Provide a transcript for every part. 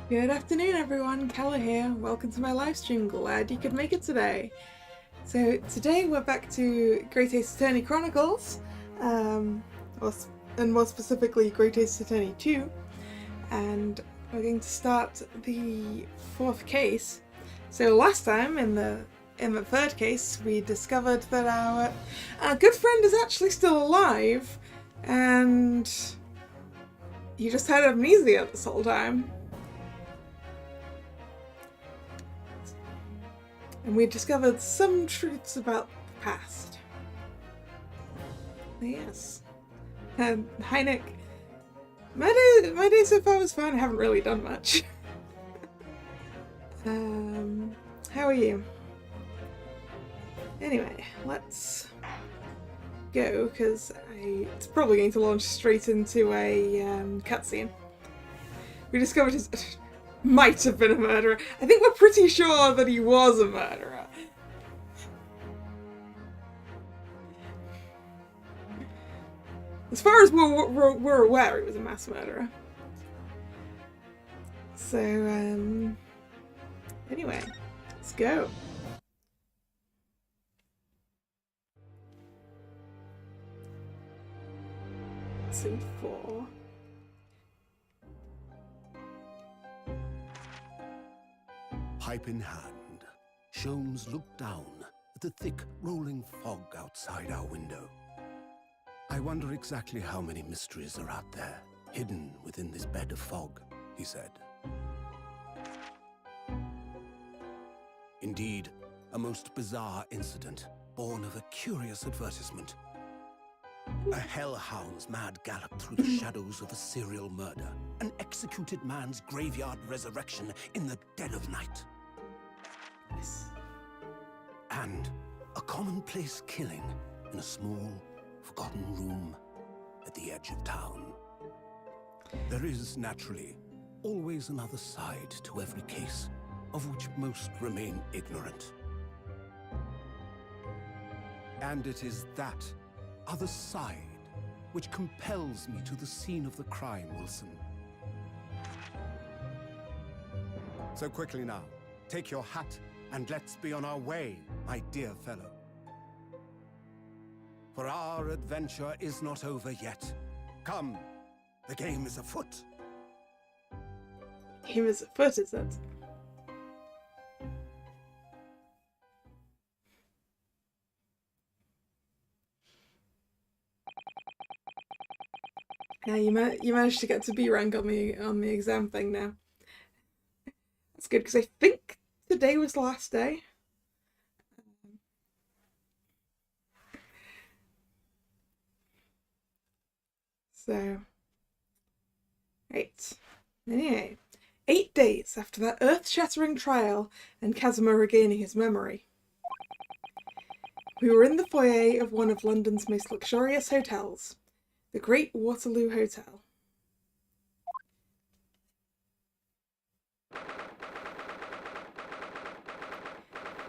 Good afternoon everyone, Kalla here. Welcome to my live stream. Glad you could make it today. So today we're back to Great Ace Attorney Chronicles, and more specifically Great Ace Attorney 2, and we're going to start the fourth case. So last time in the third case we discovered that our good friend is actually still alive, and he just had amnesia this whole time. And we discovered some truths about the past. Yes. And hi Nick. My day so far was fine. I haven't really done much. How are you? Anyway, let's go, because it's probably going to launch straight into a cutscene. We discovered his might have been a murderer. I think we're pretty sure that he was a murderer. As far as we're aware, he was a mass murderer. So, anyway, let's go. Scene 4. Pipe in hand, Sholmes looked down at the thick, rolling fog outside our window. I wonder exactly how many mysteries are out there, hidden within this bed of fog, he said. Indeed, a most bizarre incident, born of a curious advertisement. A hellhound's mad gallop through the shadows of a serial murder, an executed man's graveyard resurrection in the dead of night. And a commonplace killing in a small, forgotten room at the edge of town. There is, naturally, always another side to every case, of which most remain ignorant. And it is that other side which compels me to the scene of the crime, Wilson. So quickly now, take your hat and let's be on our way, my dear fellow. For our adventure is not over yet. Come, the game is afoot. Game is afoot, is it? Yeah, you managed to get to B rank on the exam thing now. That's good, because I think today was the last day. So, right. Anyway, 8 days after that earth-shattering trial and Casimir regaining his memory. We were in the foyer of one of London's most luxurious hotels, the Great Waterloo Hotel.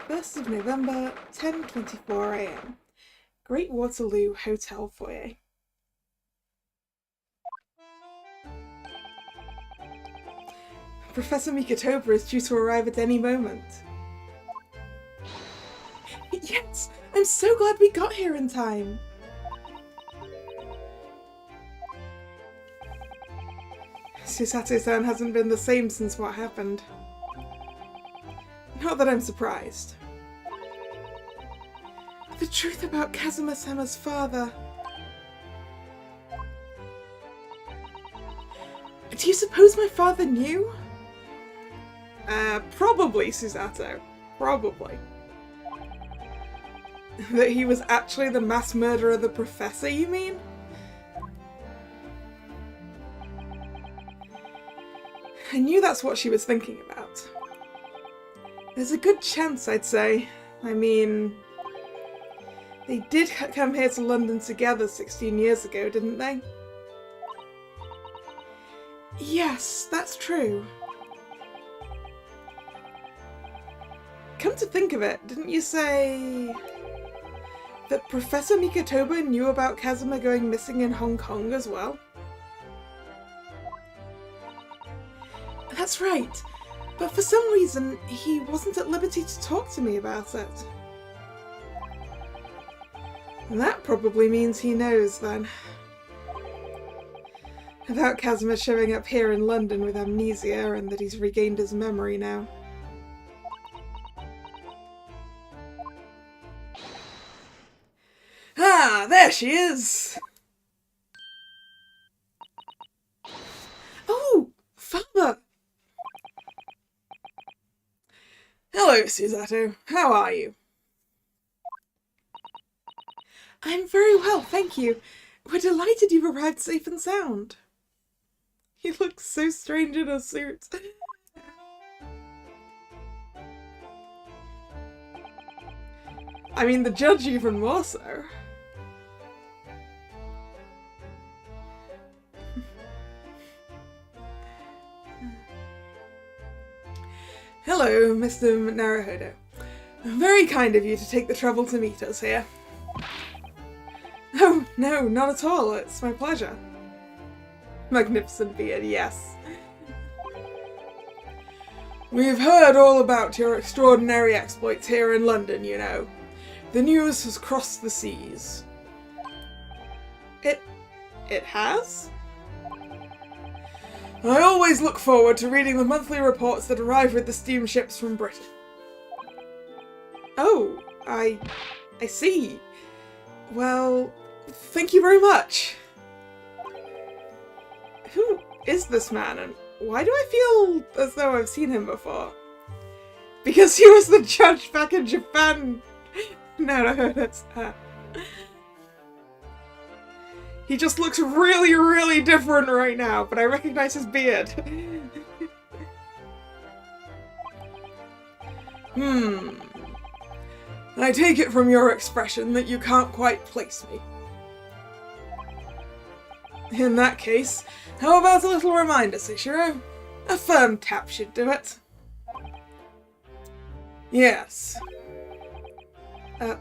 First of November, 10:24 a.m. Great Waterloo Hotel foyer. Professor Mikitoba is due to arrive at any moment. Yes! I'm so glad we got here in time! Susato-san hasn't been the same since what happened. Not that I'm surprised. The truth about Kazuma-sama's father... Do you suppose my father knew? Probably, Susato. Probably. That he was actually the mass murderer of the professor, you mean? I knew that's what she was thinking about. There's a good chance, I'd say. I mean... They did come here to London together 16 years ago, didn't they? Yes, that's true. Come to think of it, didn't you say that Professor Mikitoba knew about Kazuma going missing in Hong Kong as well? That's right, but for some reason he wasn't at liberty to talk to me about it. That probably means he knows then. About Kazuma showing up here in London with amnesia and that he's regained his memory now. Ah, there she is! Oh, Father! Hello, Susato. How are you? I'm very well, thank you. We're delighted you've arrived safe and sound. He looks so strange in a suit. I mean, the judge even more so. Hello, Mr. Naruhodo. Very kind of you to take the trouble to meet us here. Oh, no, not at all. It's my pleasure. Magnificent beard, yes. We've heard all about your extraordinary exploits here in London, you know. The news has crossed the seas. It has? I always look forward to reading the monthly reports that arrive with the steamships from Britain. Oh, I see. Well, thank you very much. Who is this man, and why do I feel as though I've seen him before? Because he was the judge back in Japan. No, that's that. He just looks really, really different right now, but I recognize his beard. I take it from your expression that you can't quite place me. In that case, how about a little reminder, Seishiro? A firm tap should do it. Yes. A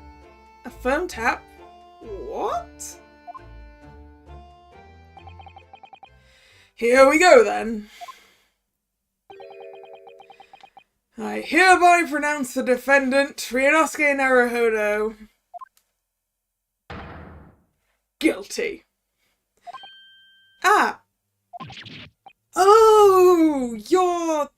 firm tap? What? Here we go, then. I hereby pronounce the defendant, Ryunosuke Naruhodo, guilty. Ah! Oh, you're...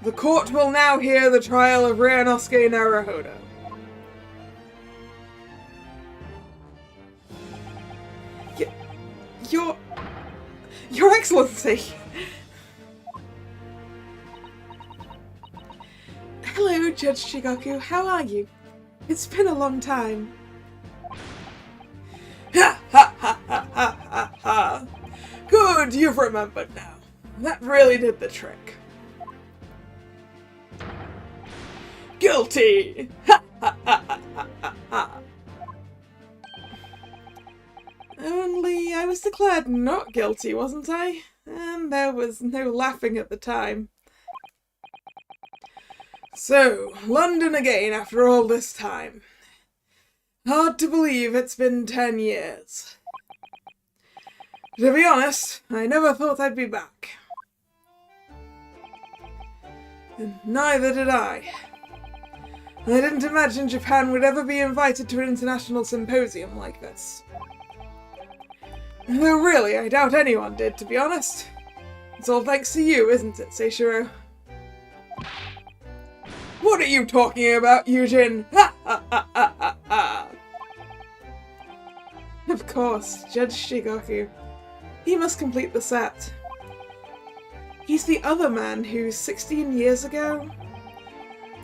The court will now hear the trial of Ryunosuke Naruhodo. Your Excellency! Hello, Judge Shigaku. How are you? It's been a long time. Ha! Ha! have remembered now. That really did the trick. Guilty! Ha ha ha ha ha ha! Only I was declared not guilty, wasn't I? And there was no laughing at the time. So, London again after all this time. Hard to believe it's been 10 years. To be honest, I never thought I'd be back. And neither did I. I didn't imagine Japan would ever be invited to an international symposium like this. Though really, I doubt anyone did, to be honest. It's all thanks to you, isn't it, Seishiro? What are you talking about, Eugene? Ha ha ha ha ha ha! Of course, Judge Shigoku. He must complete the set. He's the other man who, 16 years ago,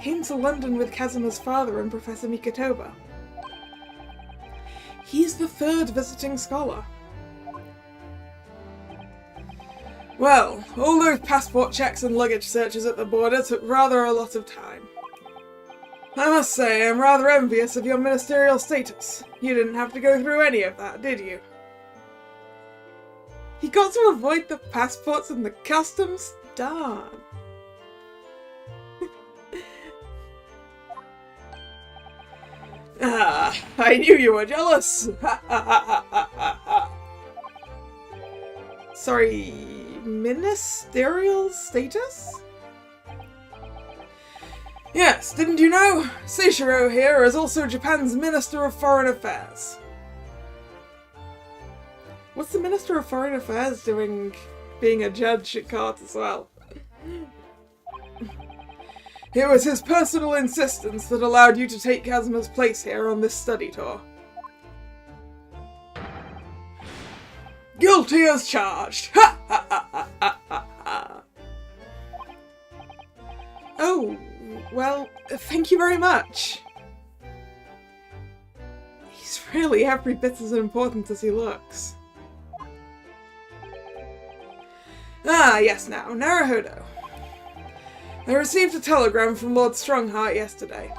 came to London with Kazuma's father and Professor Mikotoba. He's the third visiting scholar. Well, all those passport checks and luggage searches at the border took rather a lot of time. I must say, I'm rather envious of your ministerial status. You didn't have to go through any of that, did you? You got to avoid the passports and the customs? Darn. Ah, I knew you were jealous! Sorry, ministerial status? Yes, didn't you know? Seishiro here is also Japan's Minister of Foreign Affairs. What's the Minister of Foreign Affairs doing being a judge at court as well? It was his personal insistence that allowed you to take Kazuma's place here on this study tour. Guilty as charged! Ha ha ha ha ha ha ha! Oh, well, thank you very much. He's really every bit as important as he looks. Ah, yes now, Naruhodo. I received a telegram from Lord Strongheart yesterday.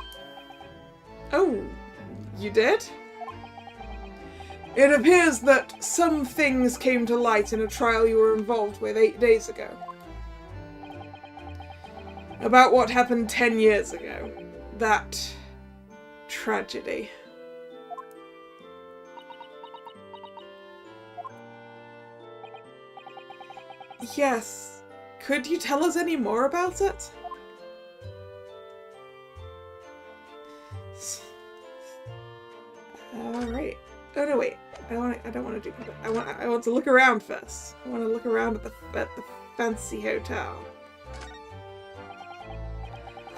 Oh, you did? It appears that some things came to light in a trial you were involved with 8 days ago. About what happened 10 years ago. That tragedy. Yes. Could you tell us any more about it? Alright. Oh no, wait. I don't want to do that. I want to look around first. I want to look around at the fancy hotel.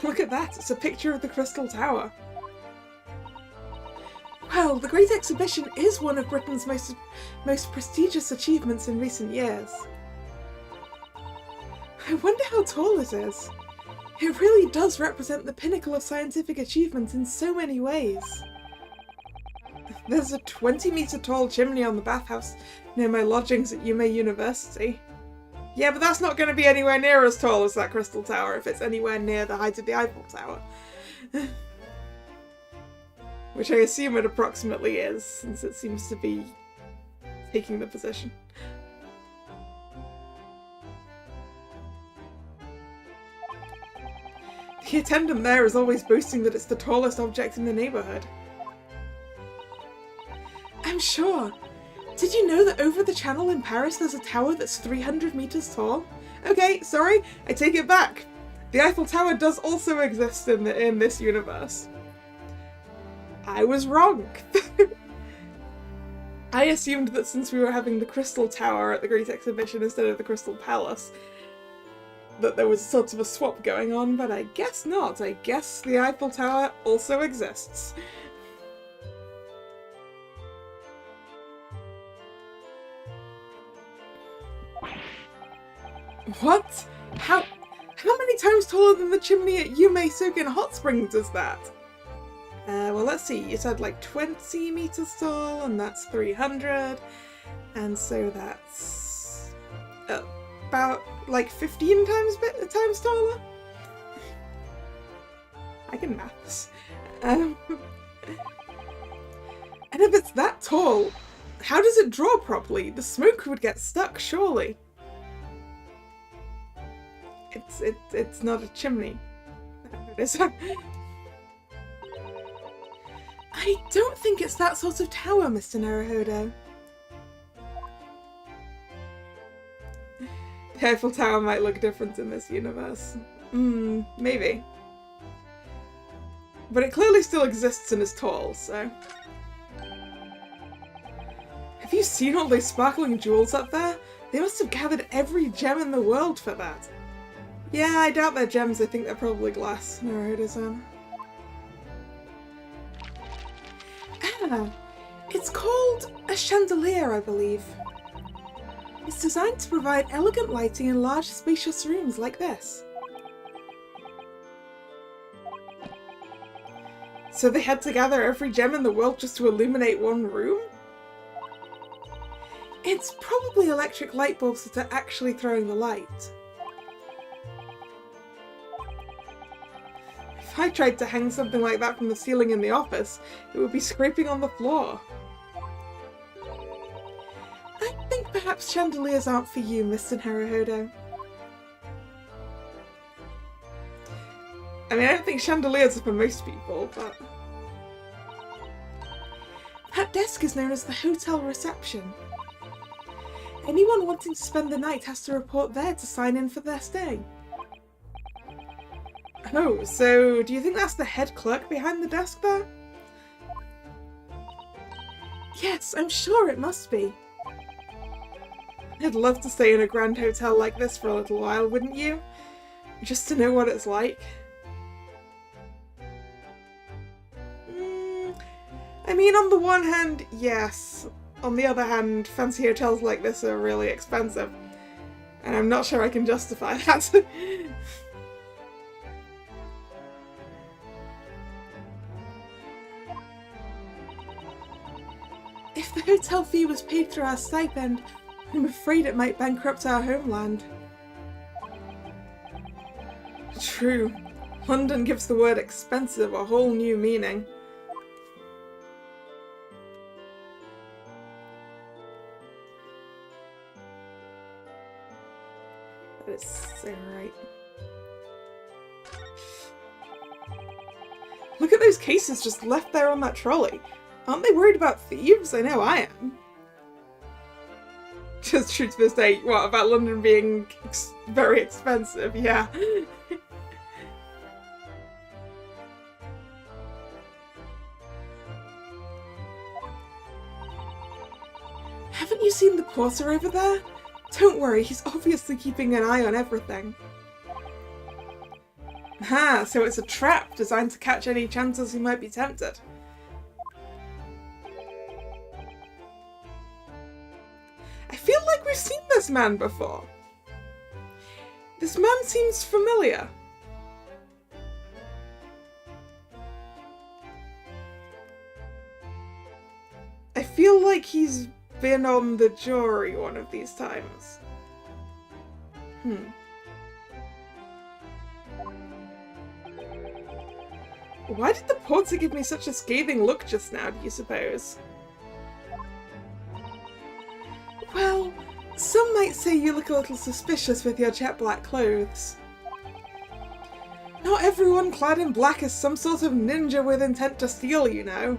Look at that! It's a picture of the Crystal Tower. Well, the Great Exhibition is one of Britain's most prestigious achievements in recent years. I wonder how tall it is. It really does represent the pinnacle of scientific achievement in so many ways. There's a 20-meter tall chimney on the bathhouse near my lodgings at Yume University. Yeah, but that's not going to be anywhere near as tall as that Crystal Tower if it's anywhere near the height of the Eiffel Tower. Which I assume it approximately is, since it seems to be taking the position. The attendant there is always boasting that it's the tallest object in the neighbourhood. I'm sure. Did you know that over the channel in Paris there's a tower that's 300 meters tall? Okay, sorry, I take it back. The Eiffel Tower does also exist in this universe. I was wrong. I assumed that since we were having the Crystal Tower at the Great Exhibition instead of the Crystal Palace, that there was sort of a swap going on, but I guess not. I guess the Eiffel Tower also exists. What? How many times taller than the chimney at Yume Soken Hot Springs is that? Well, let's see. You said like 20 meters tall, and that's 300. And so that's about like 15 times taller. I can maths. And if it's that tall, how does it draw properly? The smoke would get stuck, surely. It's not a chimney. It is. I don't think it's that sort of tower, Mr. Naruhodo. The Eiffel Tower might look different in this universe. Maybe. But it clearly still exists and is tall, so... Have you seen all those sparkling jewels up there? They must have gathered every gem in the world for that. Yeah, I doubt they're gems. I think they're probably glass. Naruhodo-san. Ah, it's called a chandelier, I believe. It's designed to provide elegant lighting in large, spacious rooms like this. So they had to gather every gem in the world just to illuminate one room? It's probably electric light bulbs that are actually throwing the light. If I tried to hang something like that from the ceiling in the office, it would be scraping on the floor. I think perhaps chandeliers aren't for you, Mr. Naruhodo. I mean, I don't think chandeliers are for most people, but... That desk is known as the hotel reception. Anyone wanting to spend the night has to report there to sign in for their stay. Oh, so do you think that's the head clerk behind the desk there? Yes, I'm sure it must be. I'd love to stay in a grand hotel like this for a little while, wouldn't you? Just to know what it's like. I mean, on the one hand, yes. On the other hand, fancy hotels like this are really expensive. And I'm not sure I can justify that. If the hotel fee was paid through our stipend, I'm afraid it might bankrupt our homeland. True. London gives the word expensive a whole new meaning. That is so right. Look at those cases just left there on that trolley. Aren't they worried about thieves? I know I am. Just true to this day. What, about London being very expensive? Yeah. Haven't you seen the porter over there? Don't worry, he's obviously keeping an eye on everything. Ah, so it's a trap designed to catch any chances he might be tempted. I feel like we've seen this man before. This man seems familiar. I feel like he's been on the jury one of these times. Why did the porter give me such a scathing look just now, do you suppose? Well, some might say you look a little suspicious with your jet black clothes. Not everyone clad in black is some sort of ninja with intent to steal, you know.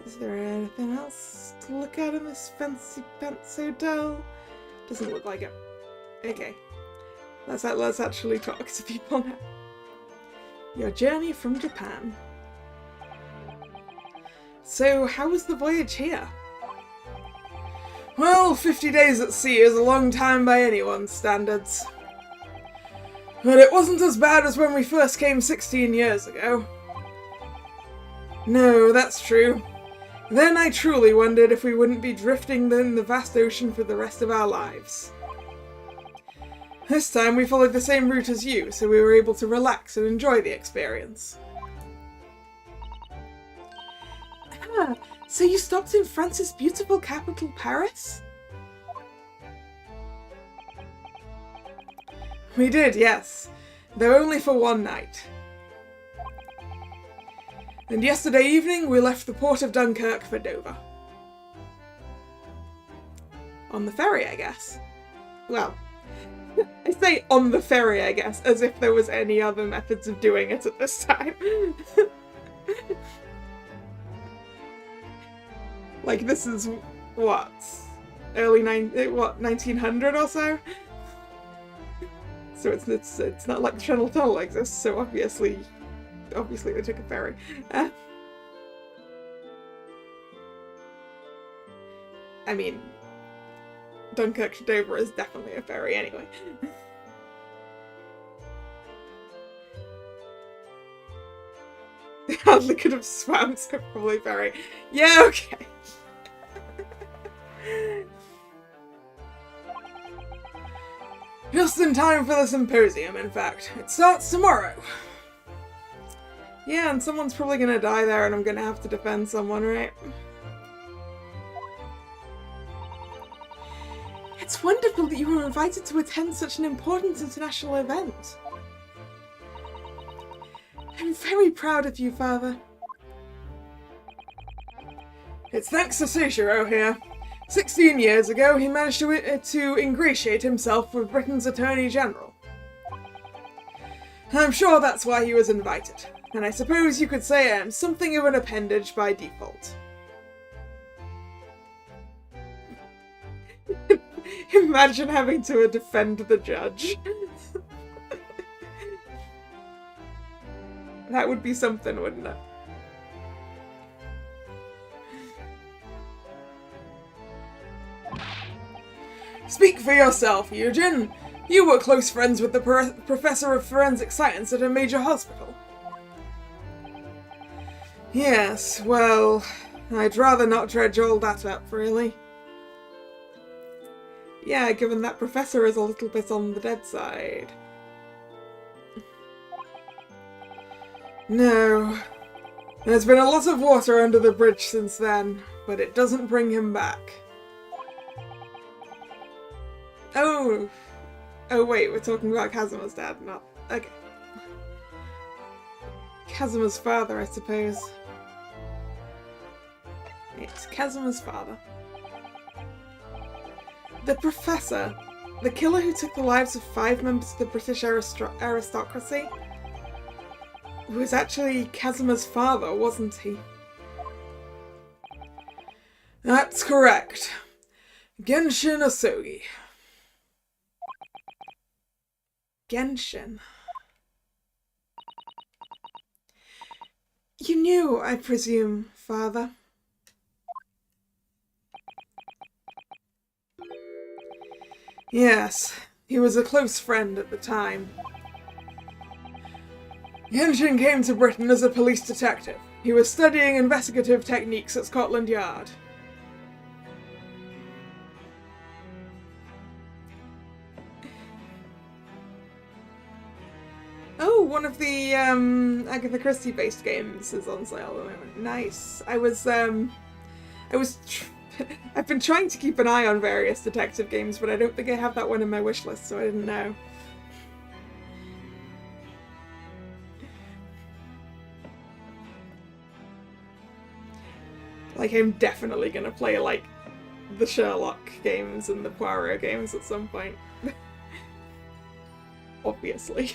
Is there anything else to look at in this fancy pants hotel? Doesn't look like it. Okay. Let's actually talk to people now. Your journey from Japan. So, how was the voyage here? Well, 50 days at sea is a long time by anyone's standards. But it wasn't as bad as when we first came 16 years ago. No, that's true. Then I truly wondered if we wouldn't be drifting in the vast ocean for the rest of our lives. This time we followed the same route as you, so we were able to relax and enjoy the experience. Ah, so you stopped in France's beautiful capital, Paris? We did, yes. Though only for one night. And yesterday evening we left the port of Dunkirk for Dover. On the ferry, I guess. Well, I say on the ferry, I guess, as if there was any other methods of doing it at this time. Like, this is, what? 1900 or so? So it's not like the Channel Tunnel exists, so obviously they took a ferry. I mean, Dunkirk to Dover is definitely a ferry anyway. They hardly could have swam, so probably ferry. Yeah, okay. Just in time for the symposium, in fact. It starts tomorrow. Yeah, and someone's probably gonna die there and I'm gonna have to defend someone, right? It's wonderful that you were invited to attend such an important international event. I'm very proud of you, Father. It's thanks to Seishiro here. 16 years ago, he managed to ingratiate himself with Britain's Attorney General. I'm sure that's why he was invited, and I suppose you could say I am something of an appendage by default. Imagine having to defend the judge. That would be something, wouldn't it? Speak for yourself, Eugen. You were close friends with the Professor of Forensic Science at a major hospital. Yes, well, I'd rather not dredge all that up, really. Yeah, given that Professor is a little bit on the dead side. No. There's been a lot of water under the bridge since then, but it doesn't bring him back. Oh. Oh wait, we're talking about Kazuma's dad, not... Okay. Kazuma's father, I suppose. It's Kazuma's father. The Professor, the killer who took the lives of 5 members of the British aristocracy, was actually Kazuma's father, wasn't he? That's correct. Genshin Asogi. Genshin. You knew, I presume, Father. Yes, he was a close friend at the time. Genshin came to Britain as a police detective. He was studying investigative techniques at Scotland Yard. Oh, one of the Agatha Christie-based games is on sale at the moment. Nice. I've been trying to keep an eye on various detective games, but I don't think I have that one in my wish list, so I didn't know. Like, I'm definitely gonna play, like, the Sherlock games and the Poirot games at some point. Obviously.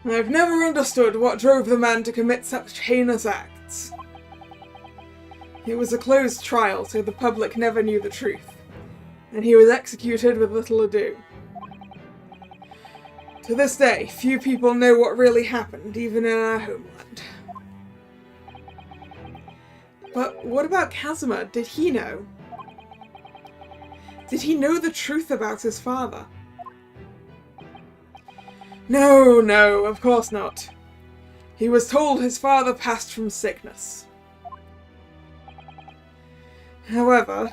I've never understood what drove the man to commit such heinous acts. It was a closed trial, so the public never knew the truth, and he was executed with little ado. To this day, few people know what really happened, even in our homeland. But what about Kazuma? Did he know? Did he know the truth about his father? No, of course not. He was told his father passed from sickness. However,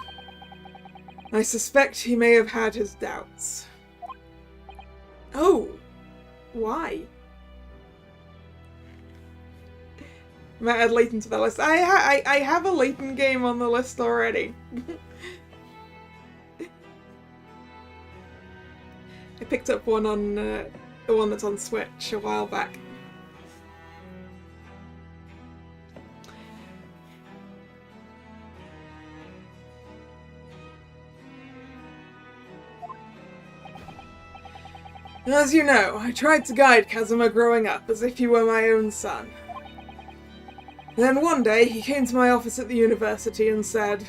I suspect he may have had his doubts. Oh, why? Might add Layton to the list. I have a Layton game on the list already. I picked up one on the one that's on Switch a while back. As you know, I tried to guide Kazuma growing up as if he were my own son. Then one day he came to my office at the university and said,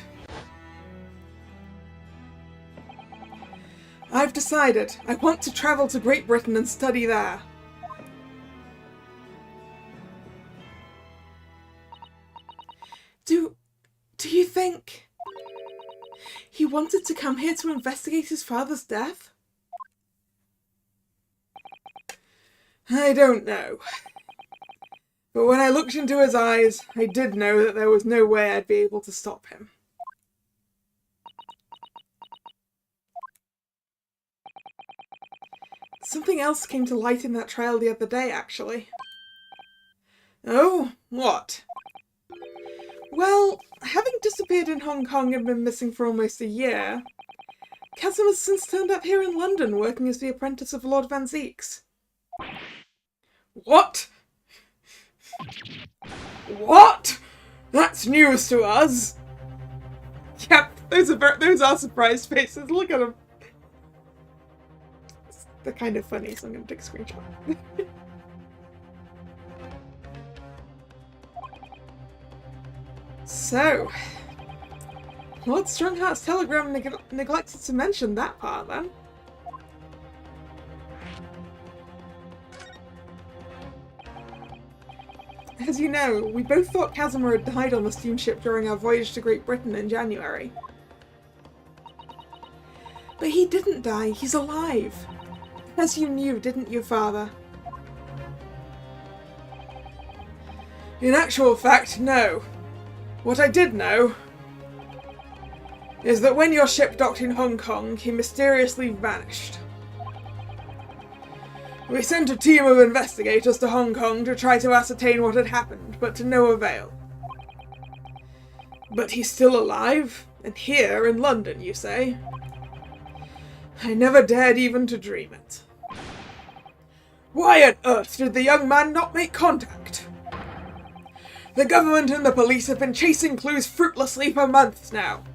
"I've decided. I want to travel to Great Britain and study there." Do you think he wanted to come here to investigate his father's death? I don't know. But when I looked into his eyes, I did know that there was no way I'd be able to stop him. Something else came to light in that trial the other day, actually. Oh, what? Well, having disappeared in Hong Kong and been missing for almost a year, Kazuma's since turned up here in London working as the apprentice of Lord Van Zeeks. What? What? That's news to us. Yep, those are surprised faces. Look at them. They're kind of funny, so I'm going to take a screenshot. So, Lord Strongheart's telegram neglected to mention that part then. As you know, we both thought Kazuma had died on the steamship during our voyage to Great Britain in January. But he didn't die, he's alive. As you knew, didn't you, Father? In actual fact, no. What I did know is that when your ship docked in Hong Kong, he mysteriously vanished. We sent a team of investigators to Hong Kong to try to ascertain what had happened, but to no avail. But he's still alive, and here in London, you say? I never dared even to dream it. Why on earth did the young man not make contact? The government and the police have been chasing clues fruitlessly for months now.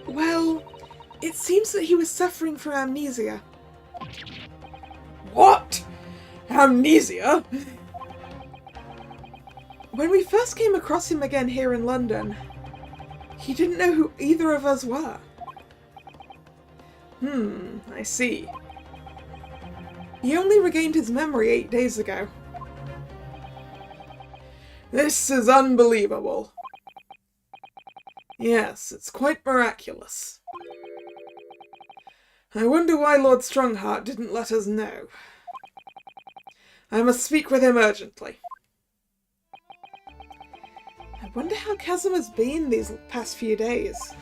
Well, it seems that he was suffering from amnesia. What? Amnesia? When we first came across him again here in London, he didn't know who either of us were. I see. He only regained his memory 8 days ago. This is unbelievable. Yes, it's quite miraculous. I wonder why Lord Strongheart didn't let us know. I must speak with him urgently. I wonder how Kazuma's been these past few days.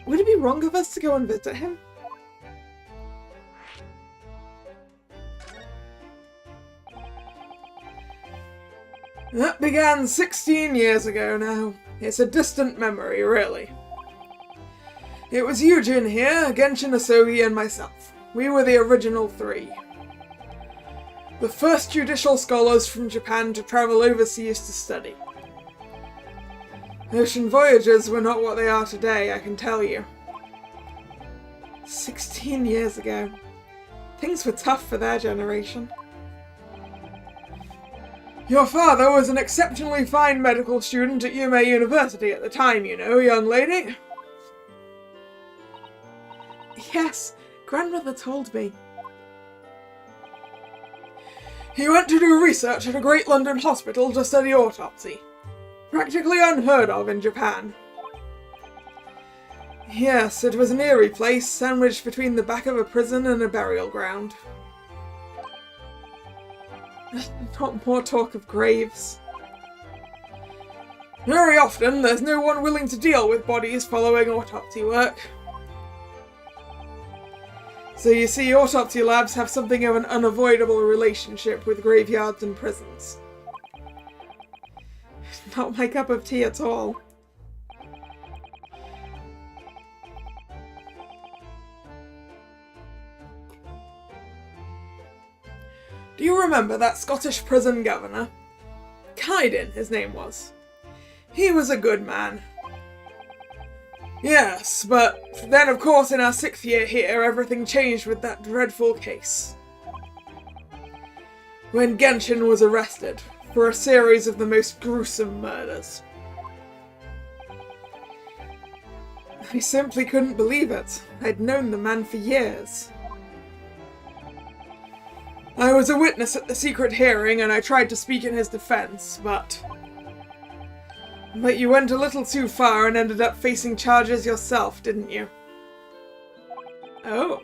Would it be wrong of us to go and visit him? That began 16 years ago now. It's a distant memory, really. It was Eugene here, Genshin Asogi, and myself. We were the original 3. The first judicial scholars from Japan to travel overseas to study. Ocean voyages were not what they are today, I can tell you. 16 years ago. Things were tough for their generation. Your father was an exceptionally fine medical student at Yume University at the time, you know, young lady. Yes, grandmother told me. He went to do research at a great London hospital to study autopsy. Practically unheard of in Japan. Yes, it was an eerie place, sandwiched between the back of a prison and a burial ground. Not more talk of graves. Very often, there's no one willing to deal with bodies following autopsy work. So you see, autopsy labs have something of an unavoidable relationship with graveyards and prisons. Not my cup of tea at all. Do you remember that Scottish prison governor? Kydin, his name was. He was a good man. Yes, but then of course in our 6th year here, everything changed with that dreadful case. When Genshin was arrested for a series of the most gruesome murders. I simply couldn't believe it. I'd known the man for years. I was a witness at the secret hearing and I tried to speak in his defense, but you went a little too far and ended up facing charges yourself, didn't you? Oh.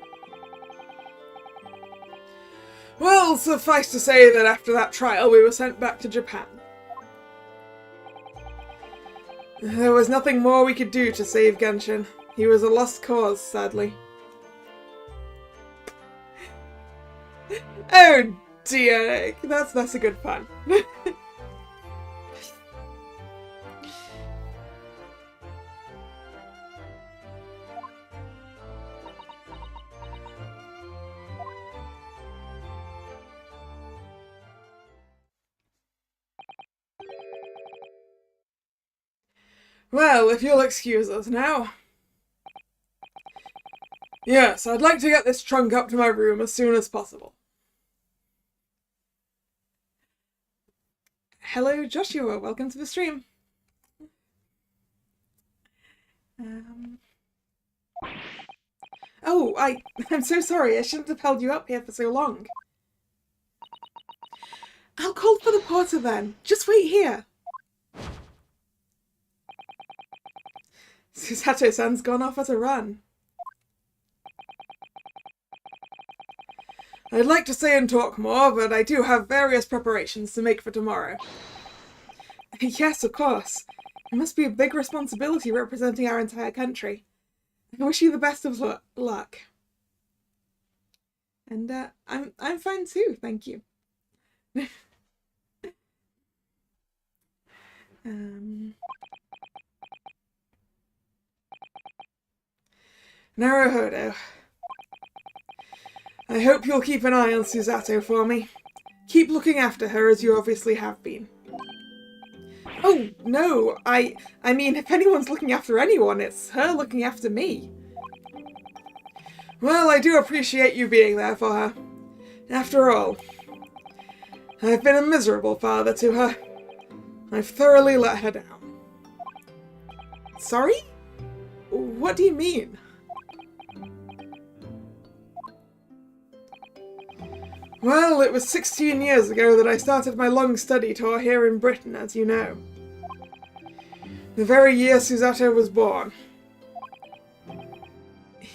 Well, suffice to say that after that trial we were sent back to Japan. There was nothing more we could do to save Genshin. He was a lost cause, sadly. Oh dear, that's a good pun. Well, if you'll excuse us now. Yes, I'd like to get this trunk up to my room as soon as possible. Hello, Joshua. Welcome to the stream. Oh, I'm so sorry. I shouldn't have held you up here for so long. I'll call for the porter then. Just wait here. Susato-san's gone off at a run. I'd like to stay and talk more, but I do have various preparations to make for tomorrow. Yes, of course. It must be a big responsibility representing our entire country. I wish you the best of luck. And I'm fine too, thank you. Naruhodo. I hope you'll keep an eye on Susato for me. Keep looking after her as you obviously have been. Oh, no, I mean, if anyone's looking after anyone, it's her looking after me. Well, I do appreciate you being there for her. After all, I've been a miserable father to her. I've thoroughly let her down. Sorry? What do you mean? Well, it was 16 years ago that I started my long study tour here in Britain, as you know. The very year Susato was born.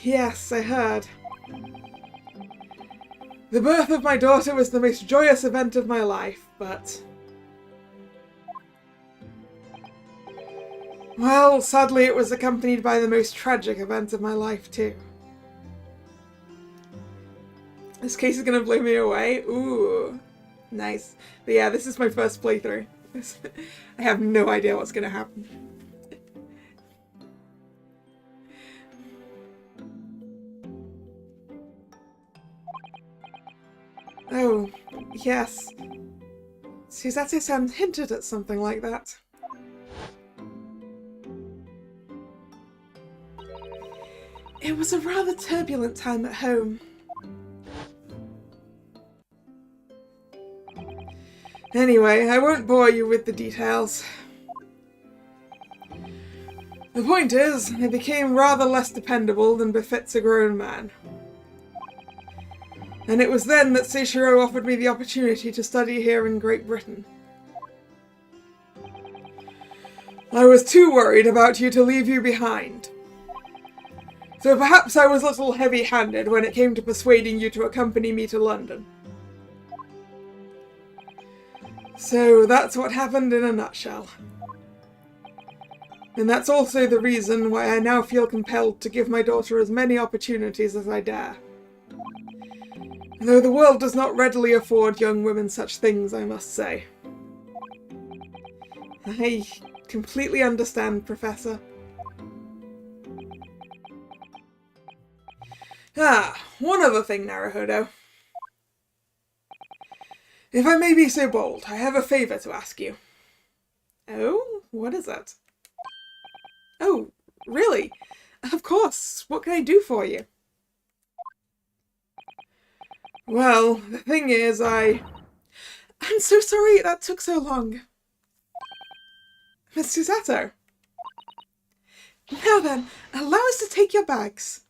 Yes, I heard. The birth of my daughter was the most joyous event of my life, but... well, sadly it was accompanied by the most tragic event of my life, too. This case is gonna blow me away. Ooh, nice. But yeah, this is my first playthrough. I have no idea what's gonna happen. Oh, yes. Susato-san hinted at something like that. It was a rather turbulent time at home. Anyway, I won't bore you with the details. The point is, I became rather less dependable than befits a grown man. And it was then that Seishiro offered me the opportunity to study here in Great Britain. I was too worried about you to leave you behind. So perhaps I was a little heavy-handed when it came to persuading you to accompany me to London. So that's what happened in a nutshell. And that's also the reason why I now feel compelled to give my daughter as many opportunities as I dare. Though the world does not readily afford young women such things, I must say. I completely understand, Professor. One other thing, Naruhodo. If I may be so bold, I have a favour to ask you. Oh? What is it? Oh, really? Of course. What can I do for you? Well, the thing is, I'm so sorry that took so long. Mr. Sato. Now then, allow us to take your bags.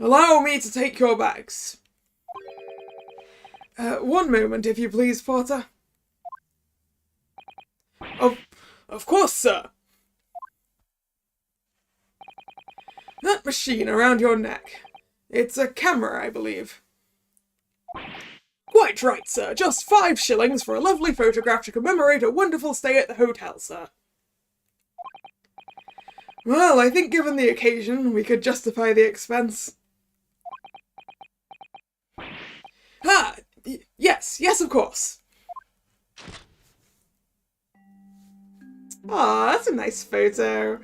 Allow me to take your bags. One moment, if you please, Porter. Of course, sir. That machine around your neck. It's a camera, I believe. Quite right, sir. Just 5 shillings for a lovely photograph to commemorate a wonderful stay at the hotel, sir. Well, I think given the occasion, we could justify the expense. Yes, of course. Aw, that's a nice photo.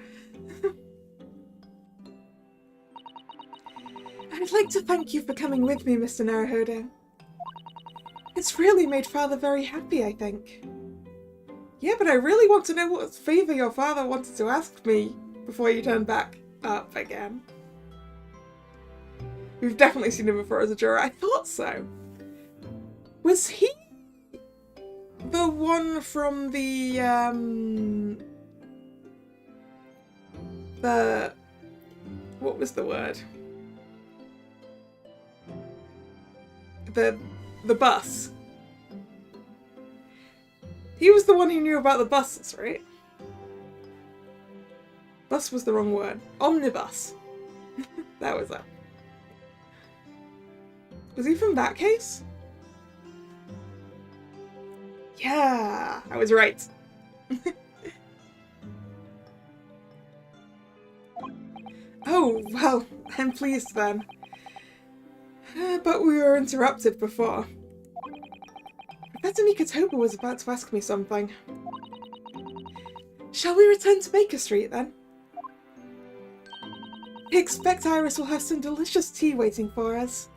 I'd like to thank you for coming with me, Mr. Naruhodo. It's really made Father very happy, I think. Yeah, but I really want to know what favour your father wanted to ask me before you turn back up again. We've definitely seen him before as a juror. I thought so. Was he the one from the what was the word? The bus. He was the one who knew about the buses, right? Bus was the wrong word. Omnibus. That was it. Was he from that case? Yeah, I was right. Oh, well, I'm pleased then. But we were interrupted before. Professor Mikotoba was about to ask me something. Shall we return to Baker Street then? I expect Iris will have some delicious tea waiting for us.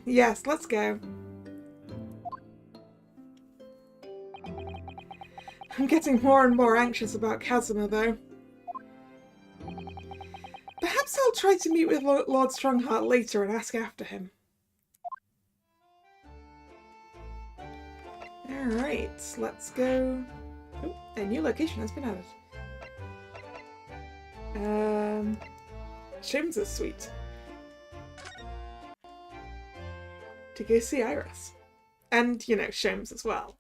Yes, let's go. I'm getting more and more anxious about Kazuma, though. Perhaps I'll try to meet with Lord Strongheart later and ask after him. Alright, let's go... Oh, a new location has been added. Sholmes' suite. To go see Iris. And, you know, Sholmes as well.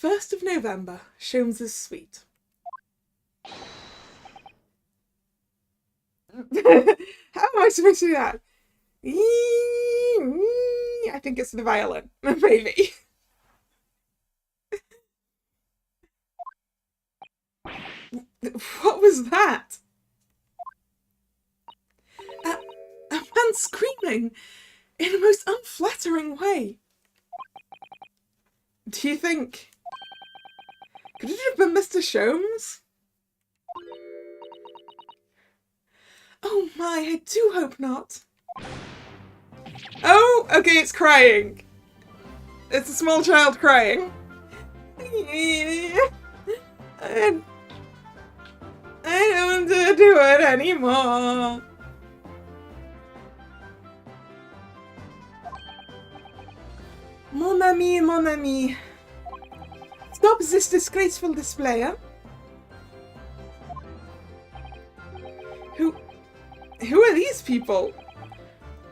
1st of November, Sholmes' suite. How am I supposed to do that? I think it's the violin. Maybe. What was that? A man screaming in a most unflattering way. Do you think... Could it have been Mr. Sholmes? Oh my, I do hope not. Oh, okay, it's crying. It's a small child crying. I don't want to do it anymore. Mon ami, mon ami. Stop this disgraceful display, huh? Who are these people?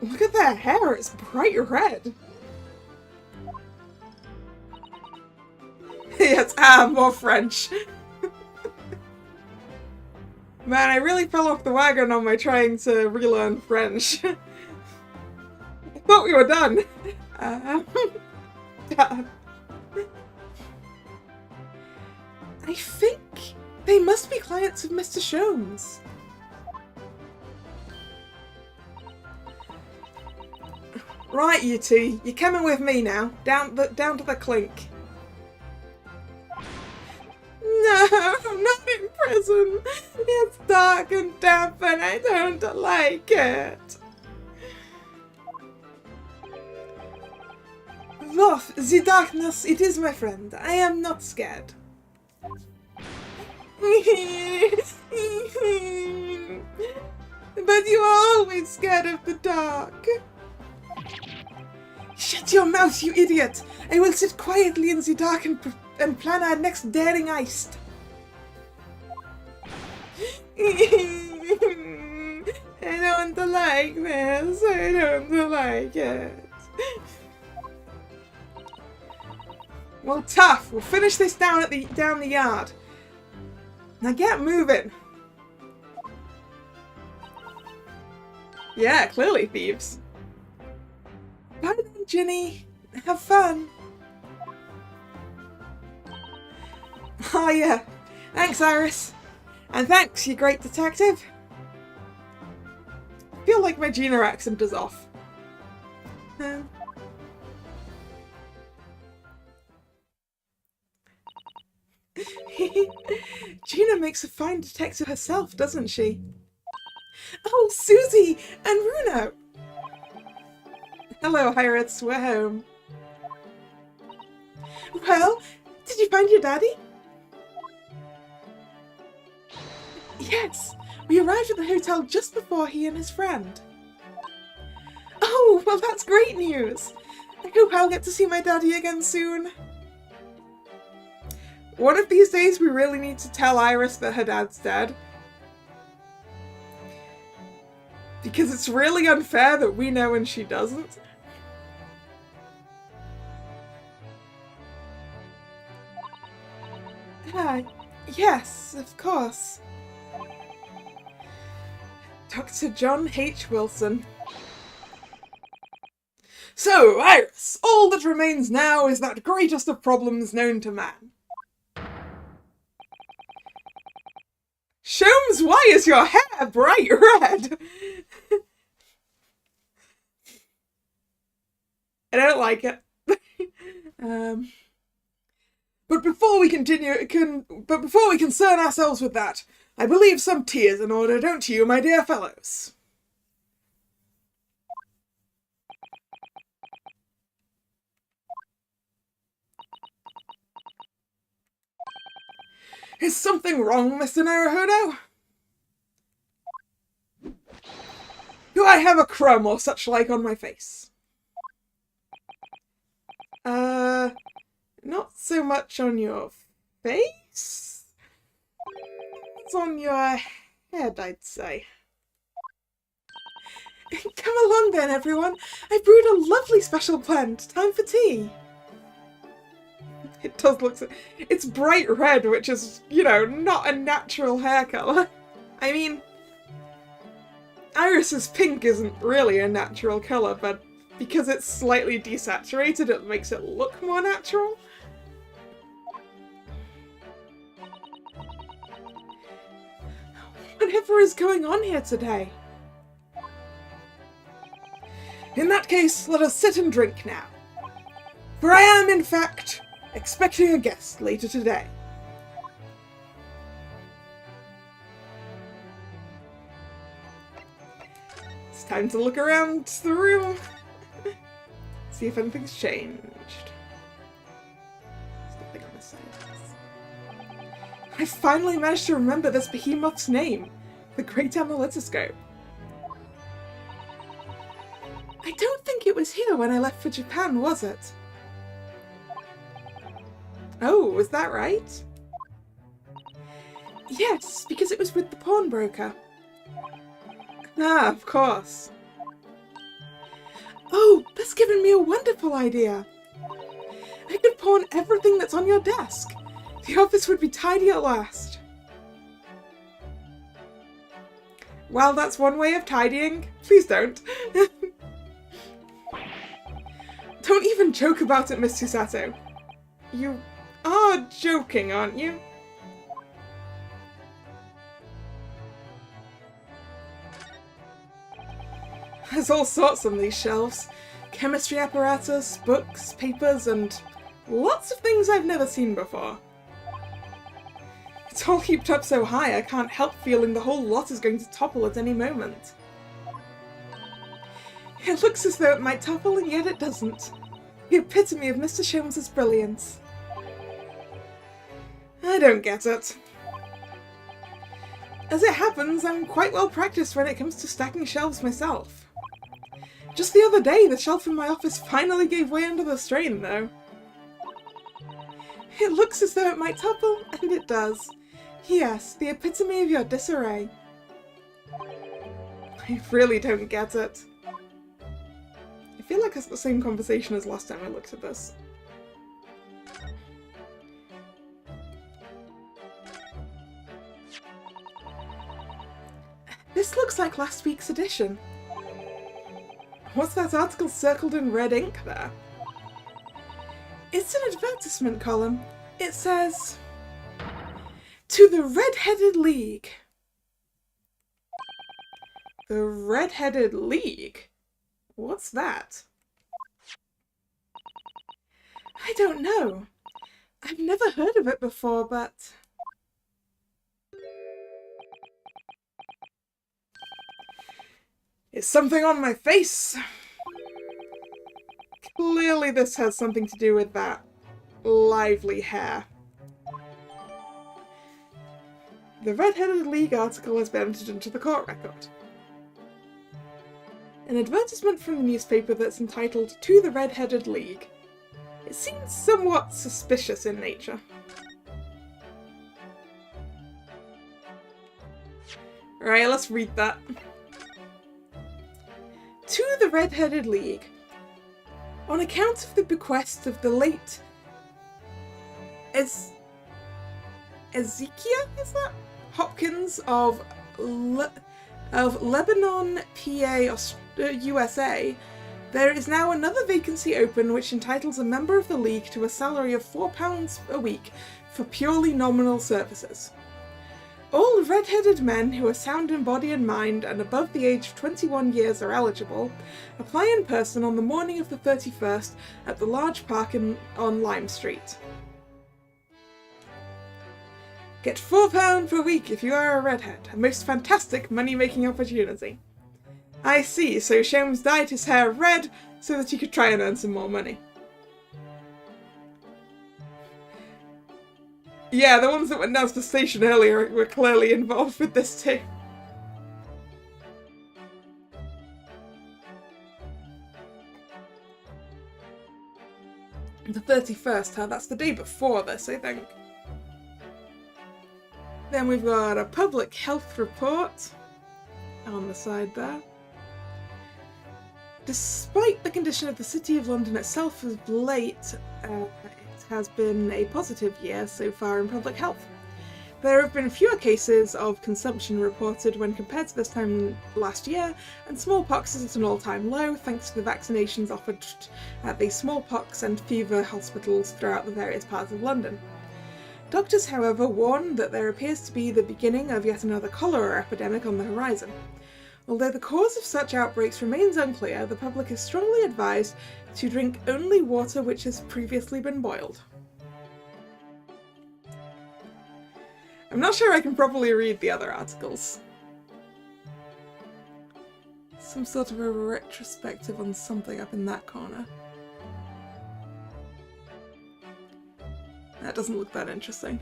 Look at their hair, it's bright red. Yes, more French. Man, I really fell off the wagon on my trying to relearn French. I thought we were done. I think They must be clients of Mr. Sholmes. Right, you two, you're coming with me now, down to the clink. No, I'm not in prison. It's dark and damp and I don't like it. Wolf, the darkness, it is my friend. I am not scared. But you are always scared of the dark. Shut your mouth, you idiot! I will sit quietly in the dark and plan our next daring heist. I don't like this. I don't like it. Well, tough. We'll finish this down the yard. Now get moving. Yeah, clearly thieves. Bye then, Ginny. Have fun. Oh yeah. Thanks, Iris. And thanks, you great detective. I feel like my Gina accent is off. Gina makes a fine detective herself, doesn't she? Oh, Susie and Runo! Hello, Iris. We're home. Well, did you find your daddy? Yes, we arrived at the hotel just before he and his friend. Oh, well that's great news. I hope I'll get to see my daddy again soon. One of these days we really need to tell Iris that her dad's dead. Because it's really unfair that we know and she doesn't. Yes, of course. Dr. John H. Wilson. So, Iris, all that remains now is that greatest of problems known to man. Sholmes, why is your hair bright red? I don't like it. But before we concern ourselves with that, I believe some tea is in order, don't you, my dear fellows? Is something wrong, Mr. Naruhodo? Do I have a crumb or such like on my face? Not so much on your face. It's on your head, I'd say. Come along then, everyone. I brewed a lovely special blend. Time for tea. It does look so... It's bright red, which is, you know, not a natural hair colour. I mean, Iris's pink isn't really a natural colour, but because it's slightly desaturated, it makes it look more natural. Whatever is going on here today? In that case, let us sit and drink now. For I am, in fact, expecting a guest later today. It's time to look around the room. See if anything's changed. There's nothing on this side. I finally managed to remember this behemoth's name. The Great Analytoscope. I don't think it was here when I left for Japan, was it? Oh, was that right? Yes, because it was with the pawnbroker. Ah, of course. Oh, that's given me a wonderful idea. I could pawn everything that's on your desk. The office would be tidy at last. Well, that's one way of tidying. Please don't. Don't even joke about it, Miss Susato. You are joking, aren't you? There's all sorts on these shelves. Chemistry apparatus, books, papers, and lots of things I've never seen before. It's all heaped up so high I can't help feeling the whole lot is going to topple at any moment. It looks as though it might topple, and yet it doesn't. The epitome of Mr. Sholmes's brilliance. I don't get it. As it happens, I'm quite well practiced when it comes to stacking shelves myself. Just the other day, the shelf in my office finally gave way under the strain, though. It looks as though it might topple, and it does. Yes, the epitome of your disarray. I really don't get it. I feel like it's the same conversation as last time I looked at this. This looks like last week's edition. What's that article circled in red ink there? It's an advertisement column. It says, "To the Red-Headed League." The Red-Headed League? What's that? I don't know. I've never heard of it before, but... Is something on my face? Clearly this has something to do with that lively hair. The Red-Headed League article has been entered into the court record. An advertisement from the newspaper that's entitled "To the Red-Headed League." It seems somewhat suspicious in nature. Right, let's read that. To the Red-Headed League. On account of the bequest of the late Ezekiah, is that? Hopkins of Lebanon, PA, USA, there is now another vacancy open which entitles a member of the League to a salary of £4 a week for purely nominal services. All red-headed men who are sound in body and mind and above the age of 21 years are eligible. Apply in person on the morning of the 31st at the large park on Lime Street. Get £4 per week if you are a redhead. A most fantastic money-making opportunity. I see, so Sholmes dyed his hair red so that he could try and earn some more money. Yeah, the ones that went down to the station earlier were clearly involved with this too. The 31st, huh? That's the day before this, I think. Then we've got a public health report on the side there. Despite the condition of the City of London itself of late, it has been a positive year so far in public health. There have been fewer cases of consumption reported when compared to this time last year, and smallpox is at an all-time low thanks to the vaccinations offered at the smallpox and fever hospitals throughout the various parts of London. Doctors, however, warn that there appears to be the beginning of yet another cholera epidemic on the horizon. Although the cause of such outbreaks remains unclear, the public is strongly advised to drink only water which has previously been boiled. I'm not sure I can properly read the other articles. Some sort of a retrospective on something up in that corner. That doesn't look that interesting.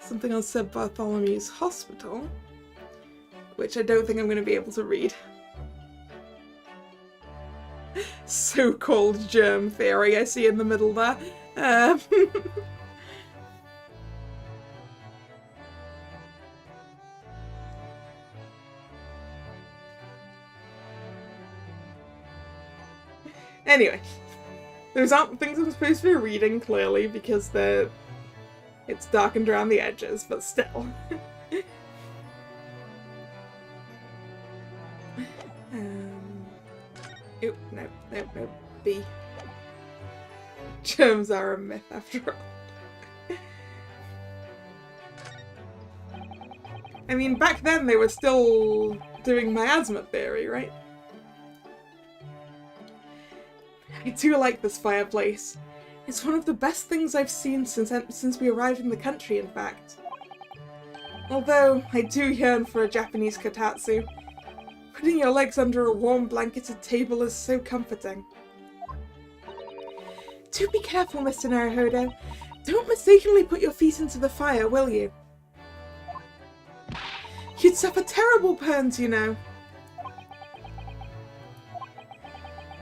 Something on St. Bartholomew's Hospital, which I don't think I'm going to be able to read. So-called germ theory I see in the middle there. Anyway, those aren't things I'm supposed to be reading, clearly, because it's darkened around the edges, but still. Oh, no, B. Germs are a myth, after all. I mean, back then they were still doing miasma theory, right? I do like this fireplace. It's one of the best things I've seen since we arrived in the country, in fact. Although, I do yearn for a Japanese kotatsu. Putting your legs under a warm blanketed table is so comforting. Do be careful, Mr. Naruhodo. Don't mistakenly put your feet into the fire, will you? You'd suffer terrible burns, you know.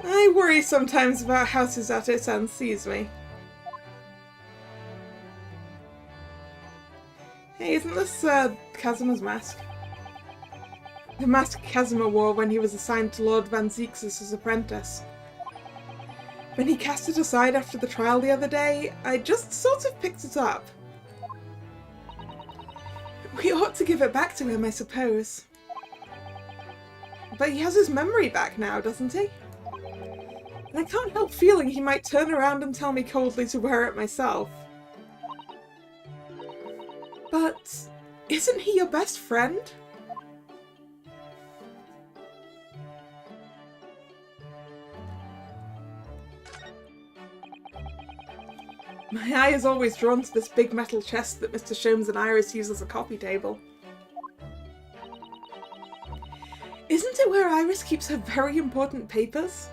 I worry sometimes about how Susato-san sees me. Hey, isn't this Kazuma's mask? The mask Kazuma wore when he was assigned to Lord Van Zixis' apprentice. When he cast it aside after the trial the other day, I just sort of picked it up. We ought to give it back to him, I suppose. But he has his memory back now, doesn't he? And I can't help feeling he might turn around and tell me coldly to wear it myself. But isn't he your best friend? My eye is always drawn to this big metal chest that Mr. Sholmes and Iris use as a coffee table. Isn't it where Iris keeps her very important papers?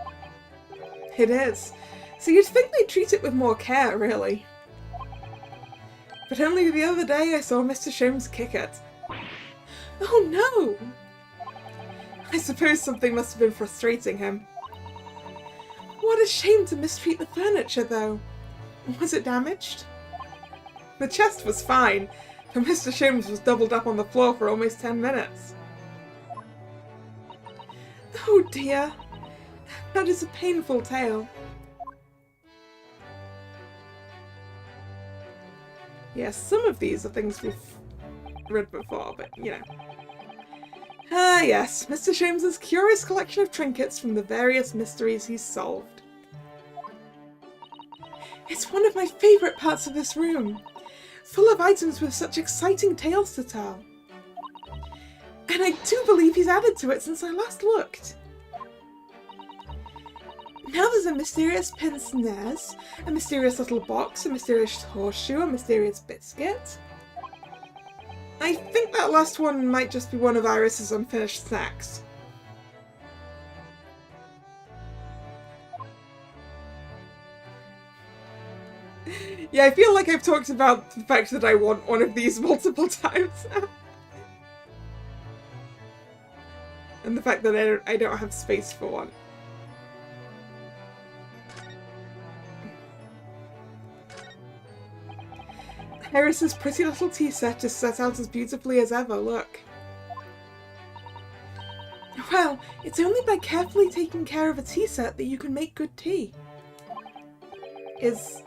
It is. So you'd think they'd treat it with more care, really. But only the other day I saw Mr. Sholmes kick it. Oh no! I suppose something must have been frustrating him. What a shame to mistreat the furniture, though. Was it damaged? The chest was fine, but Mr. Sholmes was doubled up on the floor for almost 10 minutes. Oh dear. That is a painful tale. Yes, some of these are things we've read before, but you know. Ah yes, Mr. Sholmes' curious collection of trinkets from the various mysteries he's solved. It's one of my favourite parts of this room, full of items with such exciting tales to tell. And I do believe he's added to it since I last looked. Now there's a mysterious pince-nez, a mysterious little box, a mysterious horseshoe, a mysterious biscuit. I think that last one might just be one of Iris's unfinished snacks. Yeah, I feel like I've talked about the fact that I want one of these multiple times now. And the fact that I don't have space for one. Iris's pretty little tea set is set out as beautifully as ever, look. Well, it's only by carefully taking care of a tea set that you can make good tea. Is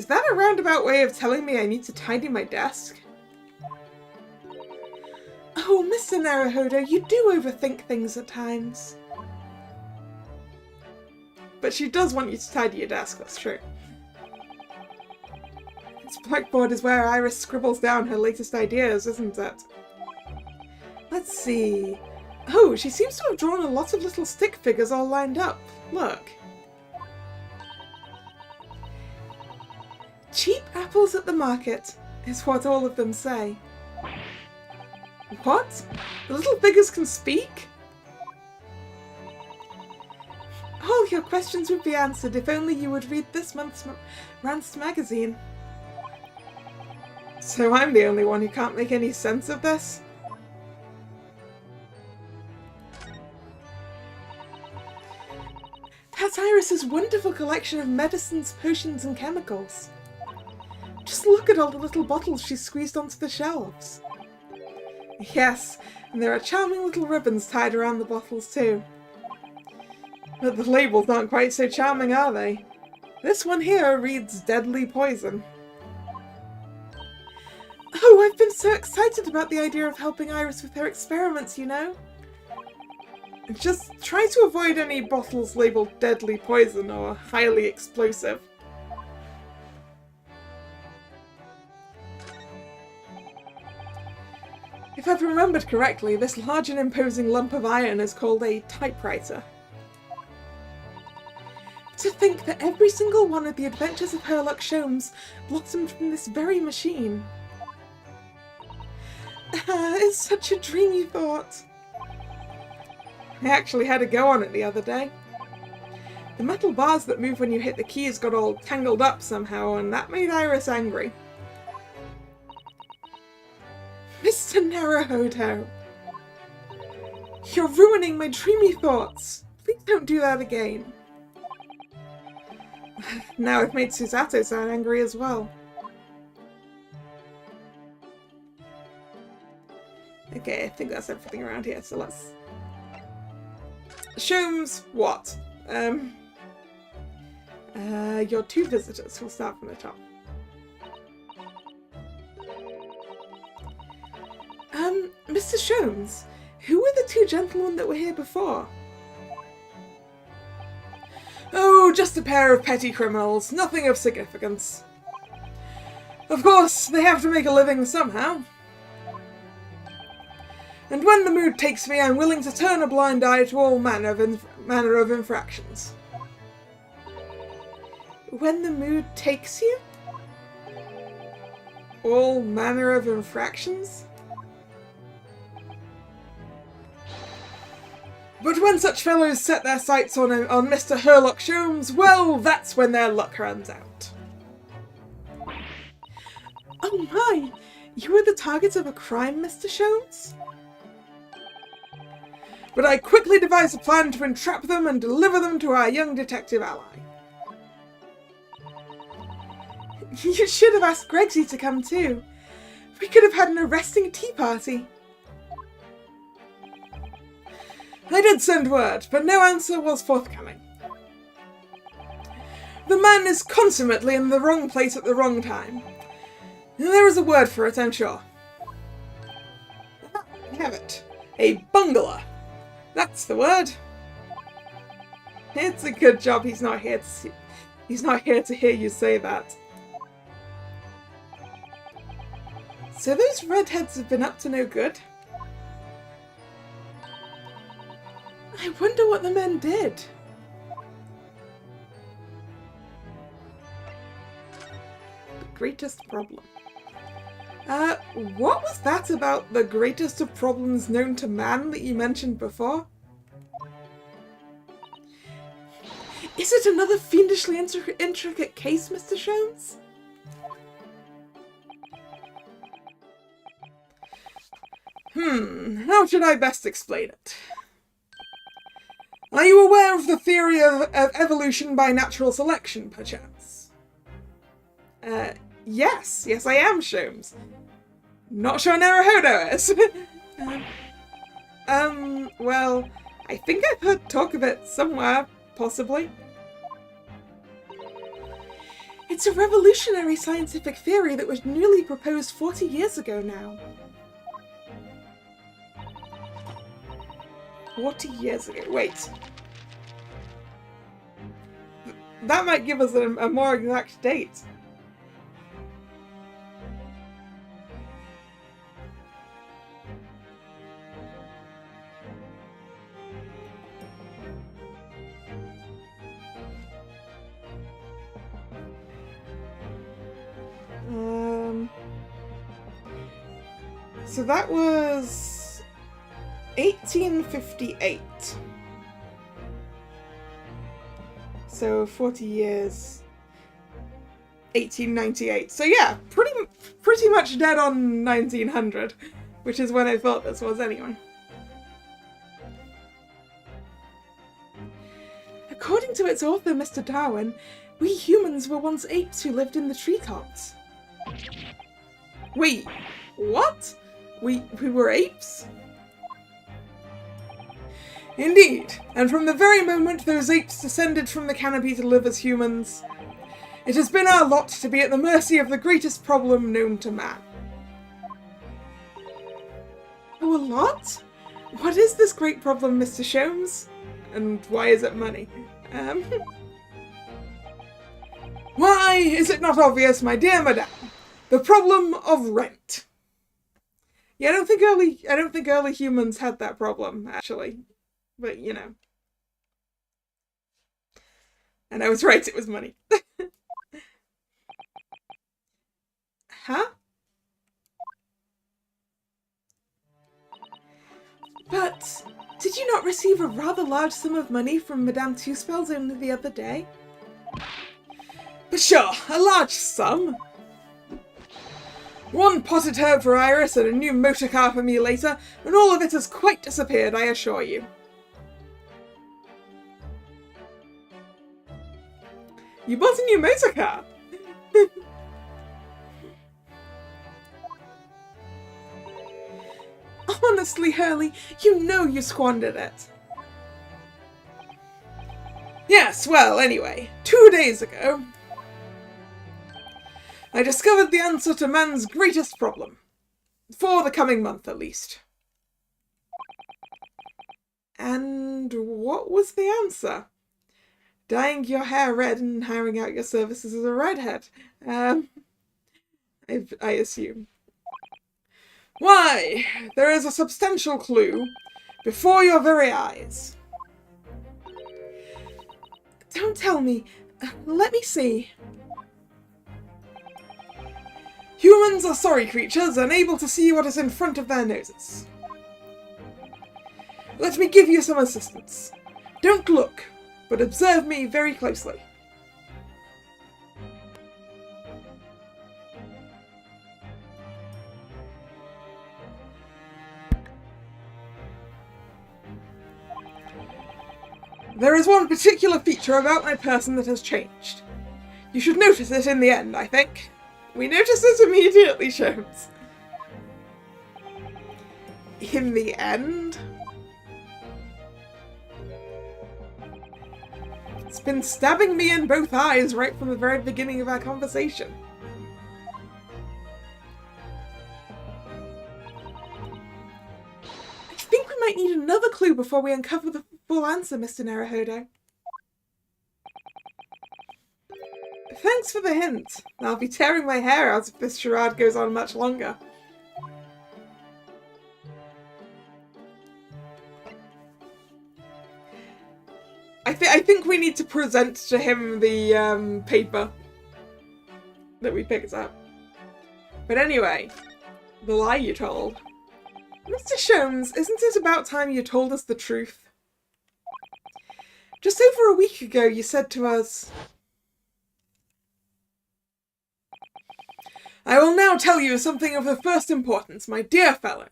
that a roundabout way of telling me I need to tidy my desk? Oh, Mr. Naruhodo, you do overthink things at times. But she does want you to tidy your desk, that's true. This blackboard is where Iris scribbles down her latest ideas, isn't it? Let's see. Oh, she seems to have drawn a lot of little stick figures all lined up. Look. Cheap apples at the market, is what all of them say. What? The little figures can speak? All your questions would be answered if only you would read this month's Rance magazine. So I'm the only one who can't make any sense of this? That's Iris's wonderful collection of medicines, potions and chemicals. Just look at all the little bottles she's squeezed onto the shelves. Yes, and there are charming little ribbons tied around the bottles too. But the labels aren't quite so charming, are they? This one here reads Deadly Poison. Oh, I've been so excited about the idea of helping Iris with her experiments, you know? Just try to avoid any bottles labelled Deadly Poison or Highly Explosive. If I've remembered correctly, this large and imposing lump of iron is called a typewriter. But that every single one of the adventures of Sherlock Holmes blossomed from this very machine. It's such a dreamy thought. I actually had a go on it the other day. The metal bars that move when you hit the keys got all tangled up somehow, and that made Iris angry. Mr. Naruhodo, you're ruining my dreamy thoughts. Please don't do that again. Now I've made Susato sound angry as well. Okay, I think that's everything around here, so let's... Sholmes, what? Your 2 visitors. We'll start from the top. Mr. Sholmes, who were the 2 gentlemen that were here before? Oh, just a pair of petty criminals. Nothing of significance. Of course, they have to make a living somehow. And when the mood takes me, I'm willing to turn a blind eye to all manner of infractions. When the mood takes you? All manner of infractions? But when such fellows set their sights on Mr. Sherlock Holmes, well, that's when their luck runs out. Oh my! You were the target of a crime, Mr. Sholmes? But I quickly devised a plan to entrap them and deliver them to our young detective ally. You should have asked Gregsy to come too. We could have had an arresting tea party. I did send word, but no answer was forthcoming. The man is consummately in the wrong place at the wrong time. There is a word for it, I'm sure. I have it. A bungler. That's the word. It's a good job he's not here to hear you say that. So those redheads have been up to no good? I wonder what the men did. The greatest problem. What was that about the greatest of problems known to man that you mentioned before? Is it another fiendishly intricate case, Mr. Sholmes? How should I best explain it? Are you aware of the theory of evolution by natural selection, perchance? Yes, I am, Sholmes. Not sure Naruhodo is. Well, I think I've heard talk of it somewhere, possibly. It's a revolutionary scientific theory that was newly proposed 40 years ago now. 40 years ago. Wait. That might give us a more exact date. So that was 1858. So 40 years. 1898. So yeah, pretty much dead on 1900, which is when I thought this was anyway. According to its author, Mr. Darwin, we humans were once apes who lived in the treetops. Wait, what? We were apes? Indeed, and from the very moment those apes descended from the canopy to live as humans, it has been our lot to be at the mercy of the greatest problem known to man. Oh, a lot? What is this great problem, Mr. Sholmes? And why is it money? Why is it not obvious, my dear madame? The problem of rent. Yeah, I don't think early humans had that problem, actually. But, you know. And I was right, it was money. Huh? But did you not receive a rather large sum of money from Madame Two-Spells only the other day? But sure, a large sum. 1 potted herb for Iris and a new motor car for me later, and all of it has quite disappeared, I assure you. You bought a new motor car? Honestly, Hurley, you know you squandered it. Yes, well, anyway, 2 days ago, I discovered the answer to man's greatest problem. For the coming month, at least. And what was the answer? Dyeing your hair red and hiring out your services as a redhead. I assume. Why, there is a substantial clue before your very eyes. Don't tell me. Let me see. Humans are sorry creatures, unable to see what is in front of their noses. Let me give you some assistance. Don't look, but observe me very closely. There is one particular feature about my person that has changed. You should notice it in the end, I think. We notice it immediately, Sholmes. In the end? It's been stabbing me in both eyes right from the very beginning of our conversation. I think we might need another clue before we uncover the full answer, Mr. Naruhodo. Thanks for the hint. I'll be tearing my hair out if this charade goes on much longer. I think we need to present to him the paper that we picked up. But anyway, the lie you told. Mr. Sholmes, isn't it about time you told us the truth? Just over a week ago you said to us, I will now tell you something of the first importance, my dear fellow.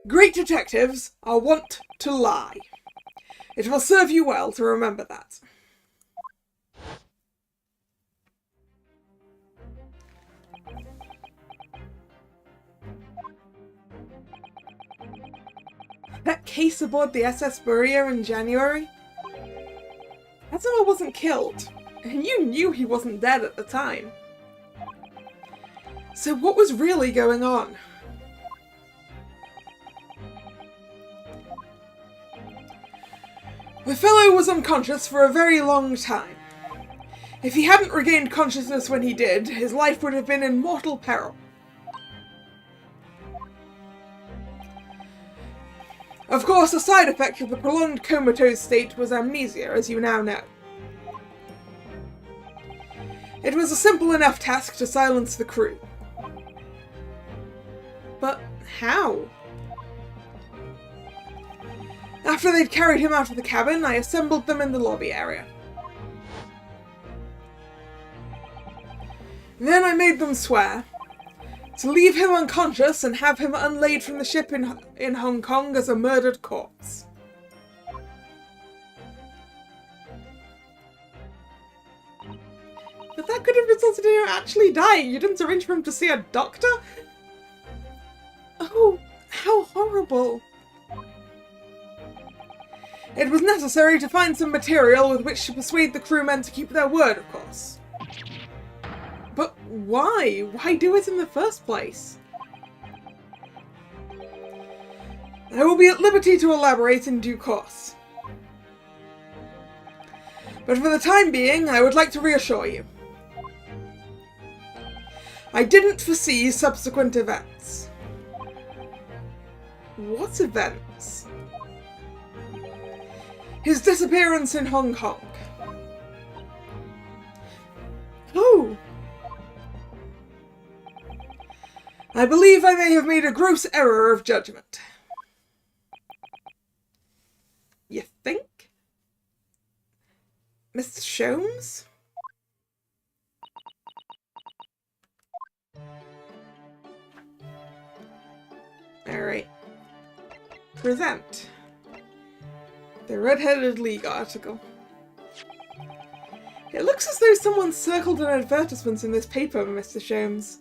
Great detectives are wont to lie. It will serve you well to remember that. That case aboard the SS Berea in January? Admiral wasn't killed, and you knew he wasn't dead at the time. So what was really going on? The fellow was unconscious for a very long time. If he hadn't regained consciousness when he did, his life would have been in mortal peril. Of course, a side effect of the prolonged comatose state was amnesia, as you now know. It was a simple enough task to silence the crew. But how? After they'd carried him out of the cabin, I assembled them in the lobby area. Then I made them swear to leave him unconscious and have him unlaid from the ship in Hong Kong as a murdered corpse. But that could have resulted in him actually dying. You didn't arrange for him to see a doctor? Oh, how horrible. It was necessary to find some material with which to persuade the crewmen to keep their word, of course. But why? Why do it in the first place? I will be at liberty to elaborate in due course. But for the time being, I would like to reassure you. I didn't foresee subsequent events. What events? His disappearance in Hong Kong. Oh. I believe I may have made a gross error of judgment. You think? Mr. Sholmes? Alright. Present. The Red-Headed League article. It looks as though someone circled an advertisement in this paper, Mr. Sholmes.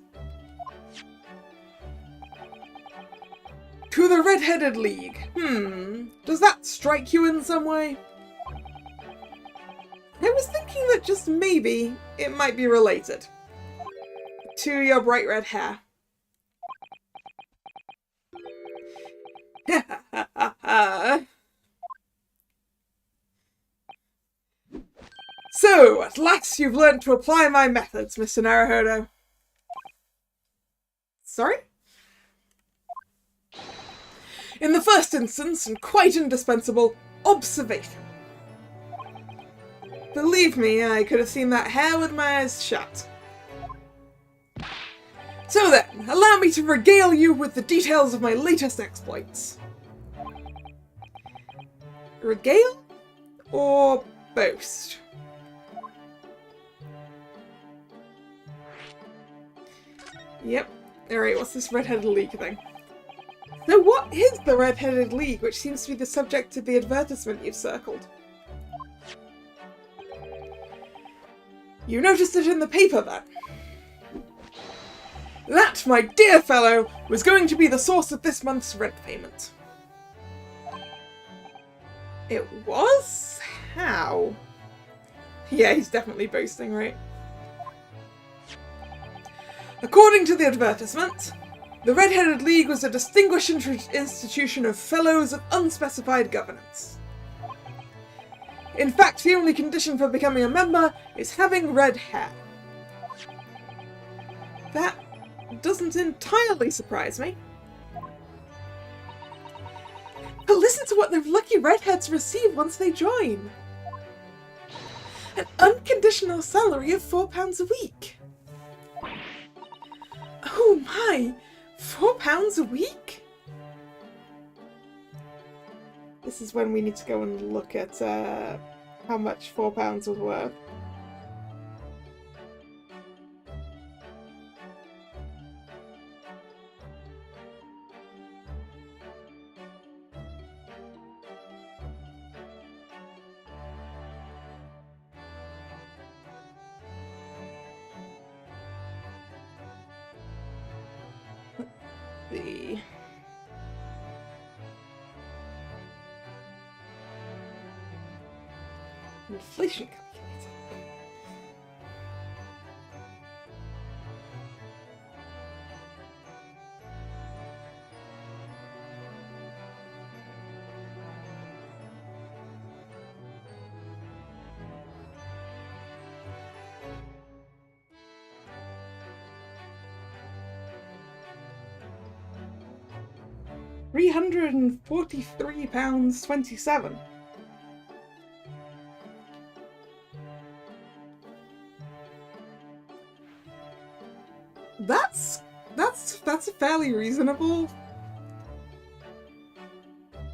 To the Red-Headed League. Does that strike you in some way? I was thinking that just maybe it might be related to your bright red hair. So, at last you've learnt to apply my methods, Mr. Naruhodo. Sorry? In the first instance, and quite indispensable, observation. Believe me, I could have seen that hair with my eyes shut. So then, allow me to regale you with the details of my latest exploits. Regale? Or boast? Yep. Alright, what's this Red-Headed League thing? So what is the Red-Headed League, which seems to be the subject of the advertisement you've circled? You noticed it in the paper, then? That, my dear fellow, was going to be the source of this month's rent payment. It was? How? Yeah, he's definitely boasting, right? According to the advertisement, the Red-Headed League was a distinguished institution of fellows of unspecified governance. In fact, the only condition for becoming a member is having red hair. That doesn't entirely surprise me. But listen to what the lucky redheads receive once they join. An unconditional salary of £4 a week. Oh my! £4 a week? This is when we need to go and look at how much £4 was worth. The inflation calculator. £343.27. That's a fairly reasonable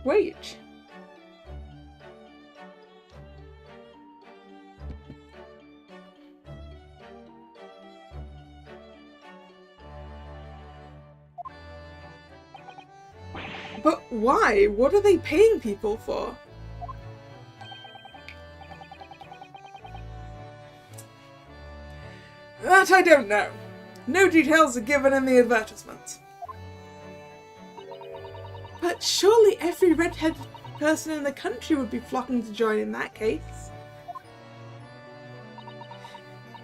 wage. But why? What are they paying people for? That I don't know. No details are given in the advertisement. But surely every redheaded person in the country would be flocking to join in that case.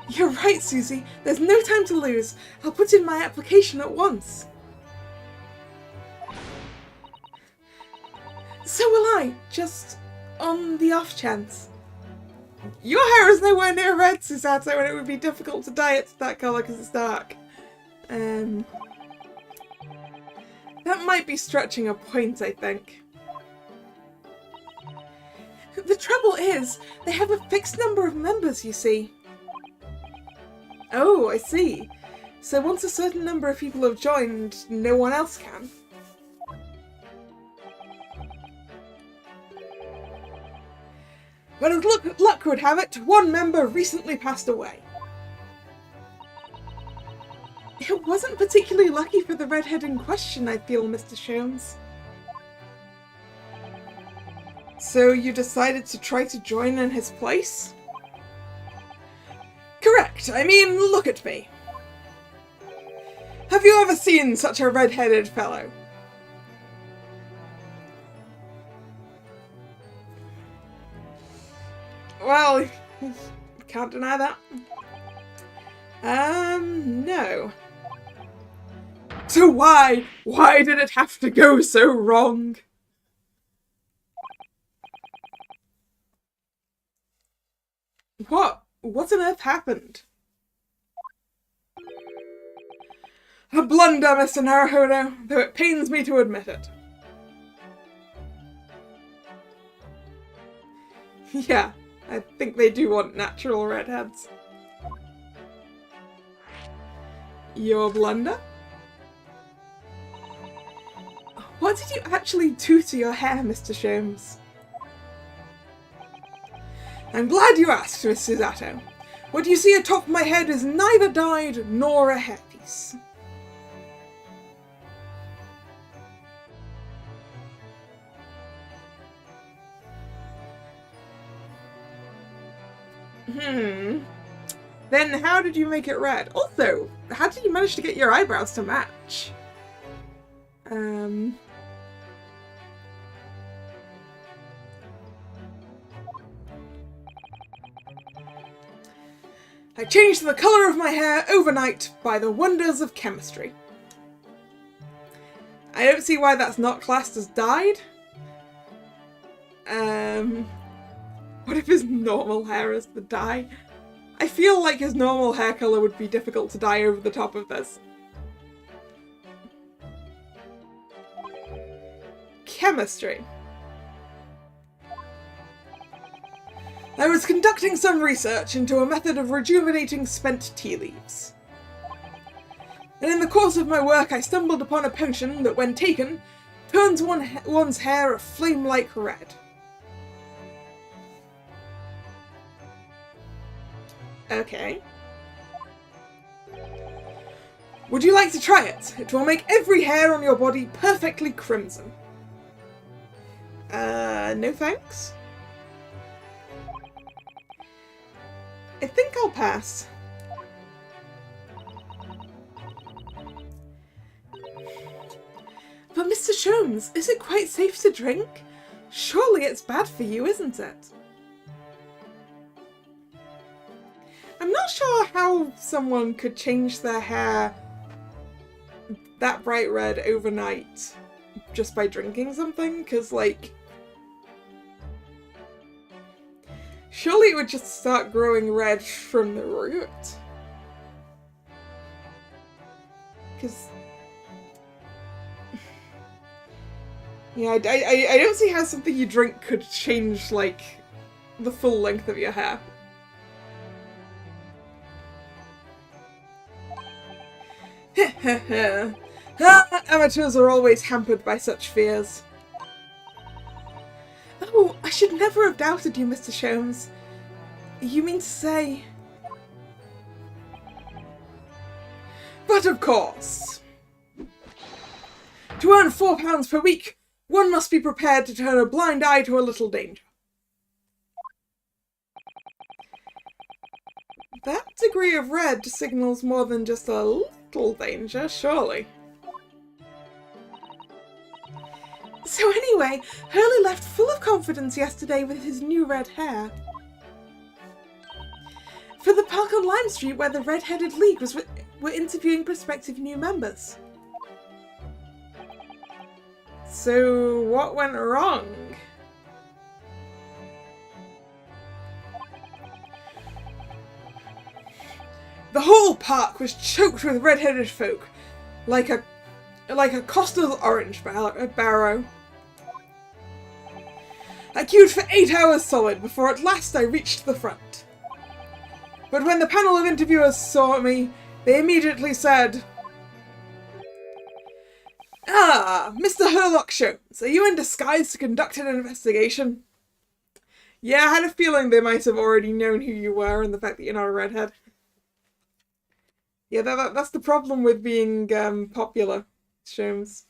You're right, Susie. There's no time to lose. I'll put in my application at once. So will I, just on the off chance. Your hair is nowhere near red, Susato, and it would be difficult to dye it to that colour because it's dark. That might be stretching a point, I think. The trouble is, they have a fixed number of members, you see. Oh, I see. So once a certain number of people have joined, no one else can. But as luck would have it, one member recently passed away. It wasn't particularly lucky for the redhead in question, I feel, Mr. Sholmes. So you decided to try to join in his place? Correct. I mean, look at me. Have you ever seen such a red-headed fellow? Well, can't deny that. No. So why did it have to go so wrong? What on earth happened? A blunder, Mr. Naruhodo, though it pains me to admit it. Yeah, I think they do want natural redheads. Your blunder? What did you actually do to your hair, Mr. Sholmes? I'm glad you asked, Miss Susato. What you see atop my head is neither dyed nor a hairpiece. Then how did you make it red? Also, how did you manage to get your eyebrows to match? I changed the colour of my hair overnight by the wonders of chemistry. I don't see why that's not classed as dyed. What if his normal hair is the dye? I feel like his normal hair colour would be difficult to dye over the top of this. Chemistry. I was conducting some research into a method of rejuvenating spent tea leaves. And in the course of my work I stumbled upon a potion that, when taken, turns one's hair a flame-like red. Okay. Would you like to try it? It will make every hair on your body perfectly crimson. No thanks. I think I'll pass. But Mr. Sholmes, is it quite safe to drink? Surely it's bad for you, isn't it? I'm not sure how someone could change their hair that bright red overnight just by drinking something, because, like, surely it would just start growing red from the root. Because, yeah, I don't see how something you drink could change, like, the full length of your hair. Amateurs are always hampered by such fears. Oh, I should never have doubted you, Mr. Sholmes. You mean to say... But of course! To earn £4 per week, one must be prepared to turn a blind eye to a little danger. That degree of red signals more than just a little danger, surely. So anyway, Hurley left full of confidence yesterday with his new red hair. For the park on Lime Street where the Red-Headed League were interviewing prospective new members. So what went wrong? The whole park was choked with red-headed folk, like a Costa's orange barrow. I queued for 8 hours solid before at last I reached the front. But when the panel of interviewers saw me, they immediately said, "Ah, Mr. Herlock Sholmes, are you in disguise to conduct an investigation?" Yeah, I had a feeling they might have already known who you were and the fact that you're not a redhead. Yeah, that's the problem with being popular, Sholmes.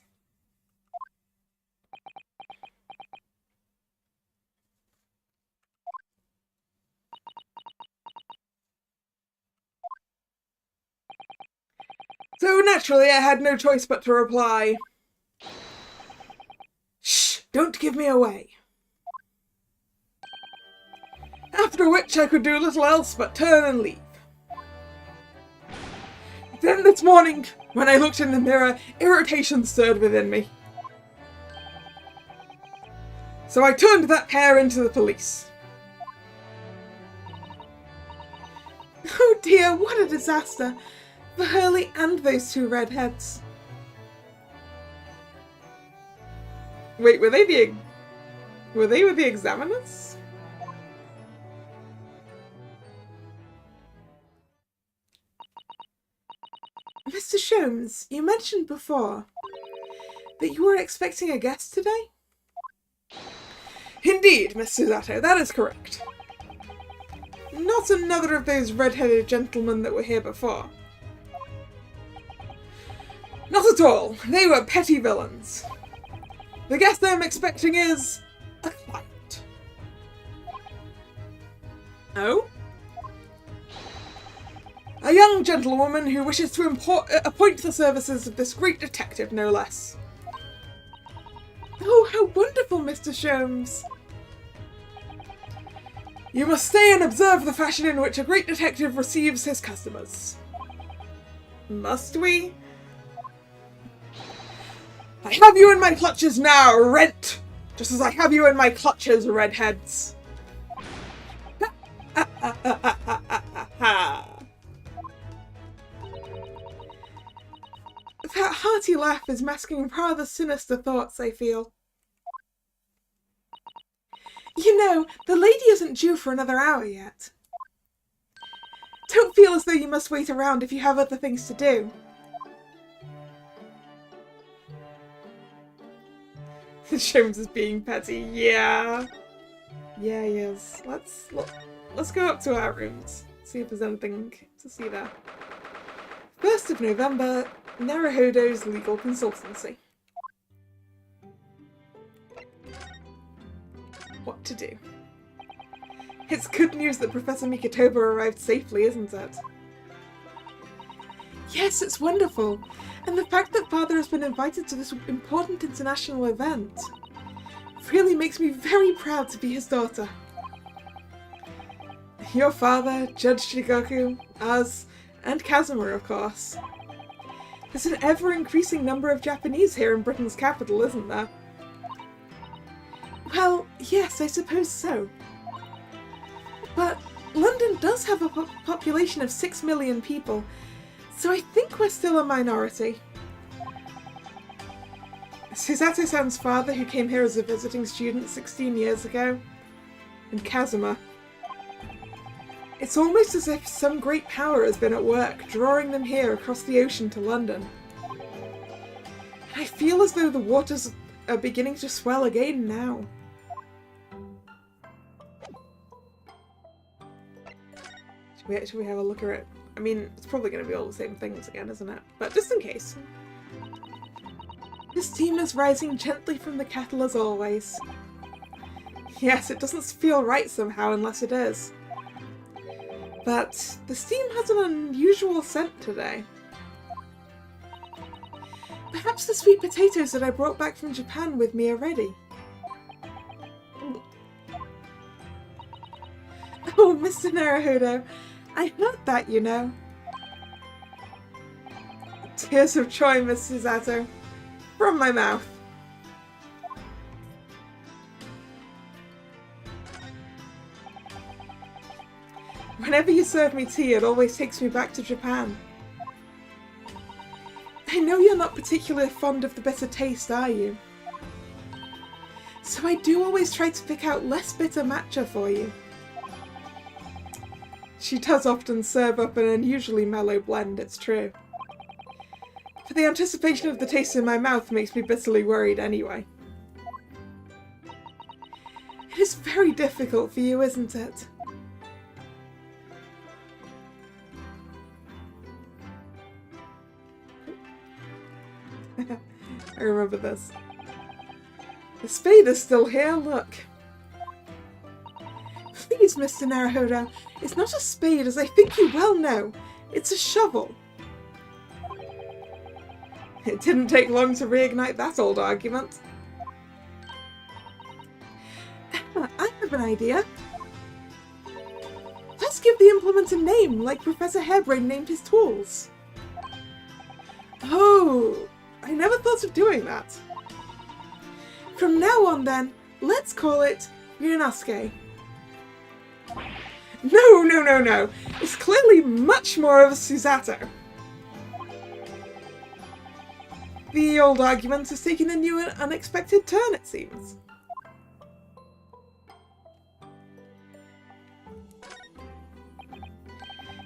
So naturally I had no choice but to reply, "Shh, don't give me away." After which I could do little else but turn and leave. Then this morning, when I looked in the mirror, irritation stirred within me. So I turned that pair into the police. Oh dear, what a disaster for Hurley and those 2 redheads. Wait, were they with the examiners? Mr. Sholmes, you mentioned before that you were expecting a guest today? Indeed, Miss Susato, that is correct. Not another of those red-headed gentlemen that were here before. Not at all. They were petty villains. The guest I'm expecting is a client. Oh? A young gentlewoman who wishes to appoint the services of this great detective, no less. Oh, how wonderful, Mr. Sholmes. You must stay and observe the fashion in which a great detective receives his customers. Must we? I have you in my clutches now, Rent! Just as I have you in my clutches, redheads. That hearty laugh is masking rather sinister thoughts, I feel. You know, the lady isn't due for another hour yet. Don't feel as though you must wait around if you have other things to do. Sholmes is being petty. Yeah. Yeah, he is. Let's go up to our rooms. See if there's anything to see there. 1st of November, Naruhodo's Legal Consultancy. What to do? It's good news that Professor Mikotoba arrived safely, isn't it? Yes, it's wonderful. And the fact that Father has been invited to this important international event really makes me very proud to be his daughter. Your father, Judge Shigoku, us, and Kazuma, of course. There's an ever-increasing number of Japanese here in Britain's capital, isn't there? Well, yes, I suppose so. But London does have a population of 6 million people, so I think we're still a minority. Susato-san's father, who came here as a visiting student 16 years ago, and Kazuma. It's almost as if some great power has been at work, drawing them here across the ocean to London. I feel as though the waters are beginning to swell again now. Should we have a look at it? I mean, it's probably going to be all the same things again, isn't it? But just in case. This steam is rising gently from the kettle as always. Yes, it doesn't feel right somehow unless it is. But the steam has an unusual scent today. Perhaps the sweet potatoes that I brought back from Japan with me are ready. Oh, Mr. Naruhodo, I heard that, you know. Tears of joy, Miss Susato, from my mouth. Whenever you serve me tea, it always takes me back to Japan. I know you're not particularly fond of the bitter taste, are you? So I do always try to pick out less bitter matcha for you. She does often serve up an unusually mellow blend, it's true. But the anticipation of the taste in my mouth makes me bitterly worried anyway. It is very difficult for you, isn't it? I remember this. The spade is still here, look. Please, Mr. Naruhodo, it's not a spade, as I think you well know. It's a shovel. It didn't take long to reignite that old argument. I have an idea. Let's give the implement a name, like Professor Hairbrain named his tools. Oh, I never thought of doing that. From now on then, let's call it Ryunosuke. No. It's clearly much more of a Susato. The old argument has taken a new and unexpected turn, it seems.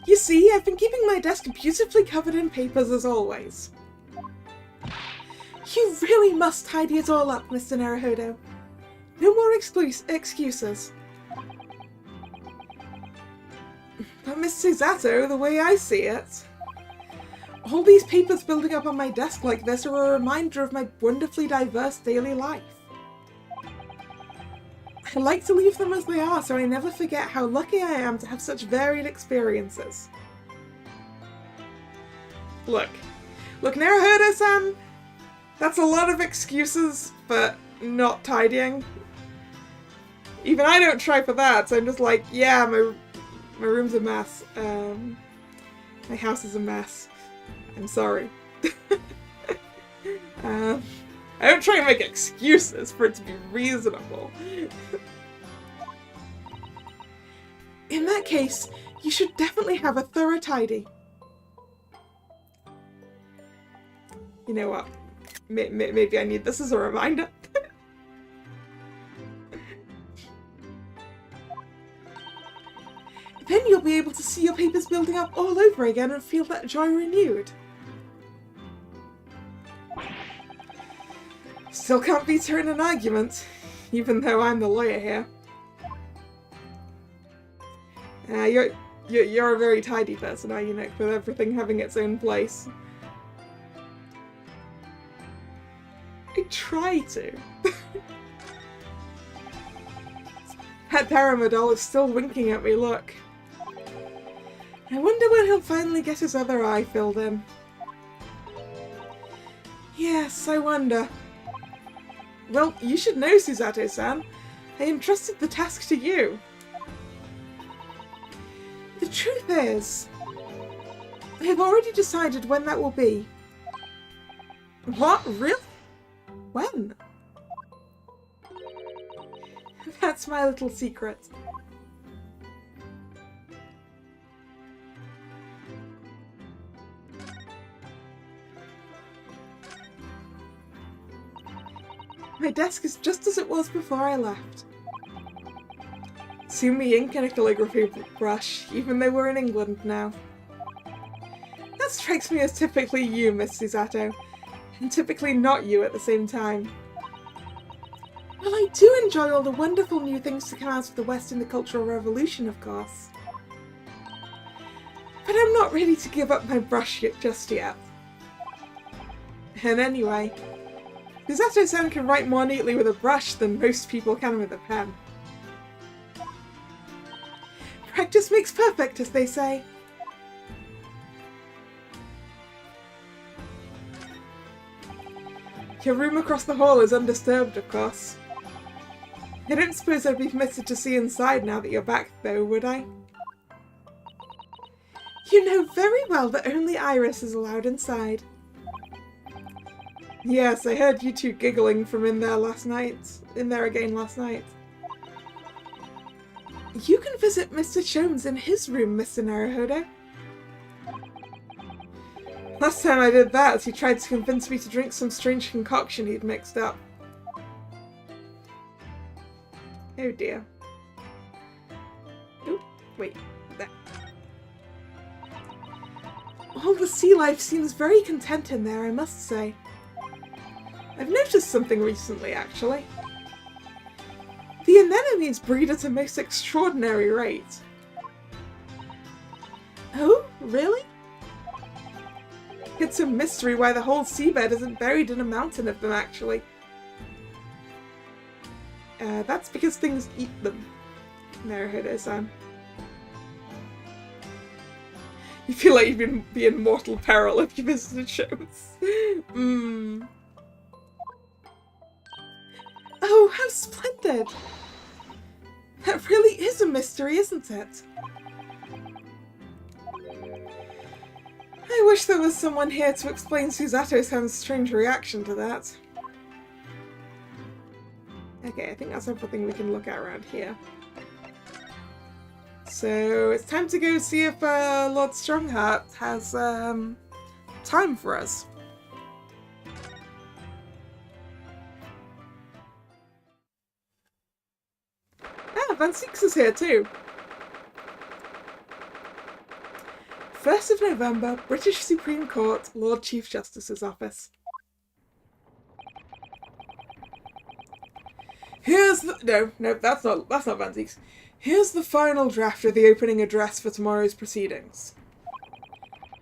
You see, I've been keeping my desk beautifully covered in papers as always. You really must tidy it all up, Mr. Naruhodo. No more excuses. But Miss Susato, the way I see it, all these papers building up on my desk like this are a reminder of my wonderfully diverse daily life. I like to leave them as they are so I never forget how lucky I am to have such varied experiences. Look, Naruhodo-san, that's a lot of excuses for not tidying. Even I don't try for that, so I'm just like, yeah, my room's a mess. My house is a mess. I'm sorry. I don't try and make excuses for it to be reasonable. In that case, you should definitely have a thorough tidy. You know what? Maybe I need this as a reminder. Then you'll be able to see your papers building up all over again and feel that joy renewed. Still can't beat her in an argument, even though I'm the lawyer here. You're a very tidy person, are you, Nick, with everything having its own place. I try to. That Paramadol is still winking at me, look. I wonder when he'll finally get his other eye filled in. Yes, I wonder. Well, you should know, Susato-san. I entrusted the task to you. The truth is, I have already decided when that will be. What? Really? When? That's my little secret. My desk is just as it was before I left. Sumi ink and a calligraphy brush, even though we're in England now. That strikes me as typically you, Miss Susato, and typically not you at the same time. Well, I do enjoy all the wonderful new things to come out of the West in the Cultural Revolution, of course. But I'm not ready to give up my brush just yet. And anyway, Susato-san can write more neatly with a brush than most people can with a pen. Practice makes perfect, as they say. Your room across the hall is undisturbed, of course. I don't suppose I'd be permitted to see inside now that you're back, though, would I? You know very well that only Iris is allowed inside. Yes, I heard you two giggling from in there again last night. You can visit Mr. Jones in his room, Mr. Naruhodo. Last time I did that, he tried to convince me to drink some strange concoction he'd mixed up. Oh dear. Oh, wait. There. All the sea life seems very content in there, I must say. I've noticed something recently, actually. The anemones breed at a most extraordinary rate. Oh, really? It's a mystery why the whole seabed isn't buried in a mountain of them, actually. That's because things eat them. There it is, You feel like you'd be in mortal peril if you visited shows. Oh, how splendid! That really is a mystery, isn't it? I wish there was someone here to explain Susato-san's strange reaction to that. Okay, I think that's everything we can look at around here. So it's time to go see if Lord Strongheart has time for us. Ah, Van Six is here too. 1st of November, British Supreme Court, Lord Chief Justice's office. Here's the... No, that's not Van Ziek's. Here's the final draft of the opening address for tomorrow's proceedings.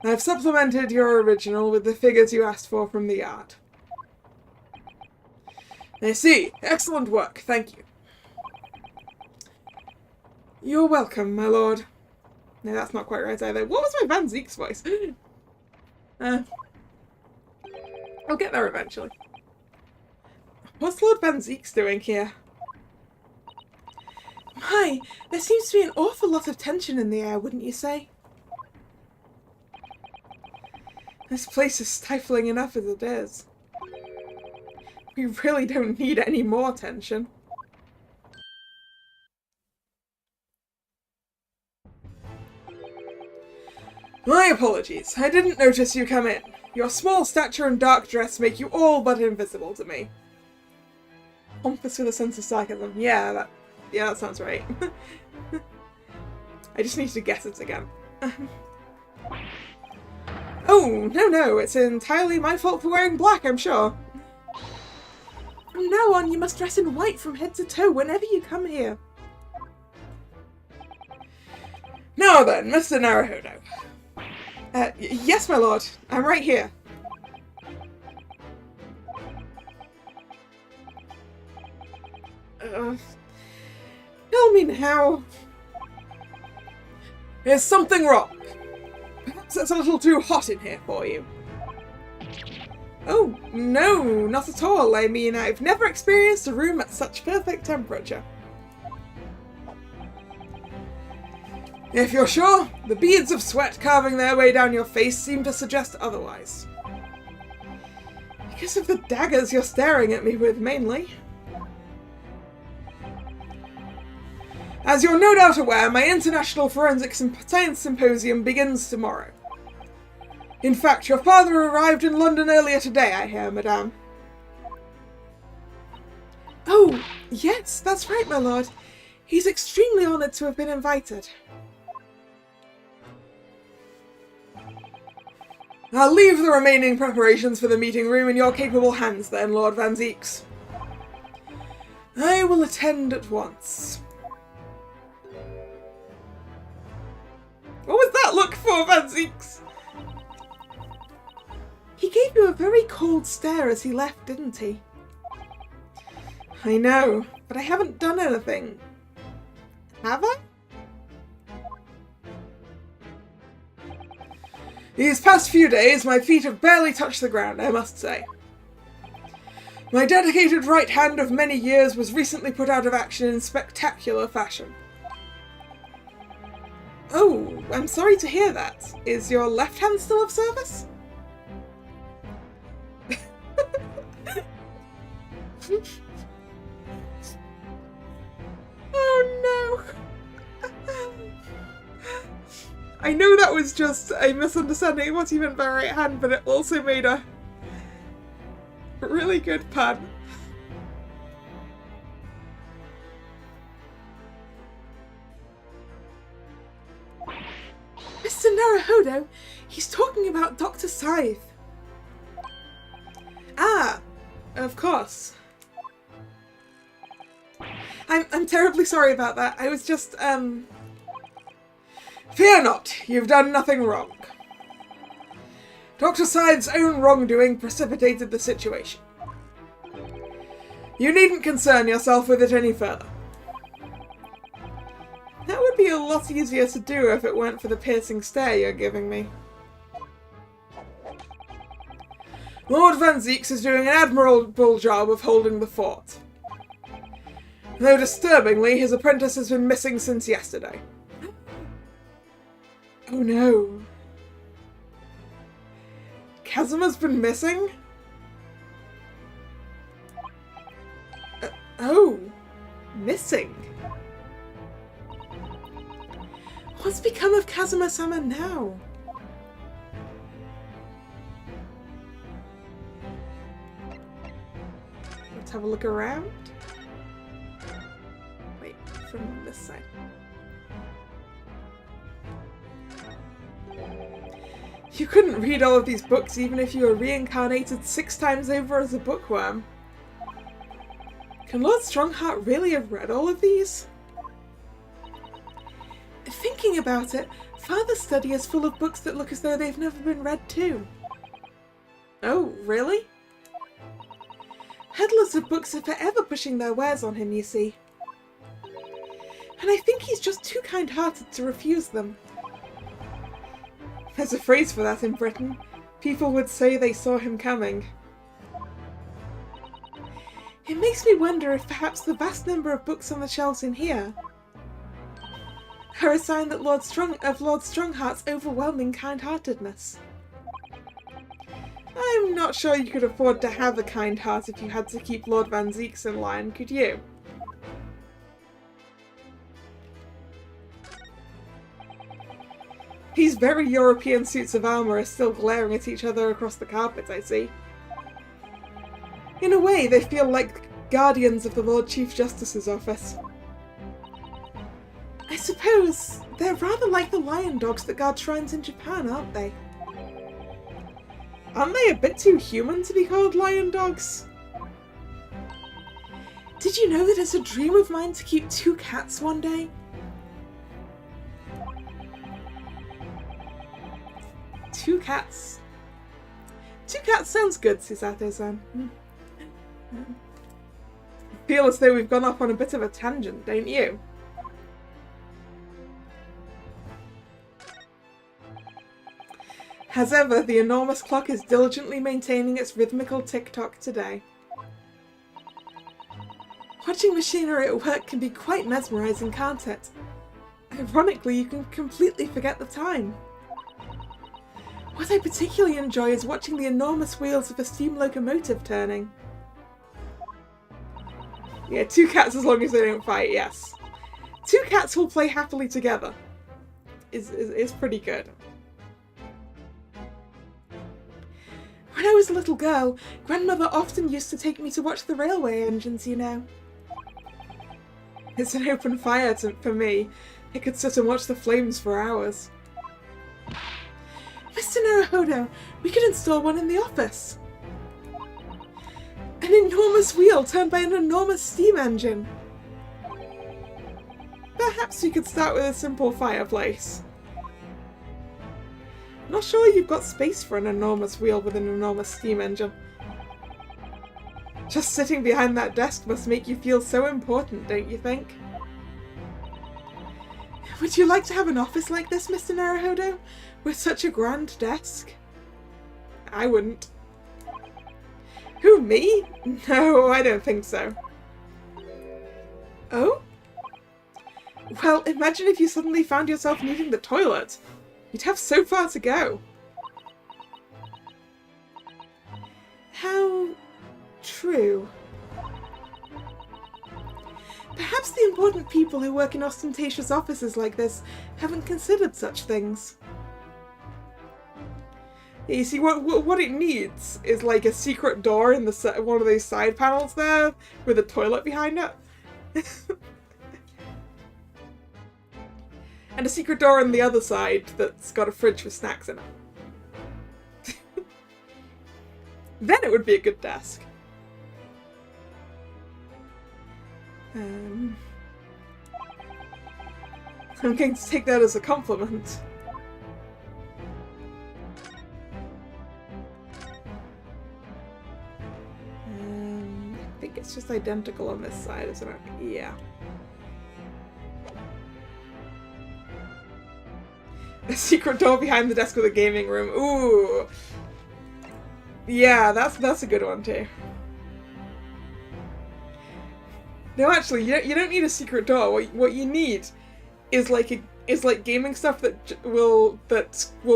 I've supplemented your original with the figures you asked for from the yard. I see. Excellent work. Thank you. You're welcome, my lord. No, that's not quite right either. What was my Van Ziek's voice? I'll get there eventually. What's Lord Van Ziek's doing here? My, there seems to be an awful lot of tension in the air, wouldn't you say? This place is stifling enough as it is. We really don't need any more tension. My apologies. I didn't notice you come in. Your small stature and dark dress make you all but invisible to me. Pompous with a sense of sarcasm. Yeah, that sounds right. I just need to guess it again. Oh, no, it's entirely my fault for wearing black, I'm sure. From now on, you must dress in white from head to toe whenever you come here. Now then, Mr. Naruhodo. Yes, my lord. I'm right here. Tell me now. Is something wrong? Perhaps it's a little too hot in here for you. Oh, no, not at all. I mean, I've never experienced a room at such perfect temperature. If you're sure, the beads of sweat carving their way down your face seem to suggest otherwise. Because of the daggers you're staring at me with, mainly. As you're no doubt aware, my International Forensic Science Symposium begins tomorrow. In fact, your father arrived in London earlier today, I hear, madame. Oh, yes, that's right, my lord. He's extremely honoured to have been invited. I'll leave the remaining preparations for the meeting room in your capable hands then, Lord Van Zieks. I will attend at once. What was that look for, Van Zieks? He gave you a very cold stare as he left, didn't he? I know, but I haven't done anything. Have I? These past few days, my feet have barely touched the ground, I must say. My dedicated right hand of many years was recently put out of action in spectacular fashion. Oh, I'm sorry to hear that. Is your left hand still of service? Oh no! I know that was just a misunderstanding of what he meant by right hand, but it also made a really good pun. Naruhodo, he's talking about Dr. Scythe. Ah, of course. I'm terribly sorry about that. I was just, Fear not, you've done nothing wrong. Dr. Scythe's own wrongdoing precipitated the situation. You needn't concern yourself with it any further. That would be a lot easier to do if it weren't for the piercing stare you're giving me. Lord Van Zieks is doing an admirable job of holding the fort. Though disturbingly, his apprentice has been missing since yesterday. Oh no. Kazuma's been missing? Oh. Missing? What's become of Kazuma-sama now? Let's have a look around. Wait, from this side. You couldn't read all of these books even if you were reincarnated 6 times over as a bookworm. Can Lord Strongheart really have read all of these? Thinking about it, Father's study is full of books that look as though they've never been read too. Oh, really? Peddlers of books are forever pushing their wares on him, you see. And I think he's just too kind-hearted to refuse them. There's a phrase for that in Britain. People would say they saw him coming. It makes me wonder if perhaps the vast number of books on the shelves in here are a sign that Lord Strongheart's overwhelming kind-heartedness. I'm not sure you could afford to have a kind heart if you had to keep Lord Van Zieks in line, could you? These very European suits of armour are still glaring at each other across the carpet, I see. In a way, they feel like guardians of the Lord Chief Justice's office. I suppose they're rather like the lion dogs that guard shrines in Japan, aren't they? Aren't they a bit too human to be called lion dogs? Did you know that it's a dream of mine to keep 2 cats one day? 2 cats. 2 cats sounds good, Susato-san. Feel as though we've gone off on a bit of a tangent, don't you? As ever, the enormous clock is diligently maintaining its rhythmical tick-tock today. Watching machinery at work can be quite mesmerising, can't it? Ironically, you can completely forget the time. What I particularly enjoy is watching the enormous wheels of a steam locomotive turning. Yeah, 2 cats as long as they don't fight, yes. 2 cats who'll play happily together is pretty good. When I was a little girl, Grandmother often used to take me to watch the railway engines, you know. It's an open fire for me. I could sit and watch the flames for hours. Mr. Naruhodo, we could install one in the office. An enormous wheel turned by an enormous steam engine. Perhaps we could start with a simple fireplace. Not sure you've got space for an enormous wheel with an enormous steam engine. Just sitting behind that desk must make you feel so important, don't you think? Would you like to have an office like this, Mr. Naruhodo? With such a grand desk? I wouldn't. Who, me? No, I don't think so. Oh? Well, imagine if you suddenly found yourself needing the toilet. You'd have so far to go. How true. Perhaps the important people who work in ostentatious offices like this haven't considered such things. You see, what it needs is like a secret door in the one of those side panels there with a toilet behind it. and a secret door on the other side that's got a fridge with snacks in it. Then it would be a good desk. I'm going to take that as a compliment. I think it's just identical on this side, isn't it? Yeah. A secret door behind the desk with a gaming room. Ooh. Yeah, that's a good one too. No, actually, you don't need a secret door. What you need is like gaming stuff that will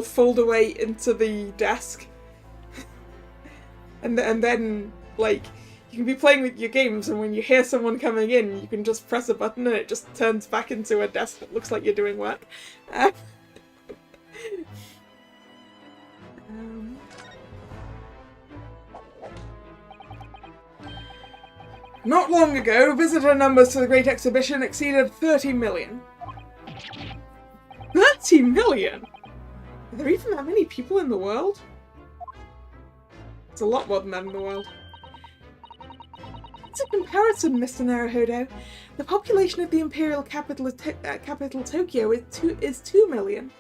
fold away into the desk, and then like you can be playing with your games, and when you hear someone coming in, you can just press a button and it just turns back into a desk that looks like you're doing work. Not long ago, visitor numbers to the Great Exhibition exceeded 30 million. 30 million? Are there even that many people in the world? It's a lot more than that in the world. It's a comparison, Mr. Naruhodo. The population of the imperial capital Tokyo is 2 million.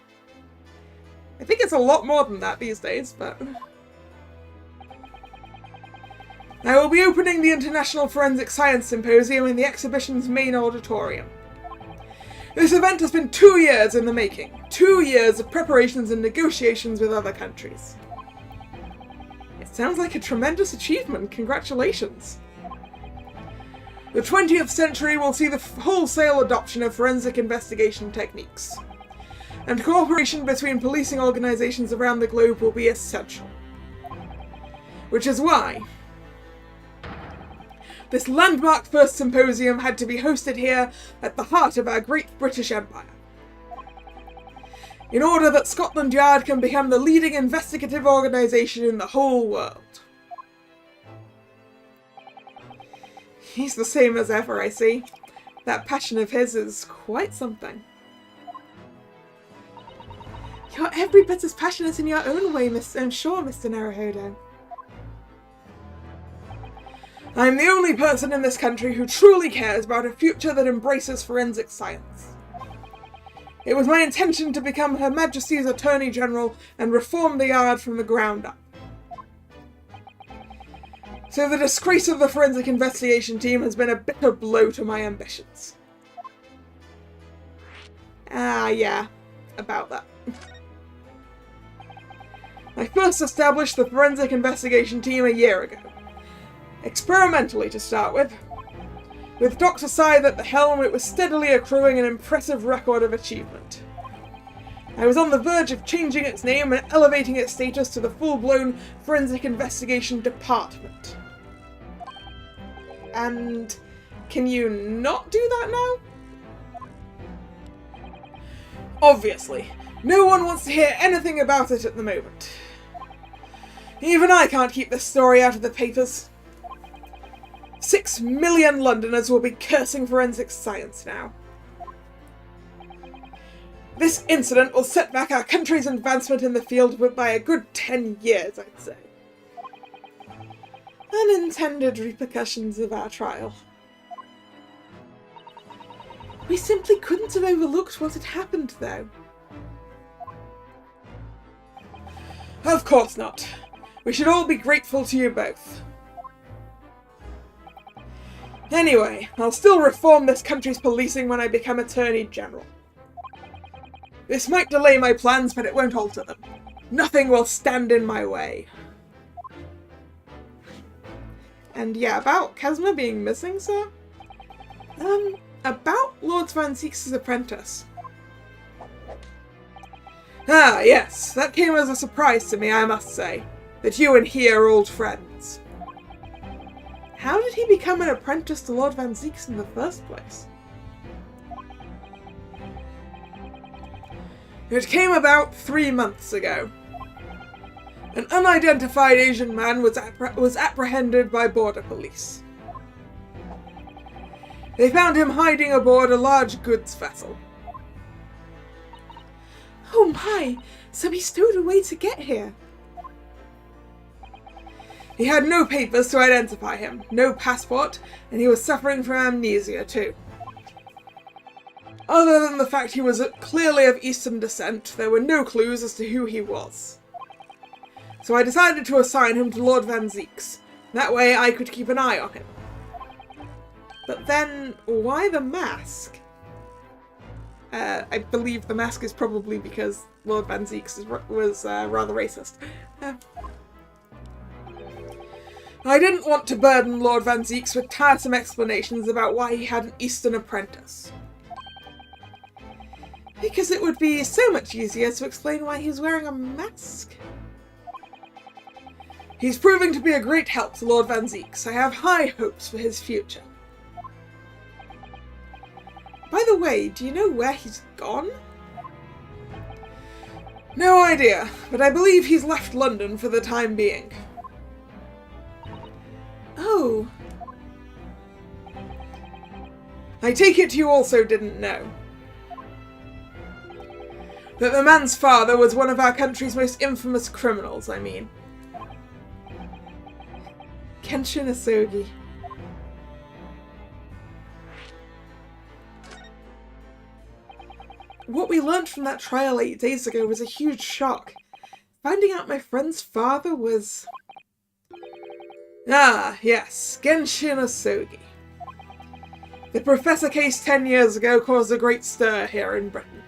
I think it's a lot more than that these days, but... I will be opening the International Forensic Science Symposium in the exhibition's main auditorium. This event has been 2 years in the making. 2 years of preparations and negotiations with other countries. It sounds like a tremendous achievement. Congratulations. The 20th century will see the wholesale adoption of forensic investigation techniques, and cooperation between policing organizations around the globe will be essential. Which is why this landmark first symposium had to be hosted here at the heart of our great British Empire, in order that Scotland Yard can become the leading investigative organisation in the whole world. He's the same as ever, I see. That passion of his is quite something. You're every bit as passionate in your own way, I'm sure, Mr. Naruhodo. I'm the only person in this country who truly cares about a future that embraces forensic science. It was my intention to become Her Majesty's Attorney General and reform the Yard from the ground up. So the disgrace of the forensic investigation team has been a bitter blow to my ambitions. Yeah, about that. I first established the forensic investigation team a year ago. Experimentally to start with. With Dr. Scythe at the helm, it was steadily accruing an impressive record of achievement. I was on the verge of changing its name and elevating its status to the full-blown Forensic Investigation Department. And can you not do that now? Obviously, no one wants to hear anything about it at the moment. Even I can't keep this story out of the papers. 6 million Londoners will be cursing forensic science now. This incident will set back our country's advancement in the field by a good 10 years, I'd say. Unintended repercussions of our trial. We simply couldn't have overlooked what had happened, though. Of course not. We should all be grateful to you both. Anyway, I'll still reform this country's policing when I become Attorney General. This might delay my plans, but it won't alter them. Nothing will stand in my way. And yeah, about Kesma being missing, sir? About Lord Van Zieks' apprentice. Ah, yes, that came as a surprise to me, I must say, that you and he are old friends. How did he become an apprentice to Lord Van Zieks in the first place? It came about 3 months ago. An unidentified Asian man was apprehended by border police. They found him hiding aboard a large goods vessel. Oh my! So he stowed away to get here. He had no papers to identify him, no passport, and he was suffering from amnesia too. Other than the fact he was clearly of Eastern descent, there were no clues as to who he was. So I decided to assign him to Lord Van Zieks. That way I could keep an eye on him. But then, why the mask? I believe the mask is probably because Lord Van Zieks was rather racist. I didn't want to burden Lord Van Zieks with tiresome explanations about why he had an Eastern apprentice. Because it would be so much easier to explain why he's wearing a mask. He's proving to be a great help to Lord Van Zieks. I have high hopes for his future. By the way, do you know where he's gone? No idea, but I believe he's left London for the time being. Oh. I take it you also didn't know that the man's father was one of our country's most infamous criminals, I mean. Kenshin Asogi. What we learned from that trial 8 days ago was a huge shock. Finding out my friend's father was... Ah, yes, Genshin Asogi. The Professor case 10 years ago caused a great stir here in Britain.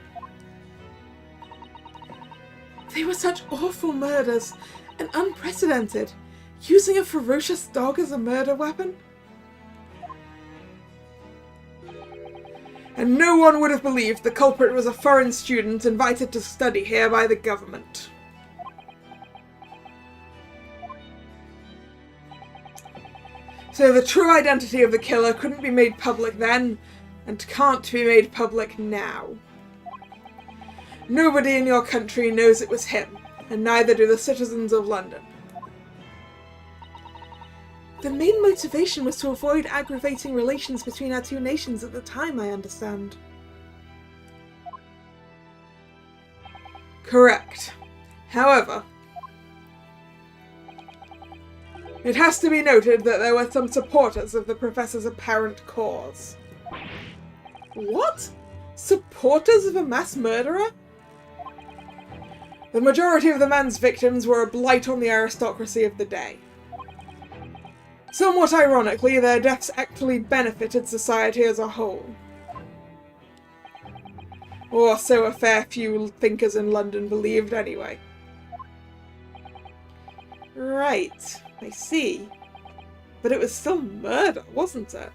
They were such awful murders, and unprecedented. Using a ferocious dog as a murder weapon? And no one would have believed the culprit was a foreign student invited to study here by the government. So the true identity of the killer couldn't be made public then, and can't be made public now. Nobody in your country knows it was him, and neither do the citizens of London. The main motivation was to avoid aggravating relations between our two nations at the time, I understand. Correct. However, it has to be noted that there were some supporters of the Professor's apparent cause. What? Supporters of a mass murderer? The majority of the man's victims were a blight on the aristocracy of the day. Somewhat ironically, their deaths actually benefited society as a whole. Or so a fair few thinkers in London believed anyway. Right, I see. But it was still murder, wasn't it?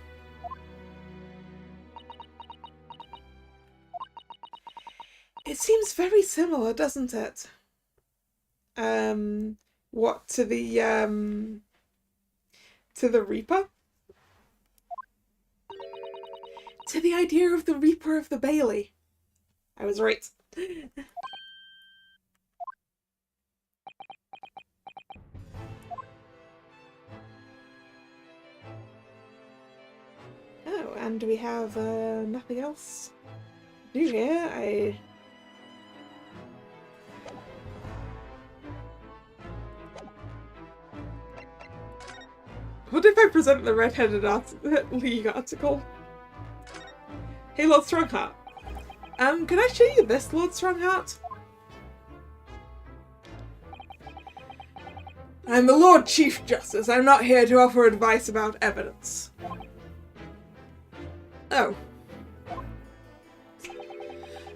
It seems very similar, doesn't it? What, to the Reaper? To the idea of the Reaper of the Bailey. I was right. Oh, and we have nothing else new here. What if I present the Red-Headed League article? Hey, Lord Strongheart. Can I show you this, Lord Strongheart? I'm the Lord Chief Justice. I'm not here to offer advice about evidence. Oh.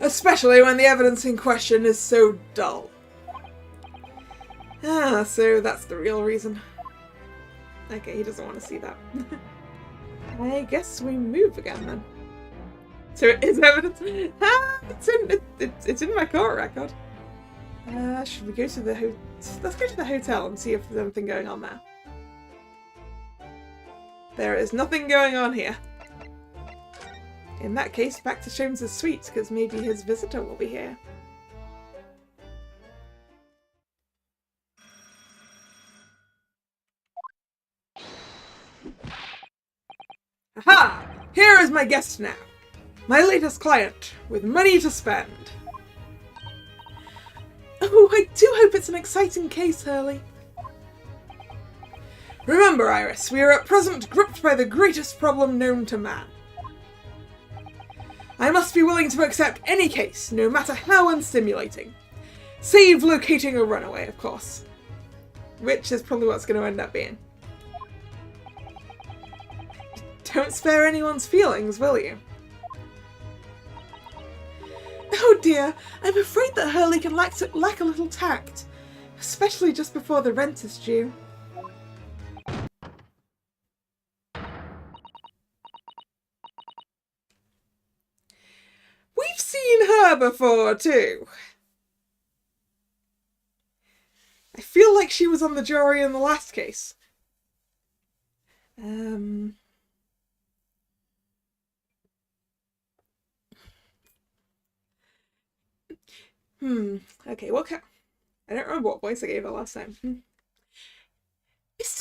Especially when the evidence in question is so dull. Ah, so that's the real reason. Okay, he doesn't want to see that. I guess we move again then. So it is evidence. Ah, it's in my court record. Should we go to the let's go to the hotel and see if there's anything going on there. There is nothing going on here. In that case, back to Sholmes' suite, because maybe his visitor will be here. Aha! Here is my guest now. My latest client, with money to spend. Oh, I do hope it's an exciting case, Hurley. Remember, Iris, we are at present gripped by the greatest problem known to man. I must be willing to accept any case, no matter how unstimulating. Save locating a runaway, of course. Which is probably what it's going to end up being. Don't spare anyone's feelings, will you? Oh dear, I'm afraid that Hurley can lack a little tact. Especially just before the rent is due. We've seen her before, too. I feel like she was on the jury in the last case. Okay, what can... I don't remember what voice I gave her last time. Mr.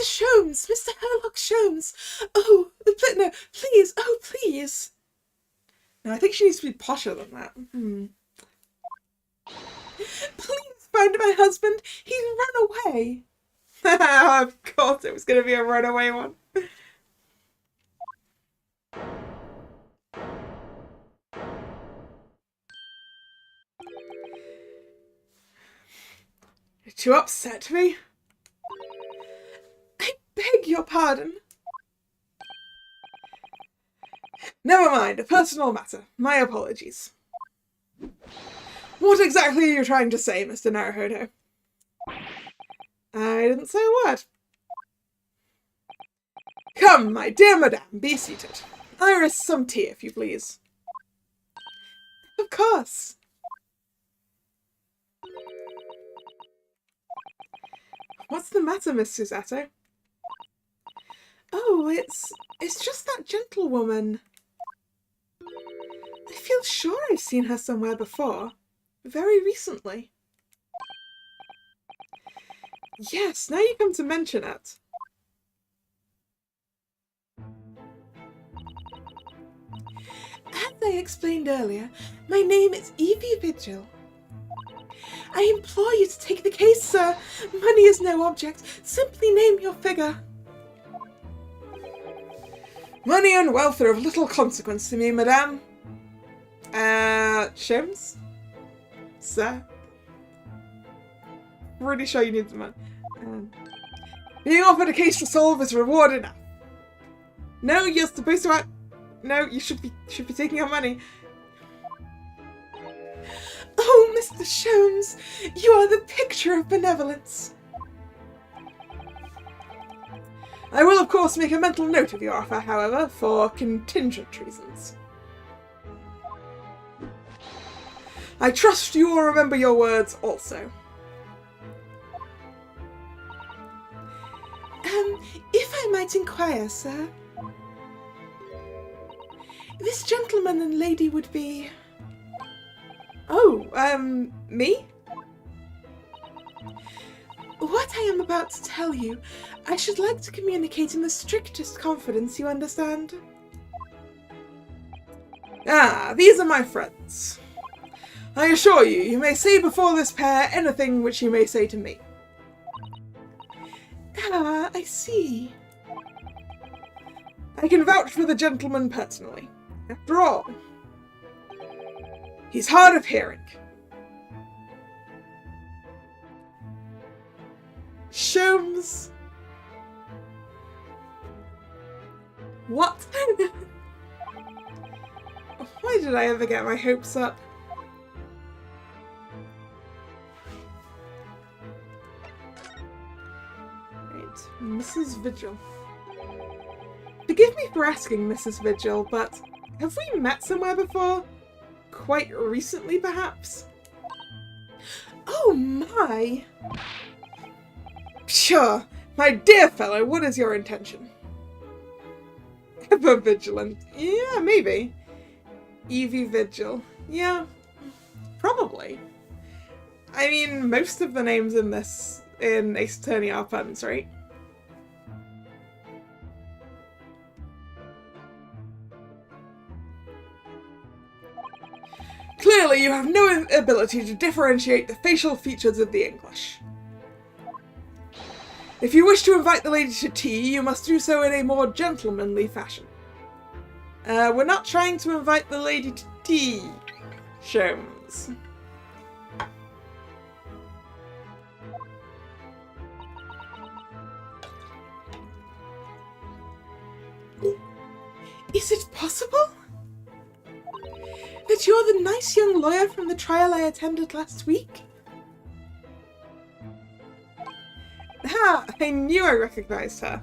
Sholmes! Mr. Herlock Sholmes! Oh, no, please! Oh, please! No, I think she needs to be posher than that. Please find my husband! He's run away! Of course it was going to be a runaway one. To upset me? I beg your pardon. Never mind, a personal matter. My apologies. What exactly are you trying to say, Mr. Naruhodo? I didn't say a word. Come, my dear madame, be seated. Iris, some tea, if you please. Of course. What's the matter, Miss Susato? Oh, it's just that gentlewoman. I feel sure I've seen her somewhere before. Very recently. Yes, now you come to mention it. As I explained earlier, my name is Evie Vigil. I implore you to take the case, sir. Money is no object. Simply name your figure. Money and wealth are of little consequence to me, madame. Sholmes? Sir? Pretty sure you need the money. Being offered a case to solve is reward enough. No, you're supposed to No, you should be taking our money. Oh, Mr. Sholmes, you are the picture of benevolence. I will, of course, make a mental note of your offer, however, for contingent reasons. I trust you will remember your words also. If I might inquire, sir. This gentleman and lady would be... Oh, me? What I am about to tell you, I should like to communicate in the strictest confidence, you understand? Ah, these are my friends. I assure you, you may say before this pair anything which you may say to me. Ah, I see. I can vouch for the gentleman personally. After all, he's hard of hearing. Sholmes. What? Why did I ever get my hopes up? Right, Mrs. Vigil. Forgive me for asking, Mrs. Vigil, but have we met somewhere before? Quite recently, perhaps? Oh my! Sure, my dear fellow, what is your intention? Ever vigilant? Yeah, maybe. Evie Vigil. Yeah, probably. I mean, most of the names in Ace Attorney are puns, right? Clearly, you have no ability to differentiate the facial features of the English. If you wish to invite the lady to tea, you must do so in a more gentlemanly fashion. We're not trying to invite the lady to tea, Sholmes. Is it possible that you're the nice young lawyer from the trial I attended last week? Ha! I knew I recognized her.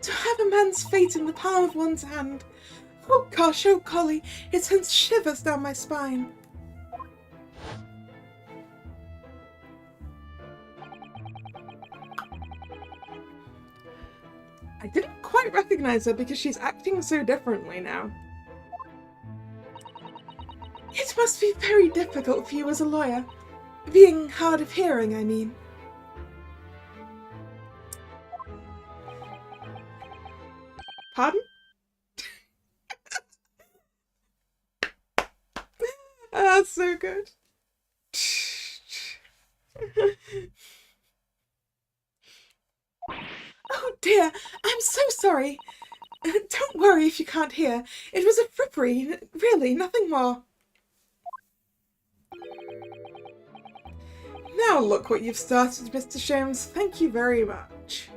To have a man's fate in the palm of one's hand. Oh gosh, oh golly, it sends shivers down my spine. I didn't quite recognize her because she's acting so differently now. It must be very difficult for you as a lawyer. Being hard of hearing, I mean. Pardon? That's so good. Oh dear, I'm so sorry. Don't worry if you can't hear. It was a frippery, really, nothing more. Now look what you've started, Mr. Sholmes. Thank you very much.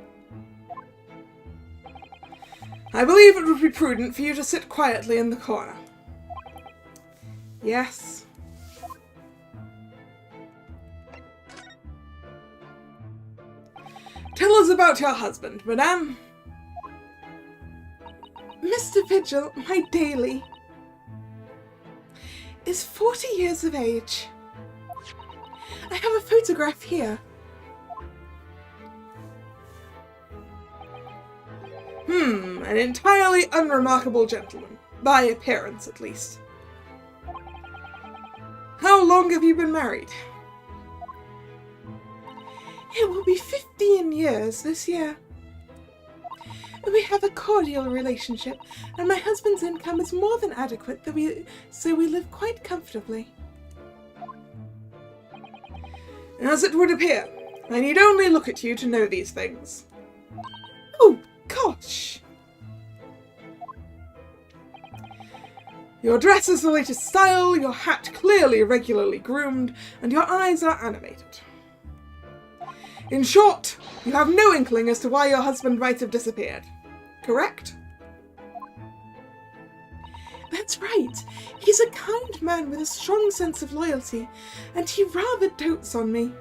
I believe it would be prudent for you to sit quietly in the corner. Yes. Tell us about your husband, madame. Mr. Vigil, my daily, is 40 years of age. I have a photograph here. An entirely unremarkable gentleman, by appearance at least. How long have you been married? It will be 15 years this year. We have a cordial relationship, and my husband's income is more than adequate, so we live quite comfortably. As it would appear, I need only look at you to know these things. Oh, gosh! Your dress is the latest style, your hat clearly regularly groomed, and your eyes are animated. In short, you have no inkling as to why your husband might have disappeared. Correct? That's right. He's a kind man with a strong sense of loyalty, and he rather dotes on me.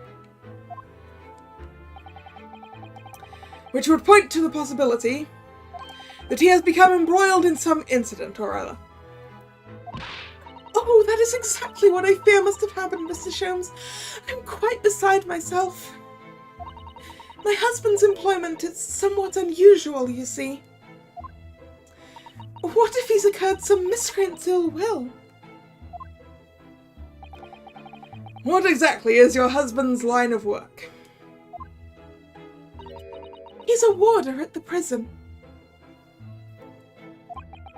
Which would point to the possibility that he has become embroiled in some incident or other. Oh, that is exactly what I fear must have happened, Mr. Sholmes. I'm quite beside myself. My husband's employment is somewhat unusual, you see. What if he's incurred some miscreant's ill will? What exactly is your husband's line of work? He's a warder at the prison.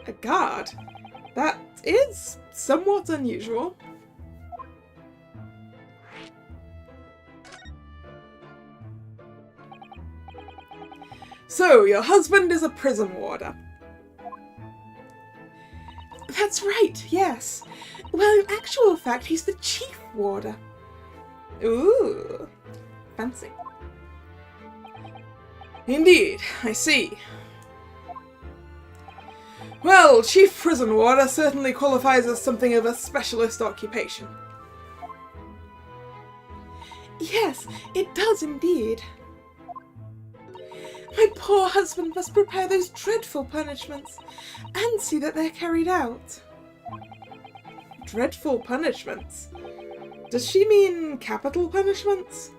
A guard? That is somewhat unusual. So, your husband is a prison warder. That's right, yes. Well, in actual fact, he's the chief warder. Ooh, fancy. Indeed, I see. Well, chief prison warder certainly qualifies as something of a specialist occupation. Yes, it does indeed. My poor husband must prepare those dreadful punishments and see that they're carried out. Dreadful punishments? Does she mean capital punishments?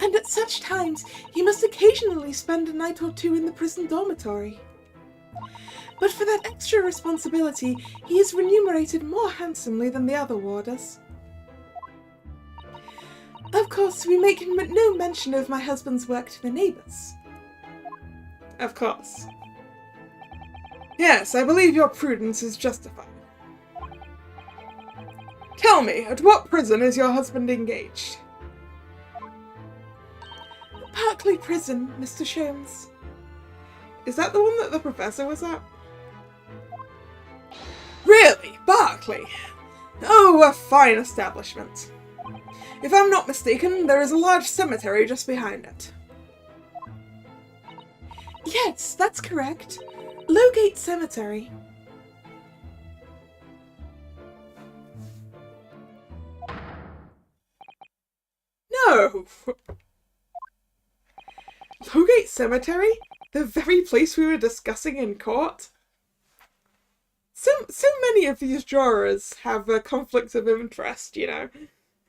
And at such times, he must occasionally spend a night or two in the prison dormitory. But for that extra responsibility, he is remunerated more handsomely than the other warders. Of course, we make no mention of my husband's work to the neighbours. Of course. Yes, I believe your prudence is justified. Tell me, at what prison is your husband engaged? Berkeley Prison, Mr. Sholmes. Is that the one that the professor was at? Really? Berkeley? Oh, a fine establishment. If I'm not mistaken, there is a large cemetery just behind it. Yes, that's correct. Lowgate Cemetery. No! Lowgate Cemetery? The very place we were discussing in court? So many of these jurors have conflicts of interest, you know,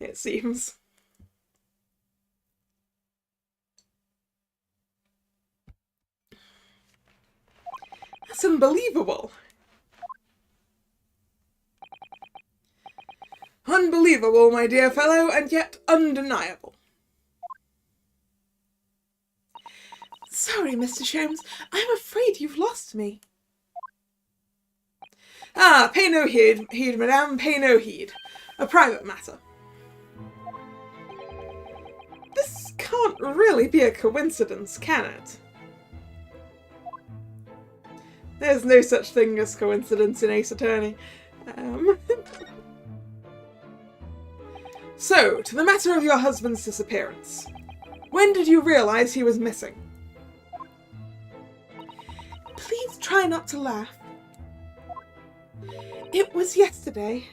it seems. That's unbelievable. Unbelievable, my dear fellow, and yet undeniable. Sorry, Mr. Sholmes, I'm afraid you've lost me. Ah, pay no heed, madame, pay no heed. A private matter. This can't really be a coincidence, can it? There's no such thing as coincidence in Ace Attorney. So, to the matter of your husband's disappearance. When did you realise he was missing? Please try not to laugh. It was yesterday.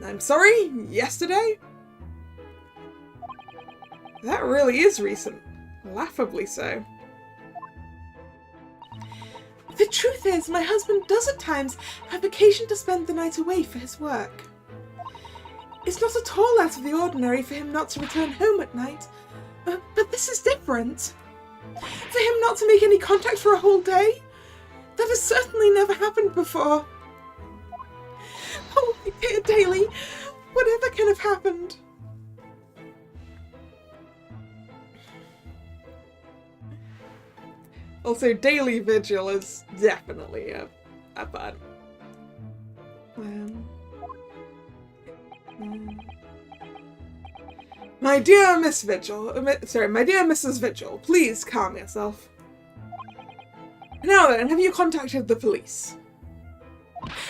I'm sorry? Yesterday? That really is recent. Laughably so. The truth is, my husband does at times have occasion to spend the night away for his work. It's not at all out of the ordinary for him not to return home at night, but this is different. For him not to make any contact for a whole day? That has certainly never happened before. Oh, my dear Daly, whatever can have happened? Also, daily vigil is definitely a bad. My dear Miss Vigil, my dear Mrs. Vigil, please calm yourself. Now then, have you contacted the police?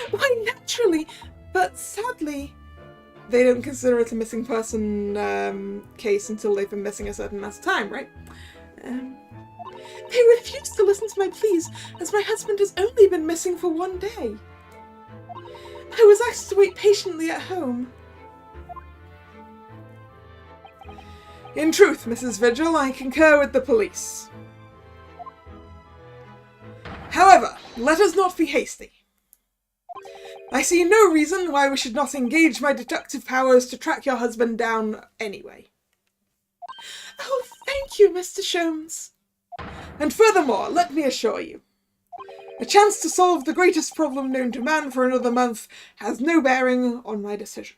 Why, naturally, but sadly, they don't consider it a missing person case until they've been missing a certain amount of time, right? They refuse to listen to my pleas, as my husband has only been missing for 1 day. I was asked to wait patiently at home. In truth, Mrs. Vigil, I concur with the police. However, let us not be hasty. I see no reason why we should not engage my deductive powers to track your husband down anyway. Oh, thank you, Mr. Sholmes. And furthermore, let me assure you, a chance to solve the greatest problem known to man for another month has no bearing on my decision.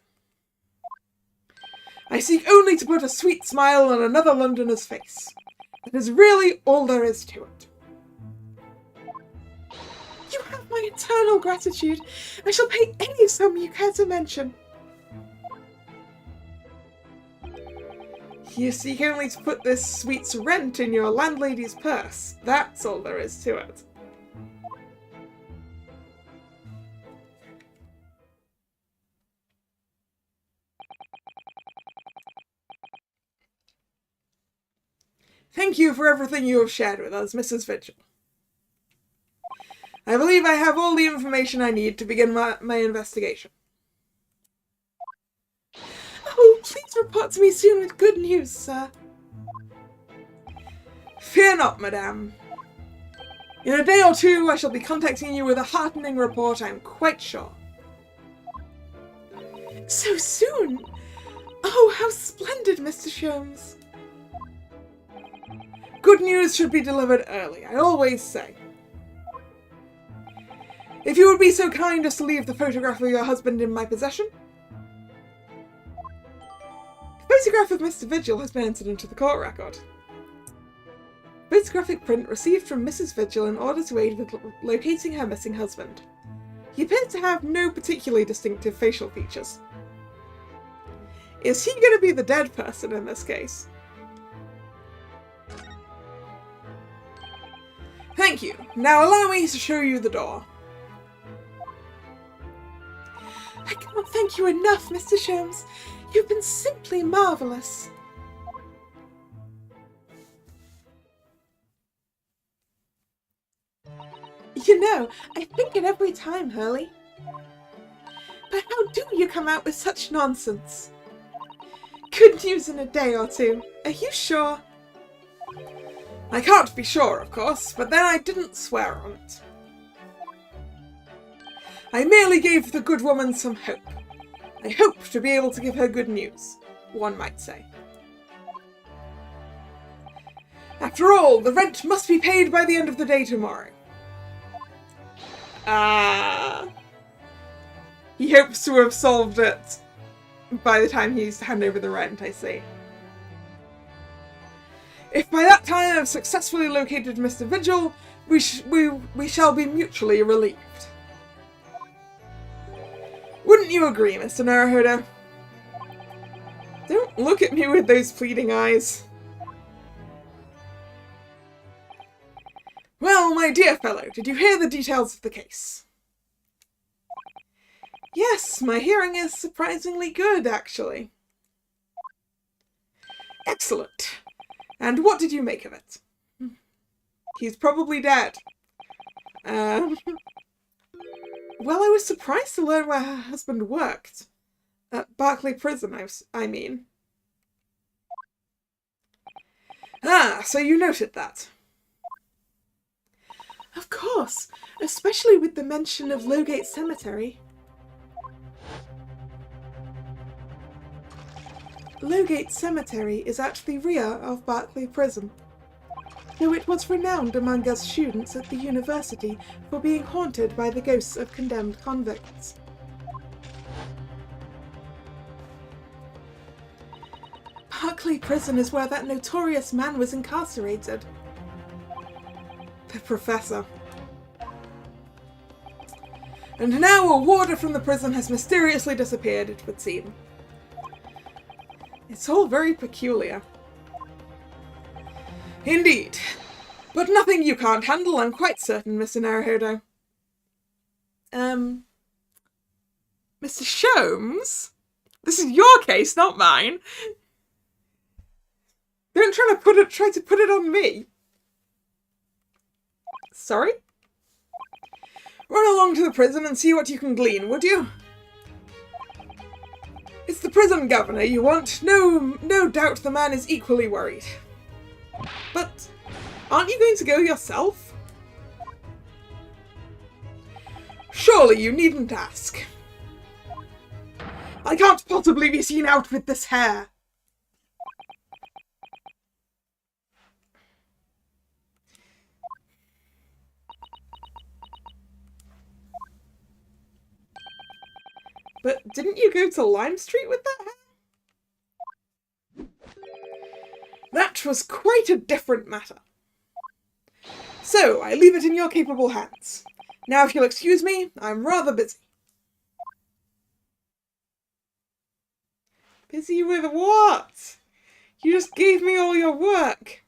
I seek only to put a sweet smile on another Londoner's face. That is really all there is to it. You have my eternal gratitude. I shall pay any sum you care to mention. You seek only to put this sweet's rent in your landlady's purse. That's all there is to it. Thank you for everything you have shared with us, Mrs. Vigil. I believe I have all the information I need to begin my investigation. Oh, please report to me soon with good news, sir. Fear not, madame. In a day or two, I shall be contacting you with a heartening report, I am quite sure. So soon? Oh, how splendid, Mr. Sholmes. Good news should be delivered early, I always say. If you would be so kind as to leave the photograph of your husband in my possession. photograph of Mr. Vigil has been entered into the court record. Photographic print received from Mrs. Vigil in order to aid with locating her missing husband. He appears to have no particularly distinctive facial features. Is he going to be the dead person in this case? Thank you. Now allow me to show you the door. I can't thank you enough, Mr. Sholmes. You've been simply marvellous. You know, I think it every time, Hurley. But how do you come out with such nonsense? Good news in a day or two. Are you sure? I can't be sure, of course, but then I didn't swear on it. I merely gave the good woman some hope. I hope to be able to give her good news, one might say. After all, the rent must be paid by the end of the day tomorrow. He hopes to have solved it by the time he's to hand over the rent, I see. If by that time I've successfully located Mr. Vigil, we shall be mutually relieved. Wouldn't you agree, Mr. Naruhodo? Don't look at me with those pleading eyes. Well, my dear fellow, did you hear the details of the case? Yes, my hearing is surprisingly good, actually. Excellent. And what did you make of it? He's probably dead. Well, I was surprised to learn where her husband worked. At Berkeley Prison, I mean. Ah, so you noted that. Of course, especially with the mention of Lowgate Cemetery. Lowgate Cemetery is at the rear of Berkeley Prison, though it was renowned among us students at the university for being haunted by the ghosts of condemned convicts. Berkeley Prison is where that notorious man was incarcerated. The professor. And now a warder from the prison has mysteriously disappeared, it would seem. It's all very peculiar. Indeed. But nothing you can't handle, I'm quite certain, Mr. Naruhodo. Mr. Sholmes? This is your case, not mine. Don't try to put it on me. Sorry? Run along to the prison and see what you can glean, would you? It's the prison governor you want. No doubt the man is equally worried. But aren't you going to go yourself? Surely you needn't ask. I can't possibly be seen out with this hair. But didn't you go to Lime Street with that hair? That was quite a different matter. So, I leave it in your capable hands. Now if you'll excuse me, I'm rather busy. Busy with what? You just gave me all your work.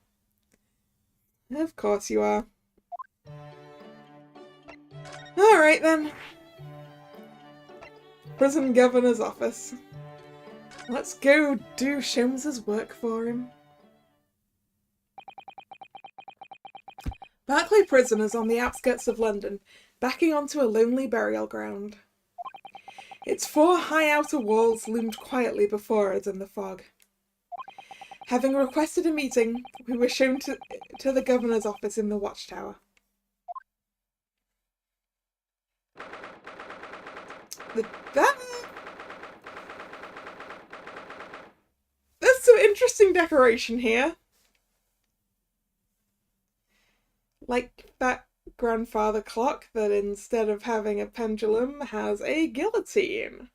Of course you are. Alright then. Prison governor's office. Let's go do Sholmes's work for him. Berkeley Prison is on the outskirts of London, backing onto a lonely burial ground. Its four high outer walls loomed quietly before us in the fog. Having requested a meeting, we were shown to the governor's office in the watchtower. There's some interesting decoration here. Like that grandfather clock that instead of having a pendulum has a guillotine.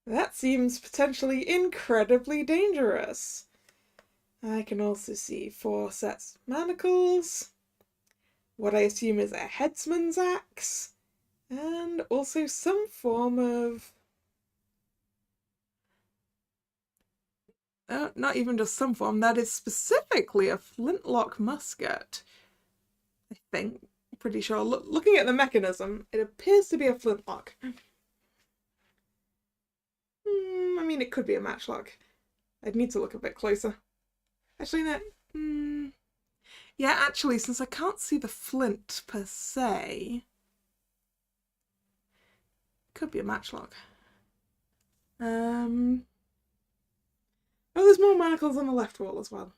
That seems potentially incredibly dangerous. I can also see 4 sets of manacles, what I assume is a headsman's axe, and also some form of... not even just some form, that is specifically a flintlock musket. I think. Pretty sure. Looking at the mechanism, it appears to be a flintlock. I mean, it could be a matchlock. I'd need to look a bit closer. Actually, no. Yeah, actually, since I can't see the flint per se, could be a matchlock. Oh, there's more manacles on the left wall as well.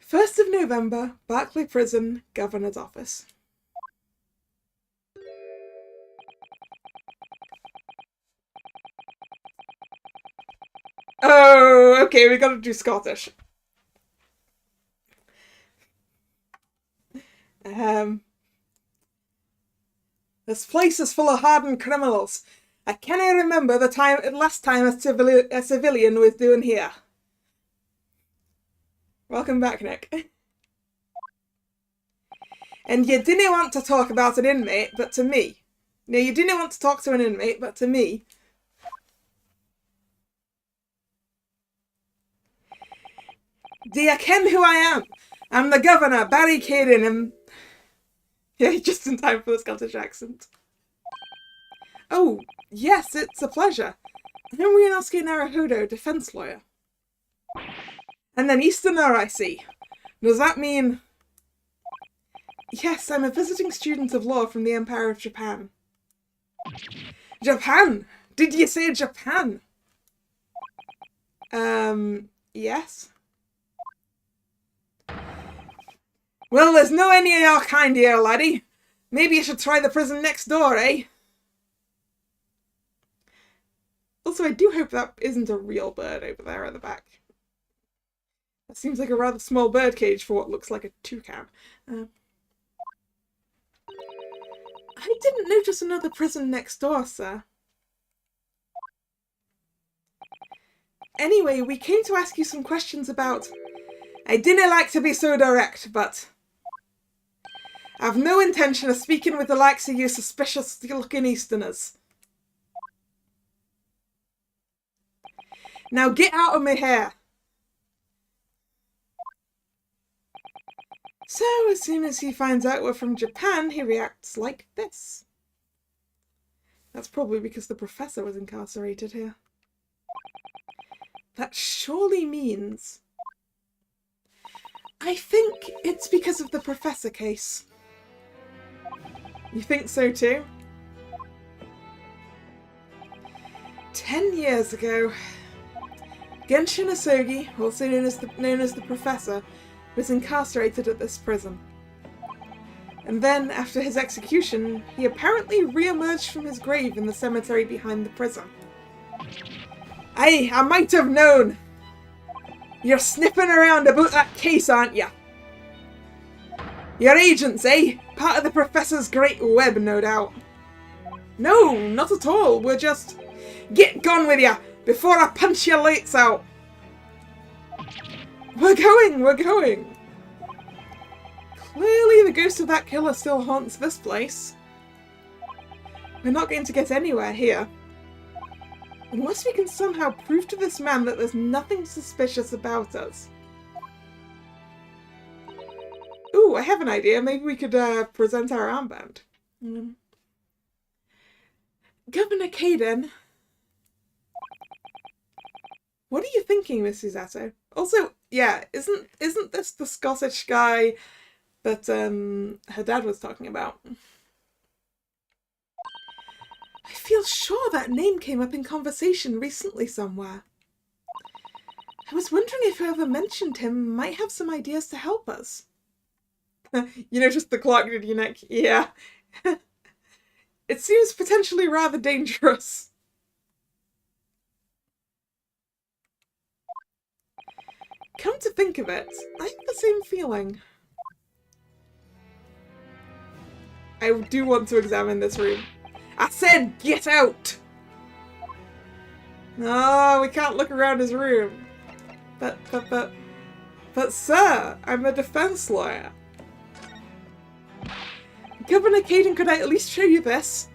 1st of November, Barclay Prison, Governor's Office. Oh, okay, we gotta do Scottish. This place is full of hardened criminals. I cannot remember the last time a civilian was doing here. Welcome back, Nick. And you didn't want to talk about an inmate, but to me. No, you didn't want to talk to an inmate, but to me. Do you ken who I am? I'm the governor, barricading him. Yeah, just in time for the Scottish accent. Oh, yes, it's a pleasure. I'm Ryunosuke Naruhodo, defense lawyer. And an Easterner, I see. Does that mean... Yes, I'm a visiting student of law from the Empire of Japan. Japan? Did you say Japan? Yes. Well, there's no any of your kind here, laddie. Maybe you should try the prison next door, eh? Also, I do hope that isn't a real bird over there at the back. That seems like a rather small bird cage for what looks like a toucan. I didn't notice another prison next door, sir. Anyway, we came to ask you some questions about... I didn't like to be so direct, but... I've no intention of speaking with the likes of you suspicious-looking Easterners. Now get out of my hair. So, as soon as he finds out we're from Japan, he reacts like this. That's probably because the professor was incarcerated here. That surely means... I think it's because of the professor case. You think so too? 10 years ago, Genshin Asogi, also known as the Professor, was incarcerated at this prison. And then, after his execution, he apparently re-emerged from his grave in the cemetery behind the prison. Aye, I might have known! You're sniffing around about that case, aren't you? You're agents, eh? Part of the Professor's great web, no doubt. No, not at all. We're just... Get gone with you, before I punch your lights out! We're going! Clearly the ghost of that killer still haunts this place. We're not going to get anywhere here. Unless we can somehow prove to this man that there's nothing suspicious about us. Ooh, I have an idea. Maybe we could present our armband. Governor Caden. What are you thinking, Miss Susato? Also, yeah, isn't this the Scottish guy that her dad was talking about? I feel sure that name came up in conversation recently somewhere. I was wondering if whoever mentioned him might have some ideas to help us. You noticed the clock, did you, Nick? Yeah. It seems potentially rather dangerous. Come to think of it, I have the same feeling. I do want to examine this room. I said get out! No, we can't look around his room. But sir, I'm a defense lawyer. Governor Caden, could I at least show you this?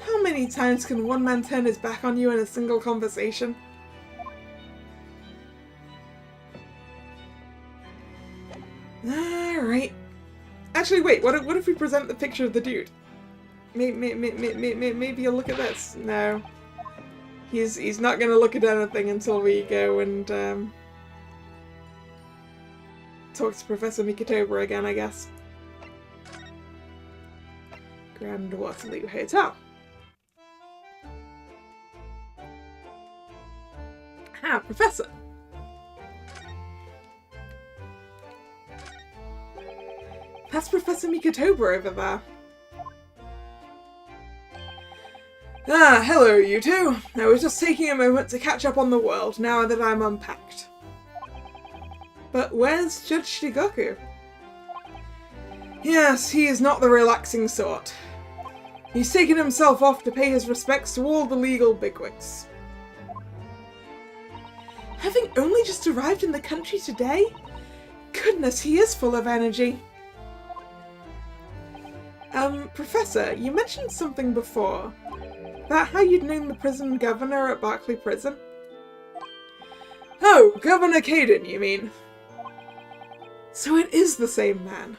How many times can one man turn his back on you in a single conversation? Alright. Actually, wait, what if we present the picture of the dude? Maybe you'll look at this. No. He's not gonna look at anything until we go and talk to Professor Mikitoba again, I guess. Grand Waterloo Hotel. Ah, Professor! That's Professor Mikitoba over there. Ah, hello you two. I was just taking a moment to catch up on the world now that I'm unpacked. But where's Judge Shigoku? Yes, he is not the relaxing sort. He's taken himself off to pay his respects to all the legal bigwigs. Having only just arrived in the country today? Goodness, he is full of energy. Professor, you mentioned something before. About how you'd known the prison governor at Barclay Prison? Oh, Governor Caden, you mean? So it is the same man.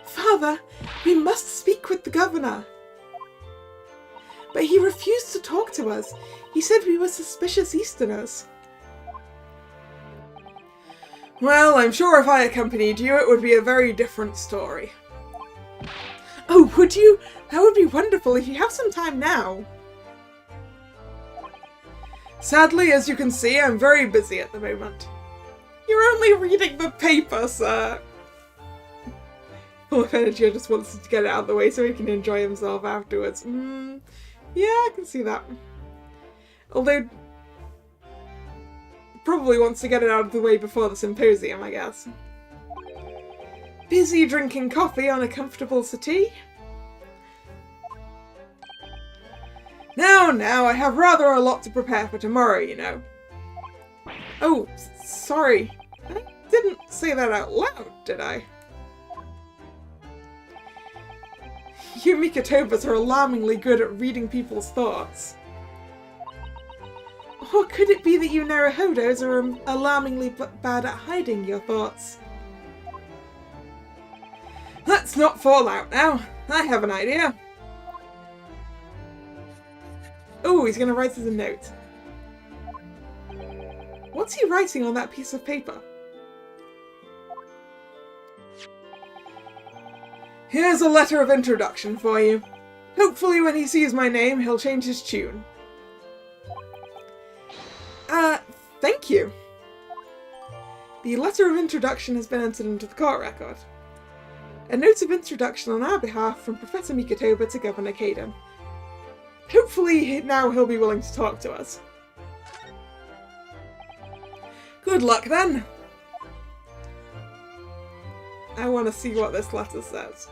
Father, we must speak with the governor. But he refused to talk to us. He said we were suspicious Easterners. Well, I'm sure if I accompanied you, it would be a very different story. Oh, would you? That would be wonderful if you have some time now. Sadly, as you can see, I'm very busy at the moment. You're only reading the paper, sir. Full of energy, just wants to get it out of the way so he can enjoy himself afterwards. Yeah, I can see that. Although, probably wants to get it out of the way before the symposium, I guess. Busy drinking coffee on a comfortable settee? Now, I have rather a lot to prepare for tomorrow, you know. Oh, sorry. I didn't say that out loud, did I? You Mikitobas are alarmingly good at reading people's thoughts. Or could it be that you Naruhodos are alarmingly bad at hiding your thoughts? Let's not fall out now. I have an idea. Oh, he's going to write us a note. What's he writing on that piece of paper? Here's a letter of introduction for you. Hopefully when he sees my name, he'll change his tune. Thank you. The letter of introduction has been entered into the court record. A note of introduction on our behalf from Professor Mikitoba to Governor Caden. Hopefully now he'll be willing to talk to us. Good luck then. I want to see what this letter says.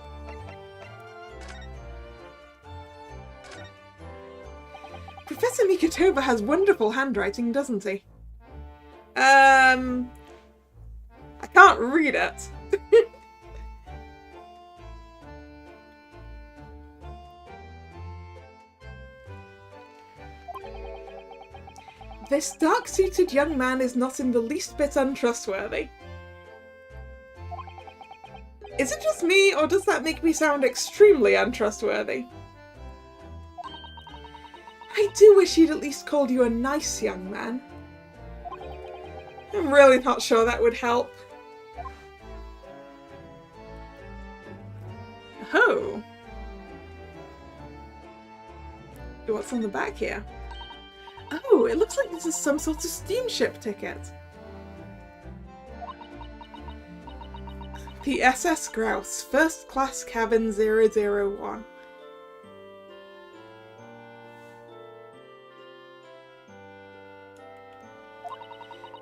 Professor Mikitoba has wonderful handwriting, doesn't he? I can't read it. This dark-suited young man is not in the least bit untrustworthy. Is it just me, or does that make me sound extremely untrustworthy? I do wish he'd at least called you a nice young man. I'm really not sure that would help. Oh. What's on the back here? Oh, it looks like this is some sort of steamship ticket. The SS Grouse, First Class Cabin 001.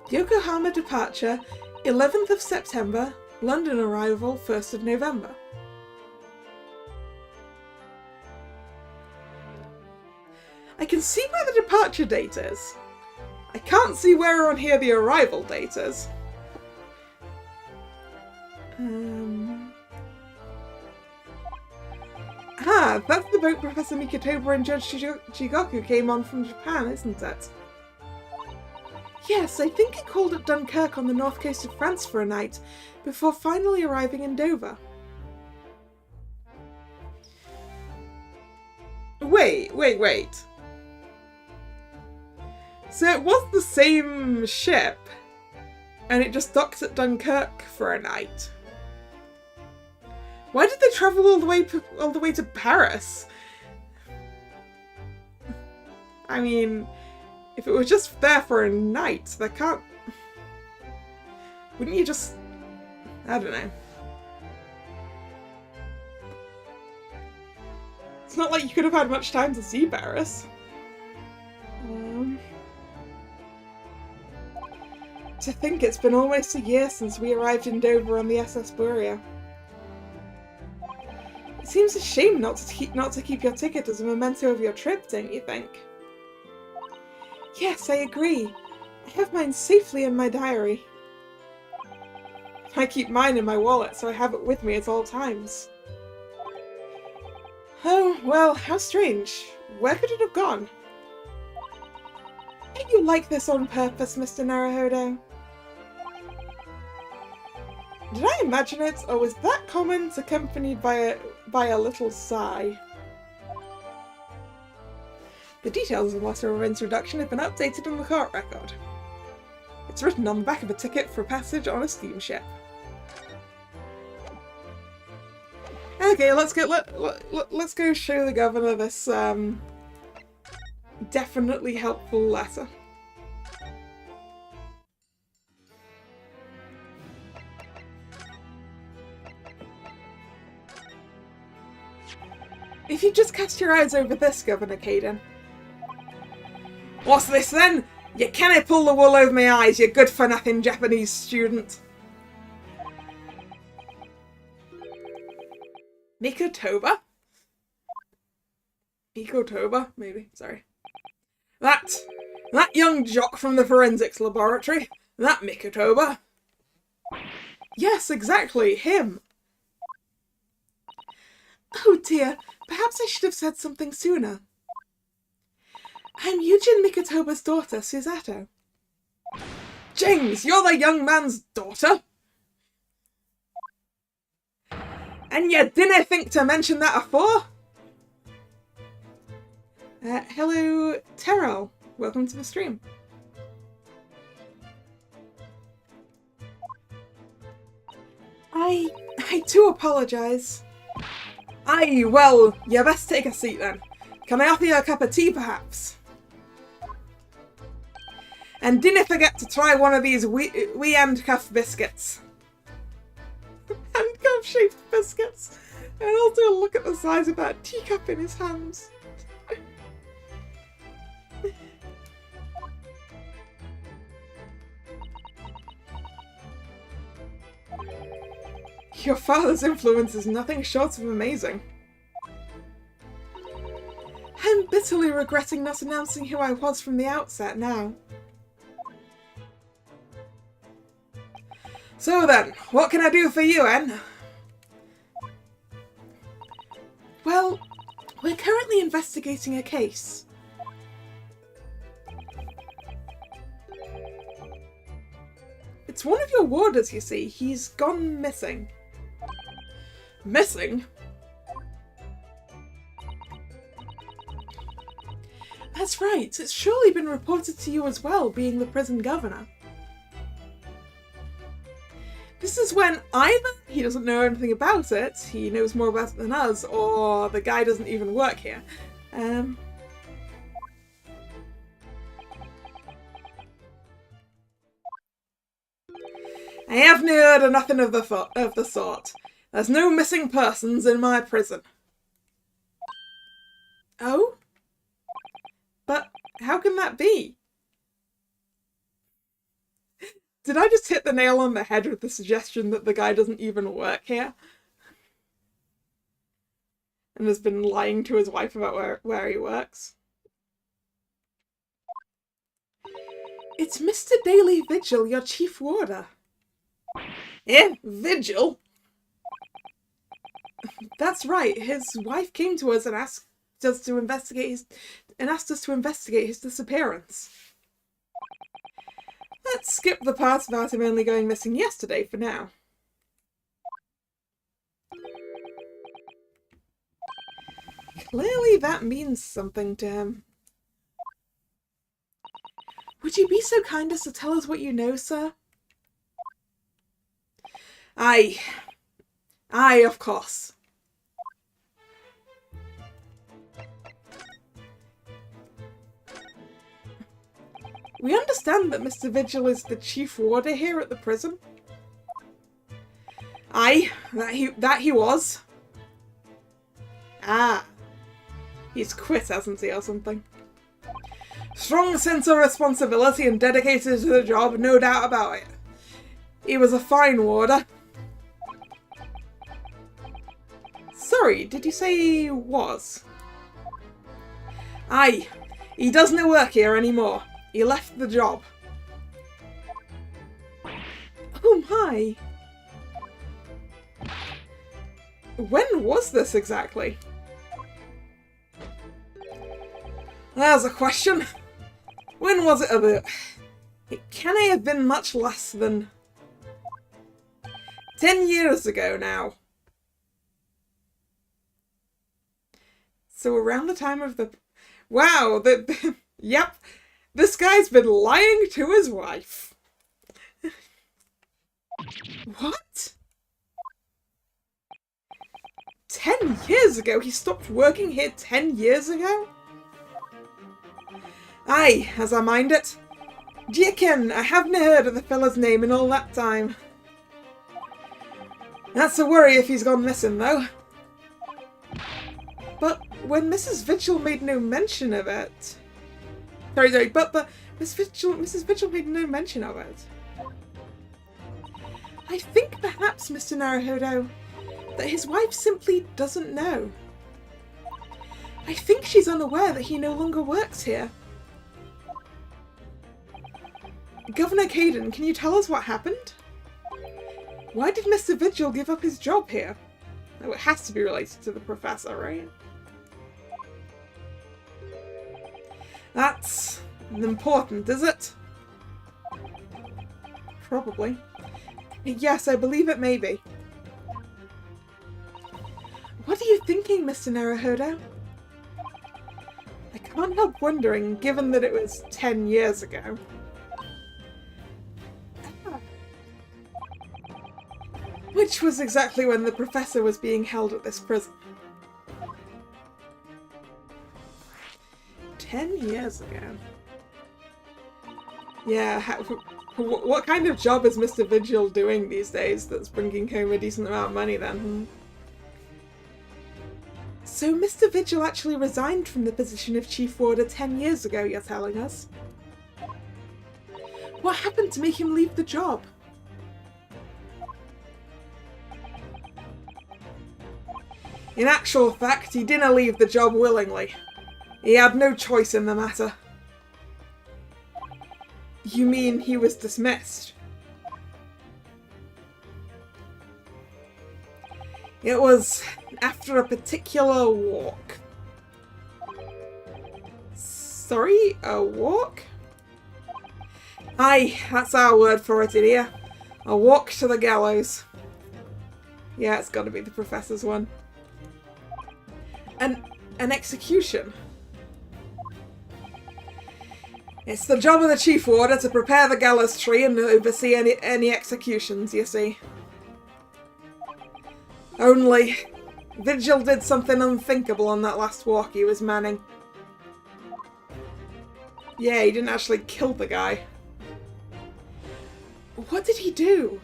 Yokohama departure, 11th of September, London arrival 1st of November. I can see where the departure date is. I can't see where on here the arrival date is. That's the boat Professor Mikotoba and Judge Shigoku came on from Japan, isn't it? Yes, I think he called at Dunkirk on the north coast of France for a night, before finally arriving in Dover. Wait. So it was the same ship, and it just docked at Dunkirk for a night. Why did they travel all the way to Paris? I mean, if it was just there for a night, they can't... Wouldn't you just... I don't know. It's not like you could have had much time to see Paris. To think it's been almost a year since we arrived in Dover on the SS Buria. It seems a shame not to keep your ticket as a memento of your trip, don't you think? Yes, I agree. I have mine safely in my diary. I keep mine in my wallet, so I have it with me at all times. Oh, well, how strange. Where could it have gone? Did you like this on purpose, Mr. Naruhodo? Did I imagine it, or was that comment accompanied by a little sigh? The details of Wasserman's introduction have been updated in the court record. It's written on the back of a ticket for passage on a steamship. Okay, let's go show the governor this definitely helpful letter. If you just cast your eyes over this, Governor Caden. What's this then? You can't pull the wool over my eyes, you good-for-nothing Japanese student. Mikotoba? Mikotoba, maybe, sorry. That young jock from the forensics laboratory, that Mikotoba. Yes, exactly, him. Oh dear, perhaps I should have said something sooner. I'm Yujin Mikotoba's daughter, Susato. James, you're the young man's daughter? And you didn't think to mention that afore? Hello, Terrell. Welcome to the stream. I do apologise. Aye, well, you best take a seat then. Can I offer you a cup of tea, perhaps? And didn't forget to try one of these wee handcuff biscuits. Handcuff-shaped biscuits. And also look at the size of that teacup in his hands. Your father's influence is nothing short of amazing. I'm bitterly regretting not announcing who I was from the outset now. So then, what can I do for you, Anne? Well, we're currently investigating a case. It's one of your warders, you see. He's gone missing. Missing? That's right. It's surely been reported to you as well, being the prison governor. This is when either he doesn't know anything about it, he knows more about it than us, or the guy doesn't even work here. I haven't heard of nothing of the sort. There's no missing persons in my prison. Oh? But how can that be? Did I just hit the nail on the head with the suggestion that the guy doesn't even work here? And has been lying to his wife about where he works? It's Mr. Daily Vigil, your chief warder. Eh? Vigil? That's right. His wife came to us and asked us to investigate his disappearance. Let's skip the part about him only going missing yesterday for now. Clearly that means something to him. Would you be so kind as to tell us what you know, sir? Aye, of course. We understand that Mr. Vigil is the chief warder here at the prison. Aye, that he was. Ah, he's quit, hasn't he, or something? Strong sense of responsibility and dedicated to the job, no doubt about it. He was a fine warder. Sorry, did you say he was? Aye, he doesn't work here anymore. He left the job. Oh my! When was this exactly? There's a question. When was it about? It can't have been much less than 10 years ago now. So around the time of the... Wow, yep, this guy's been lying to his wife. What? 10 years ago? He stopped working here 10 years ago? Aye, as I mind it. D'ye ken, I haven't heard of the fella's name in all that time. That's a worry if he's gone missing, though. But when Mrs. Vigil made no mention of it... Sorry, but Mrs. Vigil made no mention of it. I think perhaps, Mr. Naruhodo, that his wife simply doesn't know. I think she's unaware that he no longer works here. Governor Caden, can you tell us what happened? Why did Mr. Vigil give up his job here? Oh, it has to be related to the professor, right? That's important, is it? Probably. Yes, I believe it may be. What are you thinking, Mr. Naruhodo? I can't help wondering, given that it was 10 years ago. Which was exactly when the professor was being held at this prison. 10 years ago. Yeah, what kind of job is Mr. Vigil doing these days that's bringing home a decent amount of money then? So Mr. Vigil actually resigned from the position of Chief Warder 10 years ago, you're telling us? What happened to make him leave the job? In actual fact, he didn't leave the job willingly. He had no choice in the matter. You mean he was dismissed? It was after a particular walk. Sorry, a walk? Aye, that's our word for it in here. A walk to the gallows. Yeah, it's gotta be the professor's one. An execution. It's the job of the Chief Warder to prepare the gallows tree and oversee any executions, you see. Only, Vigil did something unthinkable on that last walk he was manning. Yeah, he didn't actually kill the guy. What did he do?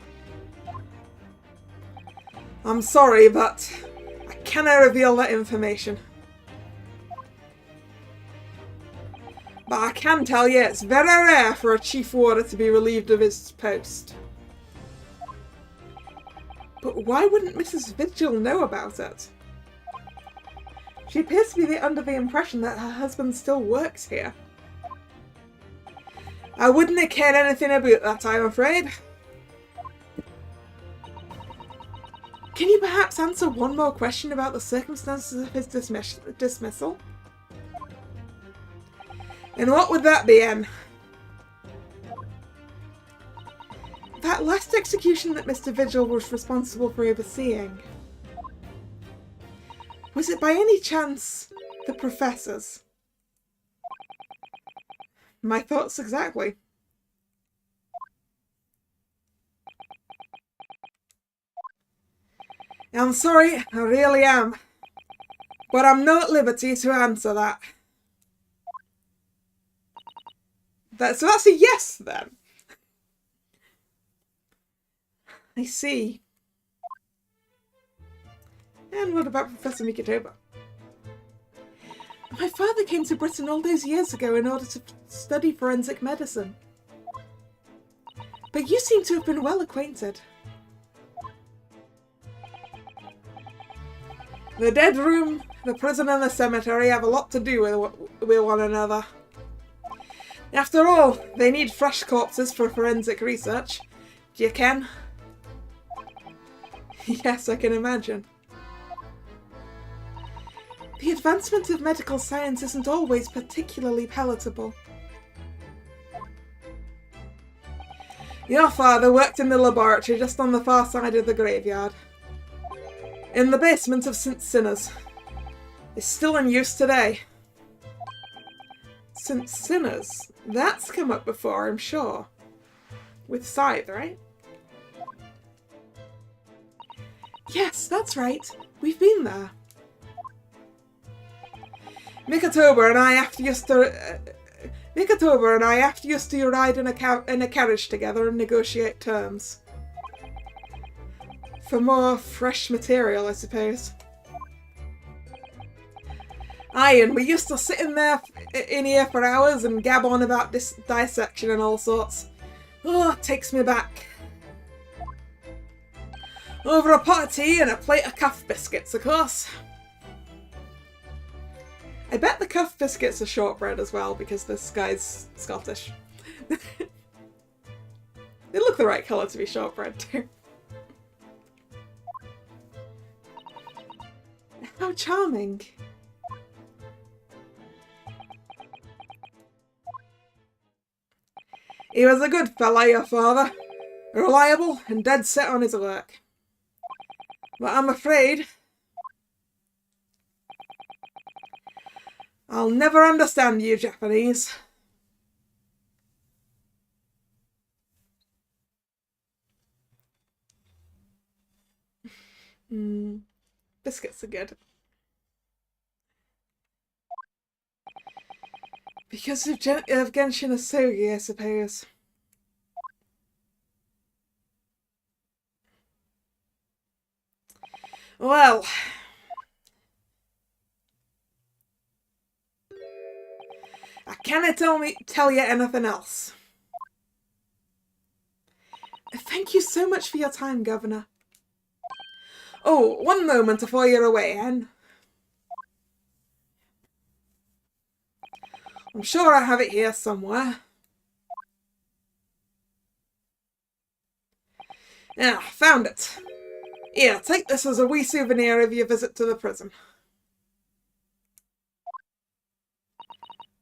I'm sorry, but I cannot reveal that information. But I can tell you it's very rare for a chief warder to be relieved of his post. But why wouldn't Mrs. Vigil know about it? She appears to be under the impression that her husband still works here. I wouldn't have cared anything about that, I'm afraid. Can you perhaps answer one more question about the circumstances of his dismissal? And what would that be, Anne? That last execution that Mr. Vigil was responsible for overseeing. Was it by any chance the Professor's? My thoughts exactly. I'm sorry, I really am. But I'm not at liberty to answer that. So that's a yes, then. I see. And what about Professor Mikotoba? My father came to Britain all those years ago in order to study forensic medicine. But you seem to have been well acquainted. The dead room, the prison and the cemetery have a lot to do with one another. After all, they need fresh corpses for forensic research. Do you ken? Yes, I can imagine. The advancement of medical science isn't always particularly palatable. Your father worked in the laboratory just on the far side of the graveyard. In the basement of St. Sinners. It's still in use today. St. Sinners? That's come up before, I'm sure. With Scythe, right? Yes, that's right. We've been there. Mikotoba and I after used to ride in a carriage together and negotiate terms. For more fresh material, I suppose. Aye, and we used to sit in here for hours and gab on about this dissection and all sorts. Oh, it takes me back. Over a pot of tea and a plate of cuff biscuits, of course. I bet the cuff biscuits are shortbread as well, because this guy's Scottish. They look the right colour to be shortbread too. How charming. He was a good fella, your father. Reliable and dead set on his work. But I'm afraid I'll never understand you Japanese. Biscuits are good. Because of Genshin Asogi, I suppose. Well, I cannot tell you anything else. Thank you so much for your time, Governor. Oh, one moment before you're away, Anne. I'm sure I have it here somewhere. Yeah, found it. Here, take this as a wee souvenir of your visit to the prison.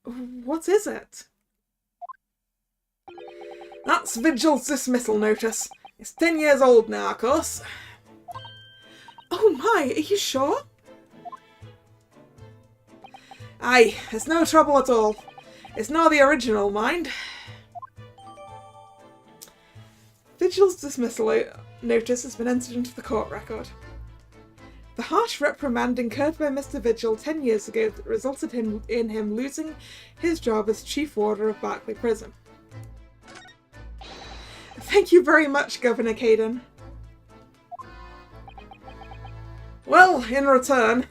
What is it? That's Vigil's dismissal notice. It's 10 years old now, of course. Oh my, are you sure? Aye, it's no trouble at all. It's not the original, mind. Vigil's dismissal notice has been entered into the court record. The harsh reprimand incurred by Mr. Vigil 10 years ago that resulted in him losing his job as Chief Warder of Barclay Prison. Thank you very much, Governor Caden. Well, in return,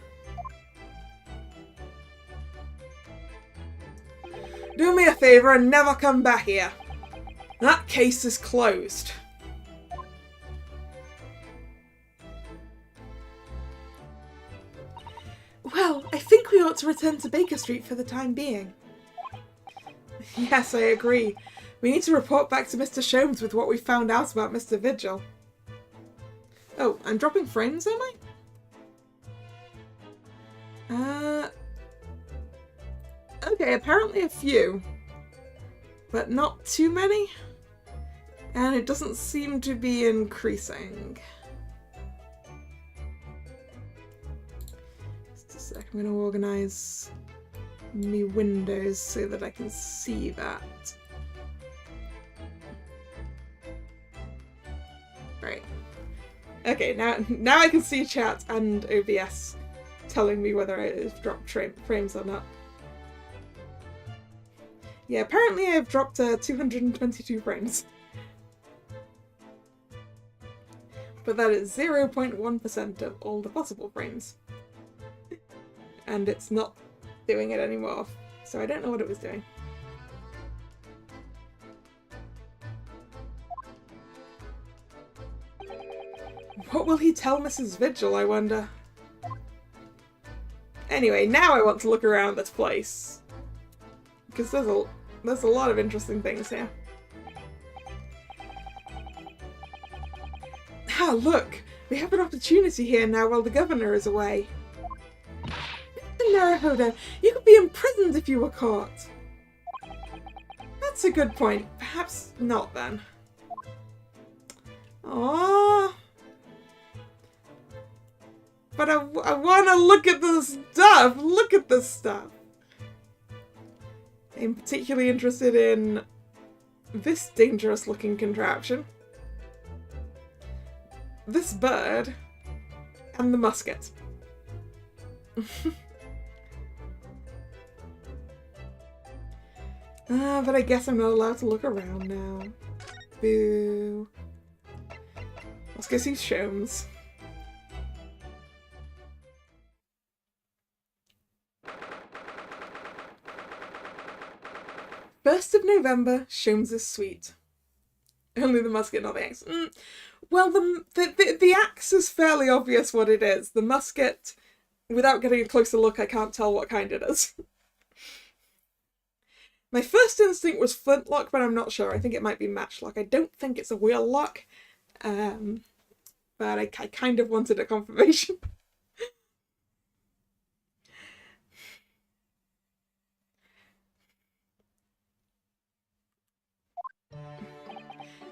do favour and never come back here. That case is closed. Well, I think we ought to return to Baker Street for the time being. Yes, I agree. We need to report back to Mr. Sholmes with what we found out about Mr. Vigil. Oh, I'm dropping frames, am I? Okay, apparently a few. But not too many. And it doesn't seem to be increasing. Just a sec, I'm going to organise my windows so that I can see that. Right. Okay, now I can see chat and OBS telling me whether I've dropped frames or not. Yeah, apparently I've dropped 222 frames. But that is 0.1% of all the possible frames. And it's not doing it anymore, so I don't know what it was doing. What will he tell Mrs. Vigil, I wonder? Anyway, now I want to look around this place. Because there's a lot of interesting things here. Ah, look! We have an opportunity here now while the governor is away. Mr. Naruhodo, you could be imprisoned if you were caught. That's a good point. Perhaps not then. Aww. But I want to look at the stuff! Look at the stuff! I'm particularly interested in this dangerous looking contraption. This bird. And the musket. But I guess I'm not allowed to look around now. Boo. Let's go see Sholmes. 1st of November, Sholmes' suite. Only the musket, not the axe. Well, the axe is fairly obvious what it is. The musket, without getting a closer look, I can't tell what kind it is. My first instinct was flintlock, but I'm not sure. I think it might be matchlock. I don't think it's a wheel lock, but I kind of wanted a confirmation.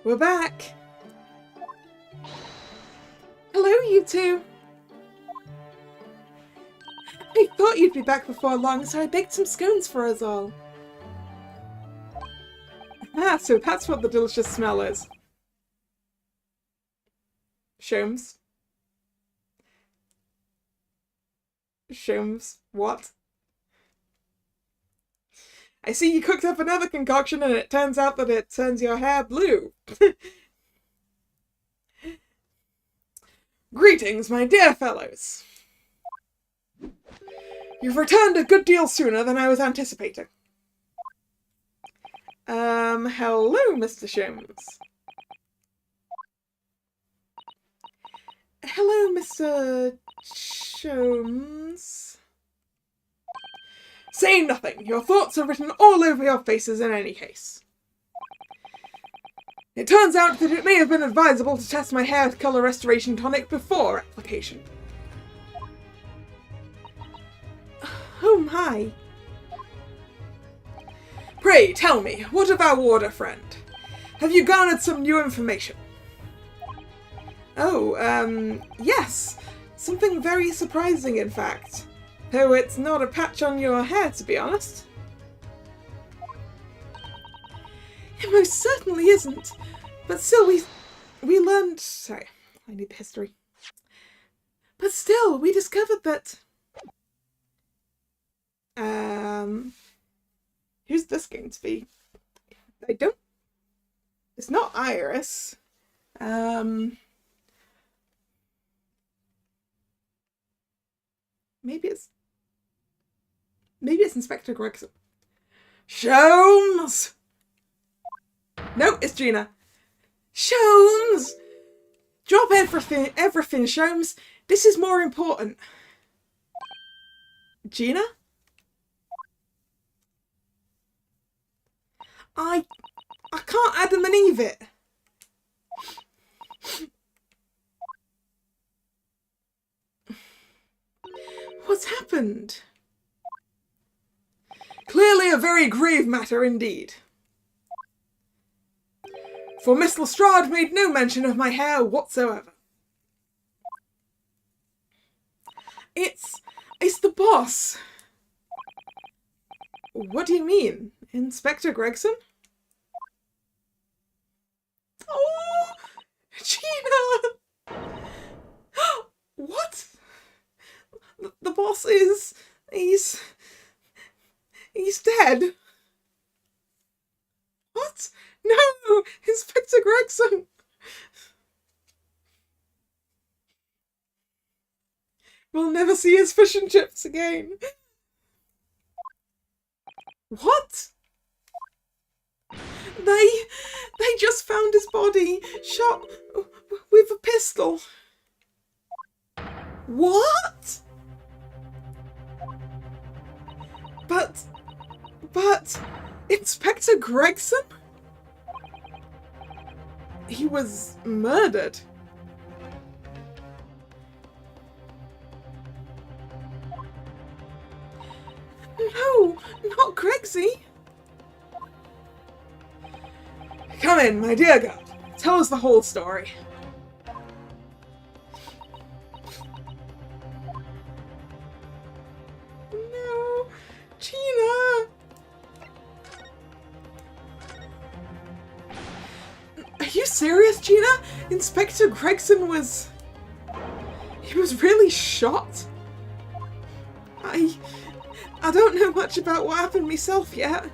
We're back! Hello, you two! I thought you'd be back before long, so I baked some scones for us all. Ah, so that's what the delicious smell is. Sholmes? Sholmes, what? I see you cooked up another concoction and it turns out that it turns your hair blue. Greetings, my dear fellows. You've returned a good deal sooner than I was anticipating. Hello, Mr. Sholmes. Hello, Mr. Sholmes. Say nothing. Your thoughts are written all over your faces in any case. It turns out that it may have been advisable to test my hair colour restoration tonic before application. Oh my. Pray tell me, what of our warder friend? Have you garnered some new information? Oh, yes. Something very surprising, in fact. Though it's not a patch on your hair, to be honest. It most certainly isn't. But still, we learned... Sorry, I need the history. But still, we discovered that... Who's this going to be? I don't... It's not Iris. Maybe it's Inspector Gregson. Sholmes! No, it's Gina. Sholmes! Drop everything, Sholmes. This is more important. Gina? I can't Adam and Eve it. What's happened? Clearly a very grave matter indeed. For Miss Lestrade made no mention of my hair whatsoever. It's the boss. What do you mean? Inspector Gregson? Oh, Gina! What? The boss is... He's dead. What? No! Inspector Gregson! We'll never see his fish and chips again. What? They just found his body, shot with a pistol. What? But Inspector Gregson? He was murdered. No, not Gregsy. Come in, my dear girl. Tell us the whole story. No, Gina. Are you serious, Gina? Inspector Gregson was... He was really shot? I don't know much about what happened myself yet.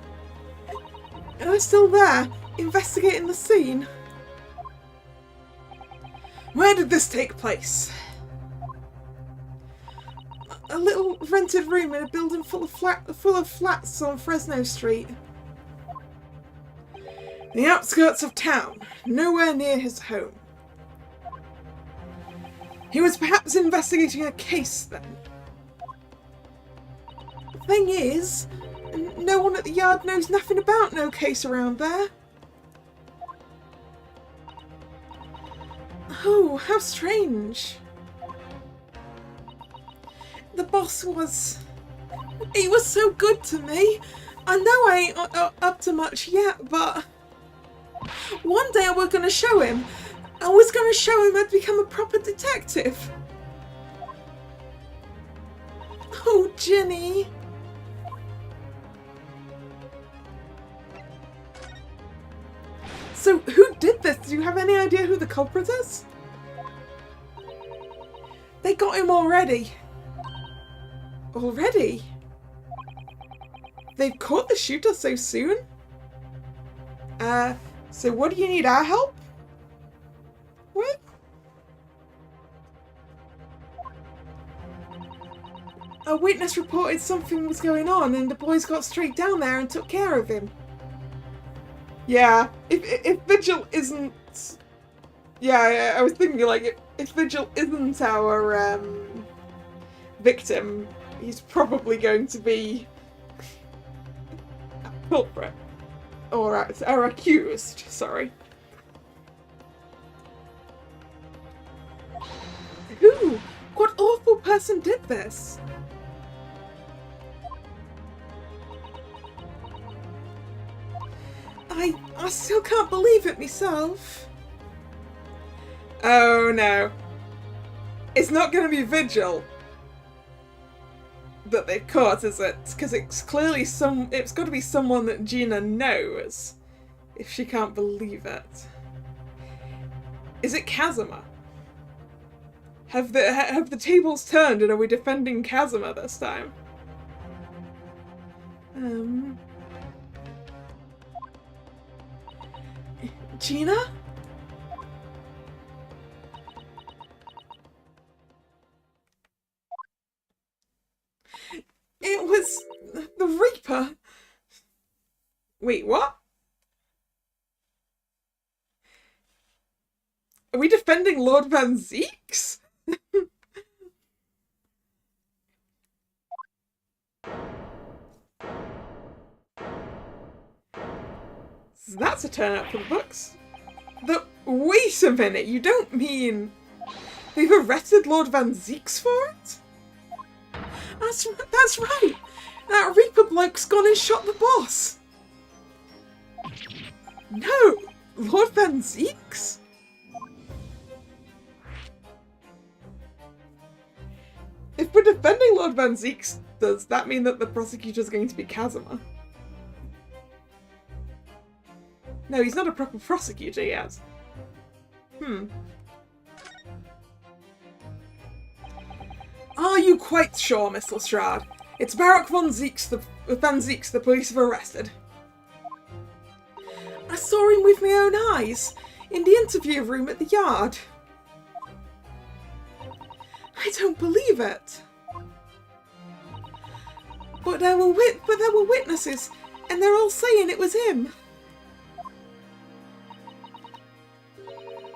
And I'm still there, investigating the scene. Where did this take place? A little rented room in a building full of flats on Fresno Street. The outskirts of town, nowhere near his home. He was perhaps investigating a case then. Thing is, no one at the yard knows nothing about no case around there. Oh, how strange. The boss was... He was so good to me. I know I ain't up to much yet, but... One day I was going to show him. I was going to show him I'd become a proper detective. Oh, Ginny. So, who did this? Do you have any idea who the culprit is? They got him already. Already? They've caught the shooter so soon? So what do you need our help with? A witness reported something was going on and the boys got straight down there and took care of him. Yeah, if Vigil isn't... Yeah, I was thinking, like, if Vigil isn't our, victim, he's probably going to be a culprit. Or our accused, sorry. Who? What awful person did this? I still can't believe it myself. Oh no. It's not going to be Vigil that they've caught, is it? Because it's clearly it's got to be someone that Gina knows, if she can't believe it. Is it Kazuma? Have the tables turned and are we defending Kazuma this time? Gina? It was the Reaper. Wait, what? Are we defending Lord Van Zeeks? So that's a turn up for the books. Wait a minute, you don't mean they've arrested Lord Van Zeeks for it? That's right! That Reaper bloke's gone and shot the boss! No! Lord Van Zeeks? If we're defending Lord Van Zeeks, does that mean that the prosecutor's going to be Kazuma? No, he's not a proper prosecutor yet. Are you quite sure, Miss Lestrade? It's Barak Van Zeeks, the police have arrested. I saw him with my own eyes, in the interview room at the yard. I don't believe it. But there were witnesses, and they're all saying it was him.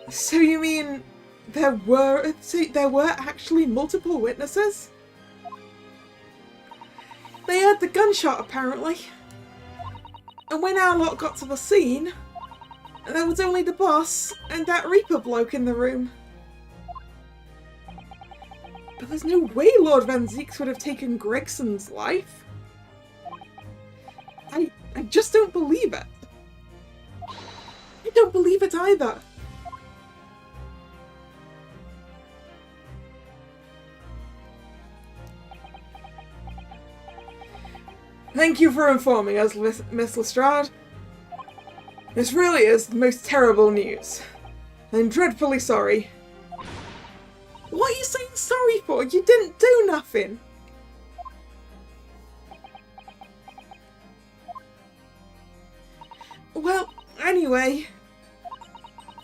So you mean there were actually multiple witnesses? They heard the gunshot, apparently. And when our lot got to the scene, there was only the boss and that Reaper bloke in the room. But there's no way Lord Van Zeeks would have taken Gregson's life. I just don't believe it. I don't believe it either. Thank you for informing us, Miss Lestrade. This really is the most terrible news. I'm dreadfully sorry. What are you saying sorry for? You didn't do nothing. Well, anyway,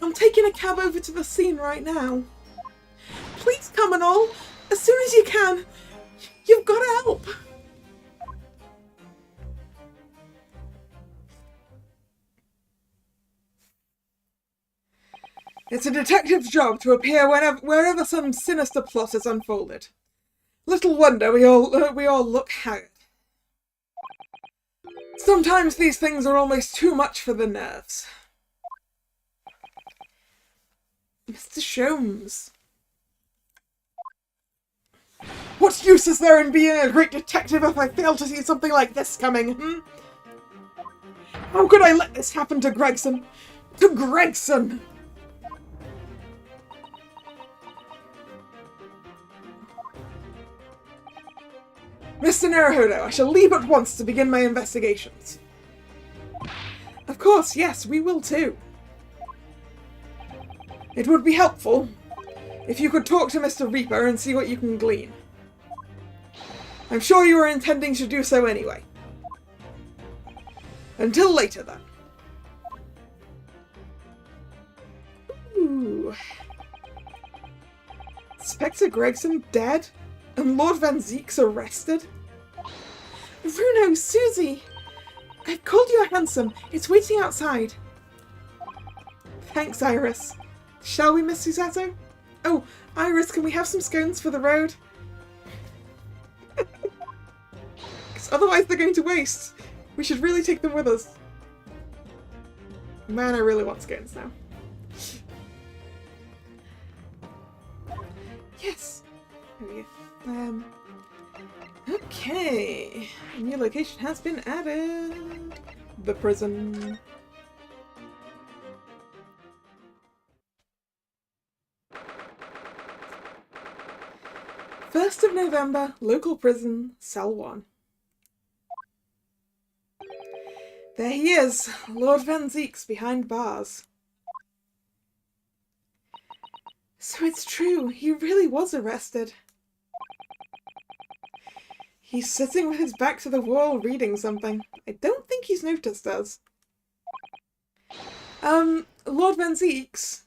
I'm taking a cab over to the scene right now. Please come and all, as soon as you can. You've got to help. It's a detective's job to appear wherever some sinister plot is unfolded. Little wonder we all look haggard. Sometimes these things are almost too much for the nerves. Mr. Sholmes. What use is there in being a great detective if I fail to see something like this coming, How could I let this happen to Gregson? To Gregson! Mr. Naruhodo, I shall leave at once to begin my investigations. Of course, yes, we will too. It would be helpful if you could talk to Mr. Reaper and see what you can glean. I'm sure you were intending to do so anyway. Until later, then. Ooh. Inspector Gregson dead? And Lord Van Zeeks arrested? Bruno, Susie! I've called you a hansom. It's waiting outside. Thanks, Iris. Shall we, Miss Susato? Oh, Iris, can we have some scones for the road? Because otherwise they're going to waste. We should really take them with us. Man, I really want scones now. Yes. There we go. Okay. A new location has been added. The prison. First of November, local prison, cell 1. There he is, Lord Van Zeeks behind bars. So it's true, he really was arrested. He's sitting with his back to the wall reading something. I don't think he's noticed us. Lord Van Zeeks.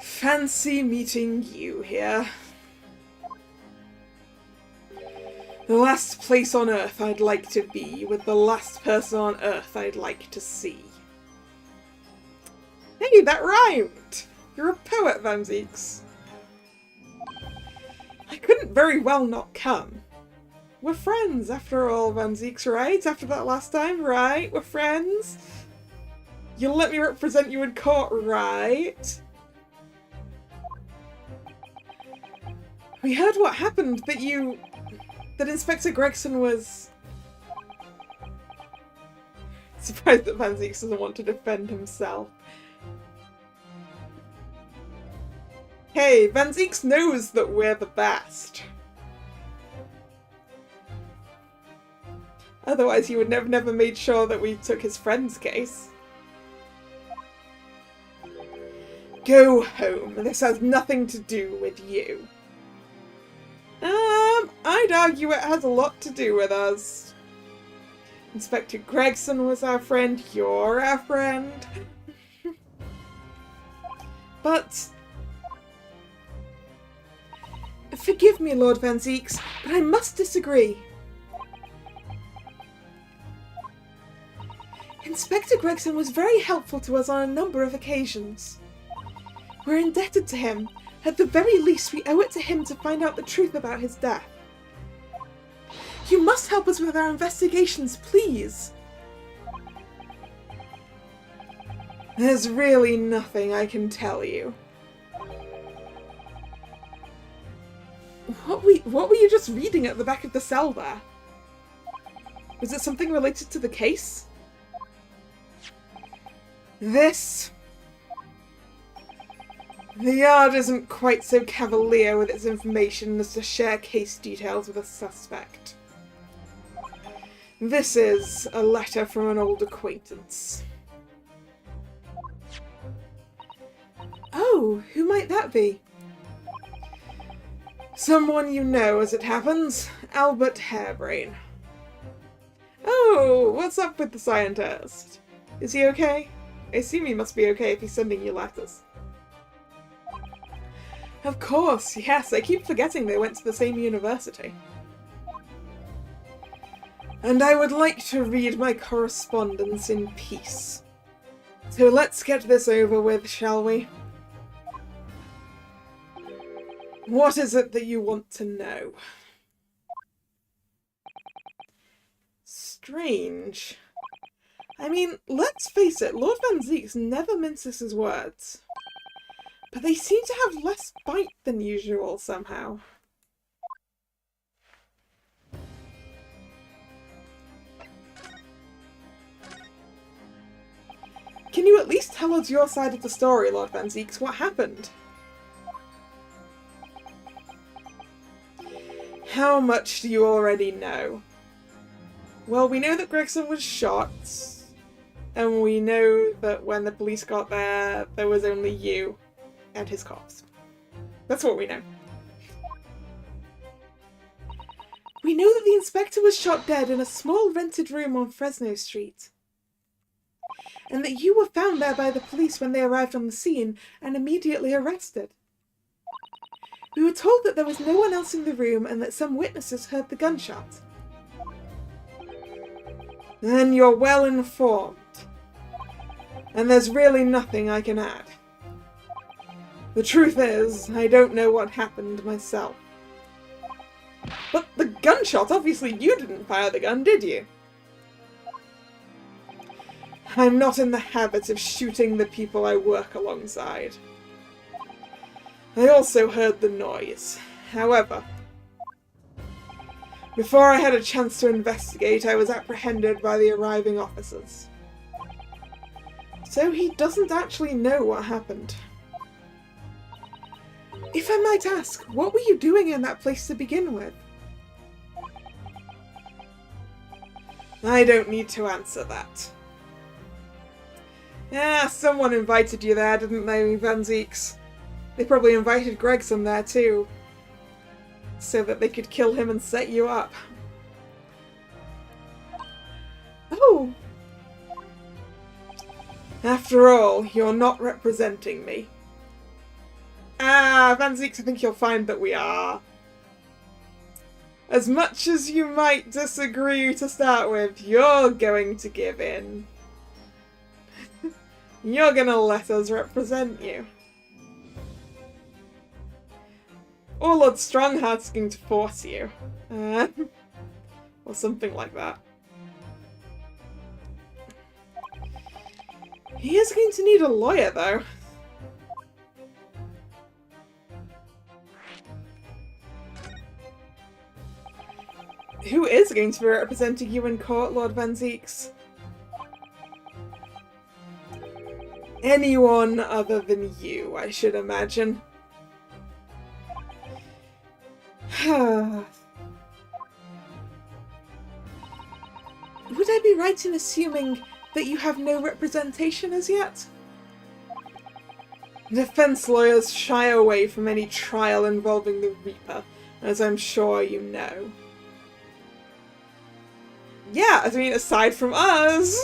Fancy meeting you here. The last place on Earth I'd like to be, with the last person on Earth I'd like to see. Hey, that rhymed! You're a poet, Van Zieks. I couldn't very well not come. We're friends, after all, Van Zieks, right? After that last time, right? We're friends? You'll let me represent you in court, right? We heard what happened, that Inspector Gregson was... Surprised that Van Zieks doesn't want to defend himself. Hey, Van Zieks knows that we're the best. Otherwise he would never made sure that we took his friend's case. Go home. This has nothing to do with you. I'd argue it has a lot to do with us. Inspector Gregson was our friend, you're our friend. But... Forgive me, Lord Van Zieks, but I must disagree. Inspector Gregson was very helpful to us on a number of occasions. We're indebted to him. At the very least, we owe it to him to find out the truth about his death. You must help us with our investigations, please. There's really nothing I can tell you. What were you just reading at the back of the cell there? Was it something related to the case? This... The Yard isn't quite so cavalier with its information as to share case details with a suspect. This is a letter from an old acquaintance. Oh, who might that be? Someone you know, as it happens. Albert Harebrain. Oh, what's up with the scientist? Is he okay? I assume he must be okay if he's sending you letters. Of course, yes, I keep forgetting they went to the same university. And I would like to read my correspondence in peace. So let's get this over with, shall we? What is it that you want to know? Strange. I mean, let's face it, Lord Van Zieks never minces his words. But they seem to have less bite than usual, somehow. Can you at least tell us your side of the story, Lord Van Zieks? What happened? How much do you already know? Well, we know that Gregson was shot. And we know that when the police got there, there was only you and his corpse. That's what we know. We know that the inspector was shot dead in a small rented room on Fresno Street. And that you were found there by the police when they arrived on the scene and immediately arrested. We were told that there was no one else in the room and that some witnesses heard the gunshot. Then you're well informed. And there's really nothing I can add. The truth is, I don't know what happened myself. But the gunshot, obviously you didn't fire the gun, did you? I'm not in the habit of shooting the people I work alongside. I also heard the noise. However, before I had a chance to investigate, I was apprehended by the arriving officers. So he doesn't actually know what happened. If I might ask, what were you doing in that place to begin with? I don't need to answer that. Yeah, someone invited you there, didn't they, Van Zieks? They probably invited Gregson there too. So that they could kill him and set you up. Oh! After all, you're not representing me. Ah, Van Zieks, I think you'll find that we are. As much as you might disagree to start with, you're going to give in. You're gonna let us represent you. Or Lord Strongheart's going to force you. Or something like that. He is going to need a lawyer, though. Who is going to be representing you in court, Lord Van Zieks? Anyone other than you, I should imagine. Would I be right in assuming that you have no representation as yet? Defense lawyers shy away from any trial involving the Reaper, as I'm sure you know. Yeah, I mean, aside from us!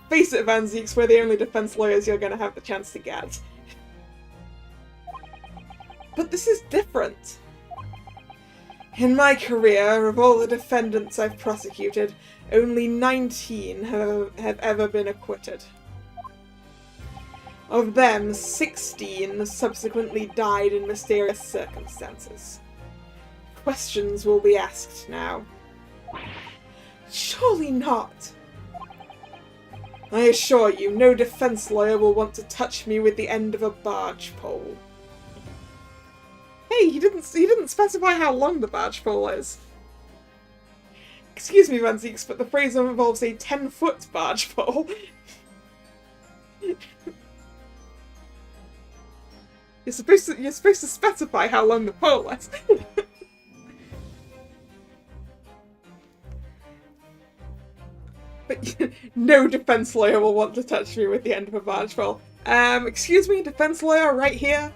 Face it, Van Zieks, we're the only defense lawyers you're going to have the chance to get. But this is different. In my career, of all the defendants I've prosecuted, only 19 have ever been acquitted. Of them, 16 subsequently died in mysterious circumstances. Questions will be asked now. Surely not. I assure you, no defense lawyer will want to touch me with the end of a barge pole. Hey, he didn't specify how long the barge pole is. Excuse me, Van Zieks, but the phrase involves a 10-foot barge pole. You're supposed to specify how long the pole is. But no defense lawyer will want to touch me with the end of a barge pole. Excuse me, defense lawyer right here.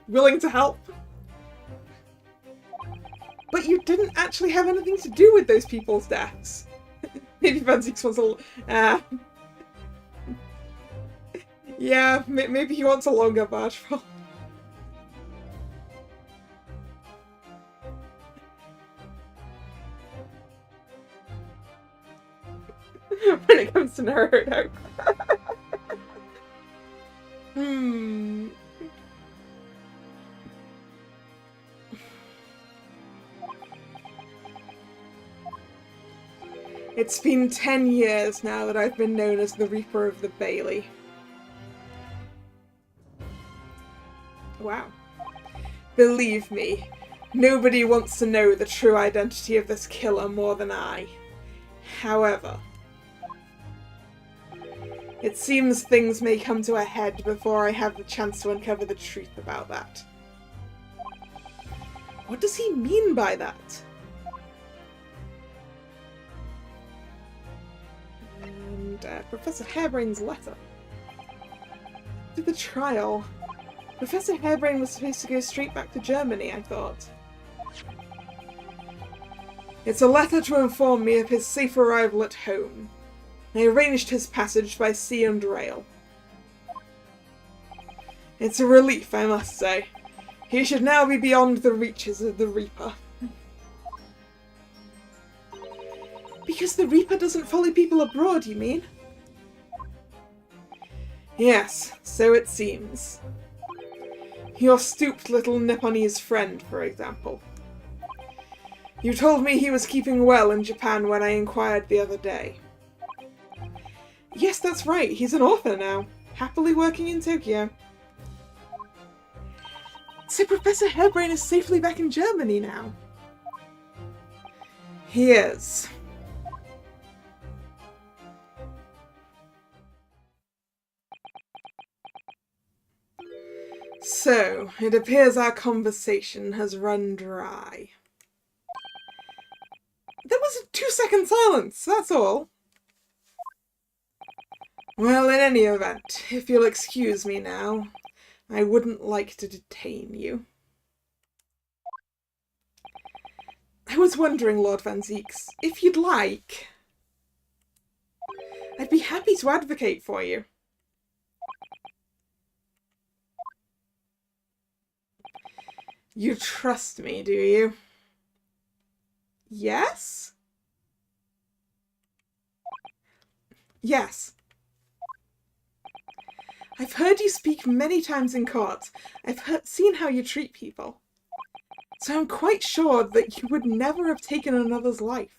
Willing to help. But you didn't actually have anything to do with those people's deaths. Maybe Van Zieks wants a... yeah, maybe he wants a longer barge pole. When it comes to Naruto. It's been 10 years now that I've been known as the Reaper of the Bailey. Wow. Believe me, nobody wants to know the true identity of this killer more than I. However, it seems things may come to a head before I have the chance to uncover the truth about that. What does he mean by that? And Professor Harebrain's letter. To the trial. Professor Harebrain was supposed to go straight back to Germany, I thought. It's a letter to inform me of his safe arrival at home. I arranged his passage by sea and rail. It's a relief, I must say. He should now be beyond the reaches of the Reaper. Because the Reaper doesn't follow people abroad, you mean? Yes, so it seems. Your stooped little Nipponese friend, for example. You told me he was keeping well in Japan when I inquired the other day. Yes, that's right. He's an author now. Happily working in Tokyo. So Professor Harebrain is safely back in Germany now. He is. So, it appears our conversation has run dry. There was a 2-second silence, that's all. Well, in any event, if you'll excuse me now, I wouldn't like to detain you. I was wondering, Lord Van Zieks, if you'd like, I'd be happy to advocate for you. You trust me, do you? Yes? Yes. I've heard you speak many times in court. Seen how you treat people. So I'm quite sure that you would never have taken another's life.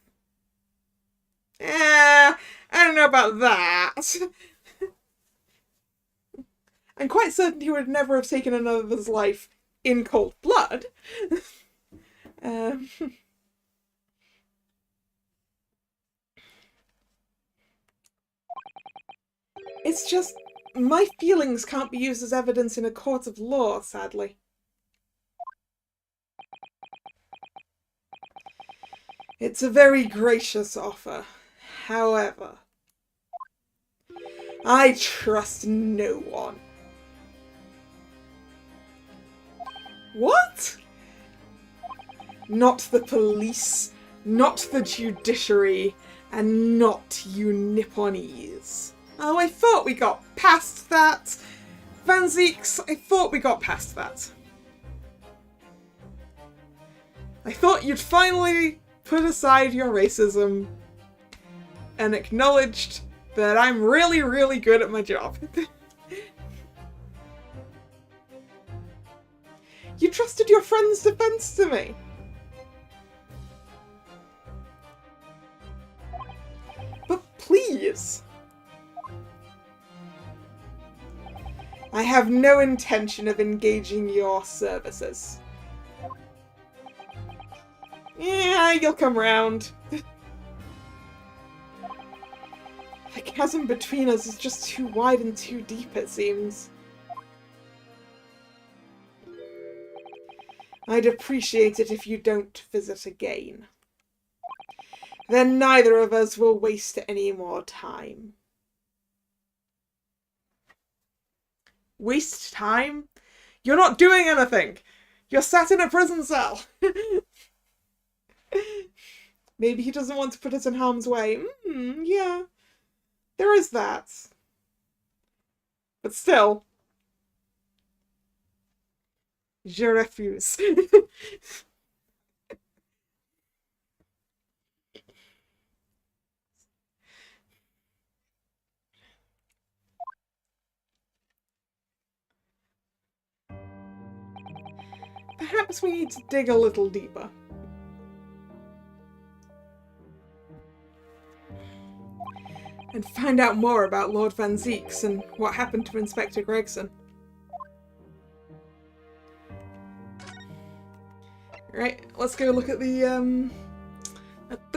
I don't know about that. I'm quite certain he would never have taken another's life in cold blood. It's just, my feelings can't be used as evidence in a court of law, sadly. It's a very gracious offer. However, I trust no one. What? Not the police, not the judiciary, and not you Nipponese. Oh, I thought we got past that. Van Zieks, I thought we got past that. I thought you'd finally put aside your racism and acknowledged that I'm really, really good at my job. You trusted your friend's defense to me. But please. I have no intention of engaging your services. Yeah, you'll come round. The chasm between us is just too wide and too deep, it seems. I'd appreciate it if you don't visit again. Then neither of us will waste any more time. Waste time? You're not doing anything! You're sat in a prison cell! Maybe he doesn't want to put us in harm's way. Yeah. There is that. But still. Je refuse. Perhaps we need to dig a little deeper. And find out more about Lord Van Zieks and what happened to Inspector Gregson. Right, let's go look at the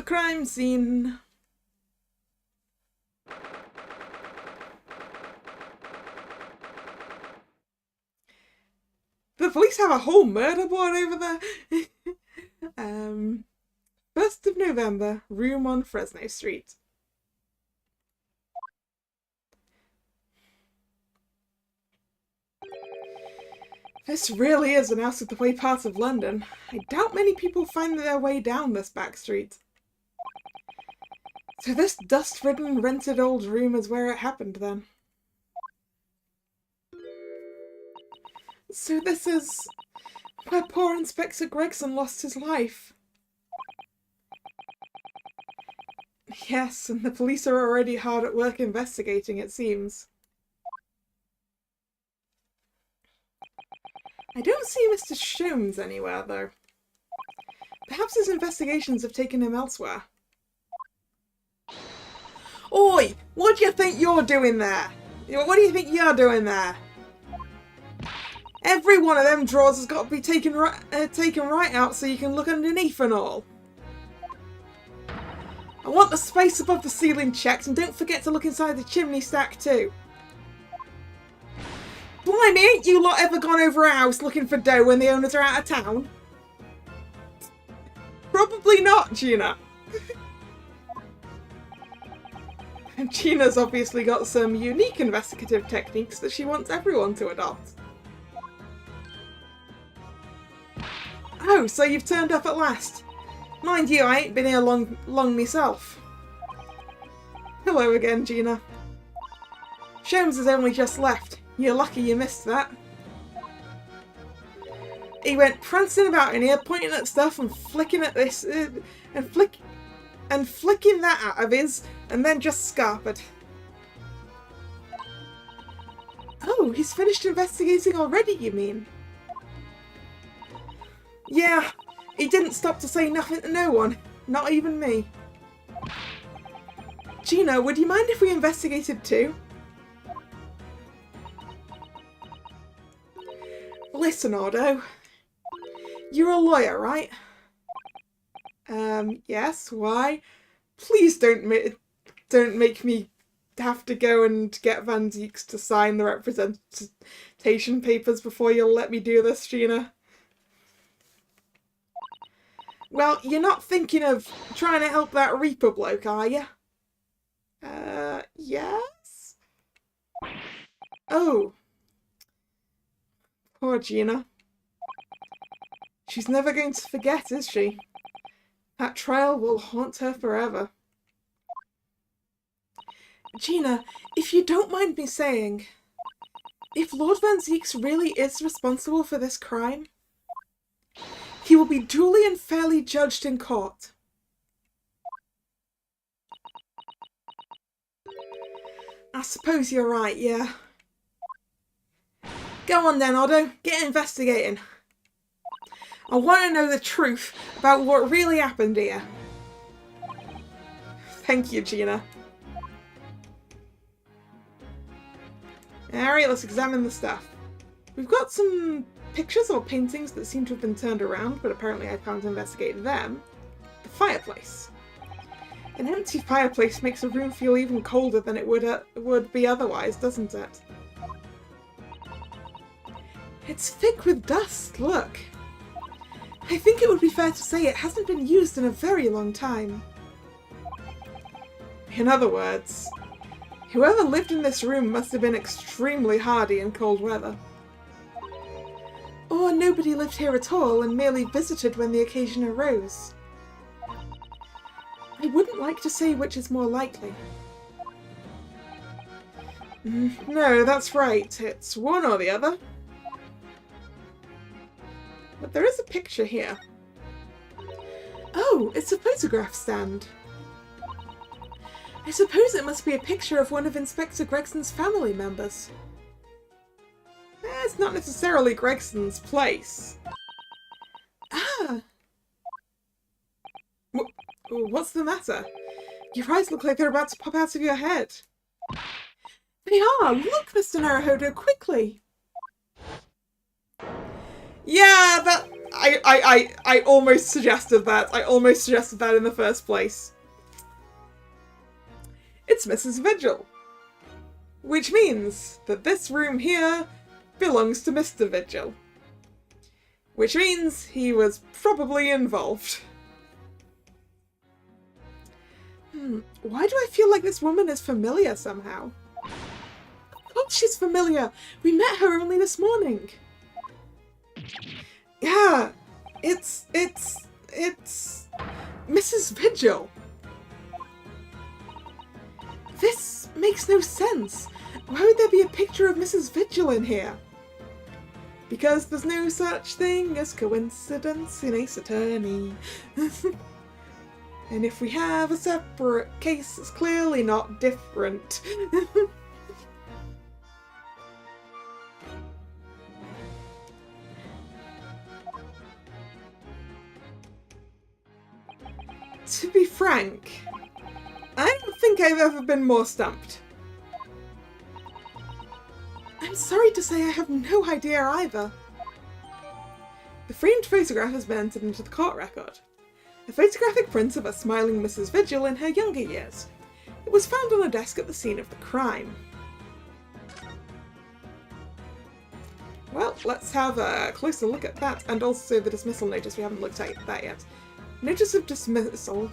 crime scene. The police have a whole murder board over there. 1st of November, room on Fresno Street. This really is an out-of-the-way part of London. I doubt many people find their way down this back street. So this dust-ridden, rented old room is where it happened, then. So this is where poor Inspector Gregson lost his life. Yes, and the police are already hard at work investigating, it seems. I don't see Mr. Sholmes anywhere, though. Perhaps his investigations have taken him elsewhere. Oi! What do you think you're doing there? What do you think you're doing there? Every one of them drawers has got to be taken right out so you can look underneath and all. I want the space above the ceiling checked, and don't forget to look inside the chimney stack too. Blimey, ain't you lot ever gone over a house looking for dough when the owners are out of town? Probably not, Gina. Gina's obviously got some unique investigative techniques that she wants everyone to adopt. Oh, so you've turned up at last. Mind you, I ain't been here long myself. Hello again, Gina. Sholmes has only just left. You're lucky you missed that. He went prancing about in here, pointing at stuff and flicking at this, and flicking that out of his, and then just scarpered. Oh, he's finished investigating already, you mean? Yeah, he didn't stop to say nothing to no one, not even me. Gina, would you mind if we investigated too? Listen, Otto. You're a lawyer, right? Yes, why? Please don't make me have to go and get Van Zieks to sign the representation papers before you'll let me do this, Gina. Well, you're not thinking of trying to help that Reaper bloke, are you? Yes? Oh. Poor Gina. She's never going to forget, is she? That trial will haunt her forever. Gina, if you don't mind me saying, if Lord Van Zieks really is responsible for this crime, he will be duly and fairly judged in court. I suppose you're right, yeah. Go on then, Otto. Get investigating. I want to know the truth about what really happened here. Thank you, Gina. Alright, let's examine the stuff. We've got some pictures or paintings that seem to have been turned around, but apparently I can't investigate them. The fireplace. An empty fireplace makes a room feel even colder than it would be otherwise, doesn't it? It's thick with dust, look. I think it would be fair to say it hasn't been used in a very long time. In other words, whoever lived in this room must have been extremely hardy in cold weather. Or nobody lived here at all and merely visited when the occasion arose. I wouldn't like to say which is more likely. No, that's right. It's one or the other. But there is a picture here. Oh, it's a photograph stand. I suppose it must be a picture of one of Inspector Gregson's family members. It's not necessarily Gregson's place. Ah! What's the matter? Your eyes look like they're about to pop out of your head. They are! Look, Mr. Naruhodo, quickly! Yeah, that... I almost suggested that. I almost suggested that in the first place. It's Mrs. Vigil. Which means that this room here belongs to Mr. Vigil. Which means he was probably involved. Why do I feel like this woman is familiar somehow? Oh, she's familiar! We met her only this morning! Yeah! It's Mrs. Vigil! This makes no sense! Why would there be a picture of Mrs. Vigil in here? Because there's no such thing as coincidence in Ace Attorney. And if we have a separate case, it's clearly not different. To be frank, I don't think I've ever been more stumped. I'm sorry to say I have no idea either. The framed photograph has been entered into the court record. A photographic print of a smiling Mrs. Vigil in her younger years. It was found on a desk at the scene of the crime. Well, let's have a closer look at that, and also the dismissal notice. We haven't looked at that yet. Notice of dismissal,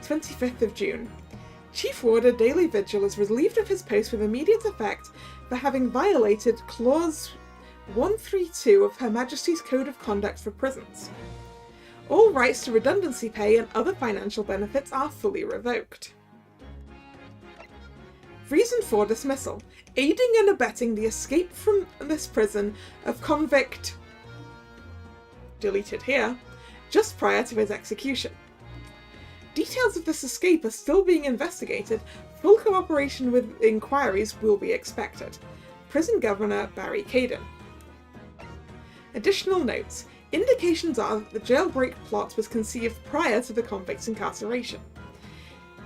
25th of June. Chief Warder Daily Vigil is relieved of his post with immediate effect for having violated Clause 132 of Her Majesty's Code of Conduct for Prisons. All rights to redundancy pay and other financial benefits are fully revoked. Reason for dismissal: aiding and abetting the escape from this prison of convict deleted here, just prior to his execution. Details of this escape are still being investigated. Full cooperation with inquiries will be expected. Prison Governor Barry Caden. Additional notes. Indications are that the jailbreak plot was conceived prior to the convict's incarceration.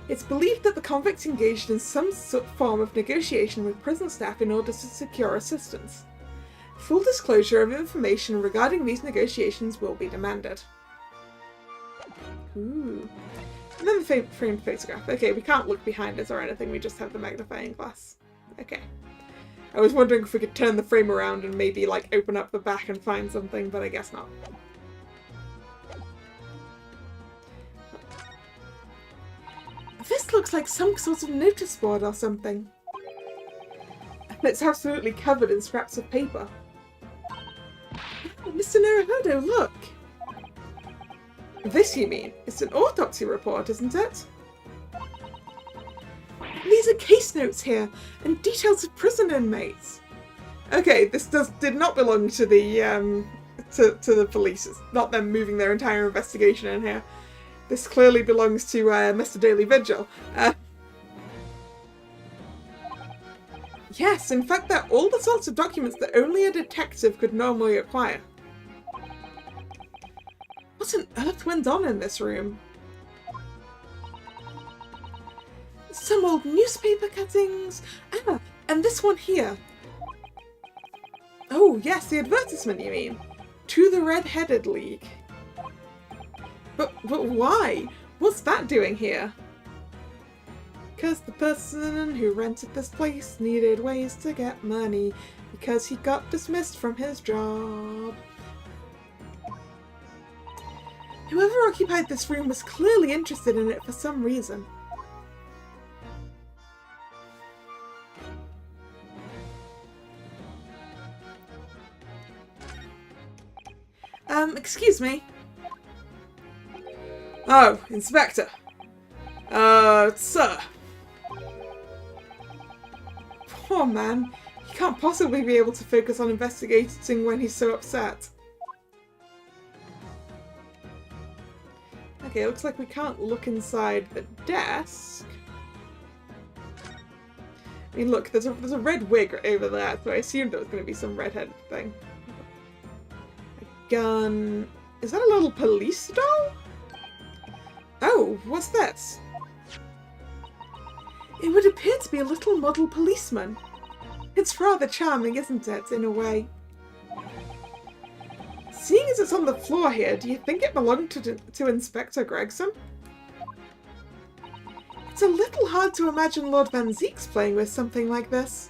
It's believed that the convicts engaged in some form of negotiation with prison staff in order to secure assistance. Full disclosure of information regarding these negotiations will be demanded. Ooh. And then the framed photograph. Okay, we can't look behind us or anything, we just have the magnifying glass. Okay. I was wondering if we could turn the frame around and maybe, like, open up the back and find something, but I guess not. This looks like some sort of notice board or something. And it's absolutely covered in scraps of paper. Oh, Mr. Naruhodo, look! This, you mean? It's an autopsy report, isn't it? These are case notes here, and details of prison inmates. Okay, this did not belong to the to the police. It's not them moving their entire investigation in here. This clearly belongs to Mr. Daily Vigil. Yes, in fact, they're all the sorts of documents that only a detective could normally acquire. What on earth went on in this room? Some old newspaper cuttings. Ah, and this one here. Oh, yes, the advertisement, you mean? To the Red-Headed League. But why? What's that doing here? Because the person who rented this place needed ways to get money because he got dismissed from his job. Whoever occupied this room was clearly interested in it for some reason. Excuse me. Oh, Inspector. Sir. Poor man. He can't possibly be able to focus on investigating when he's so upset. Okay, looks like we can't look inside the desk. I mean, look, there's a red wig over there, so I assumed it was going to be some redheaded thing. A gun. Is that a little police doll? Oh, what's this? It would appear to be a little model policeman. It's rather charming, isn't it, in a way? Seeing as it's on the floor here, do you think it belonged to Inspector Gregson? It's a little hard to imagine Lord Van Zeeks playing with something like this.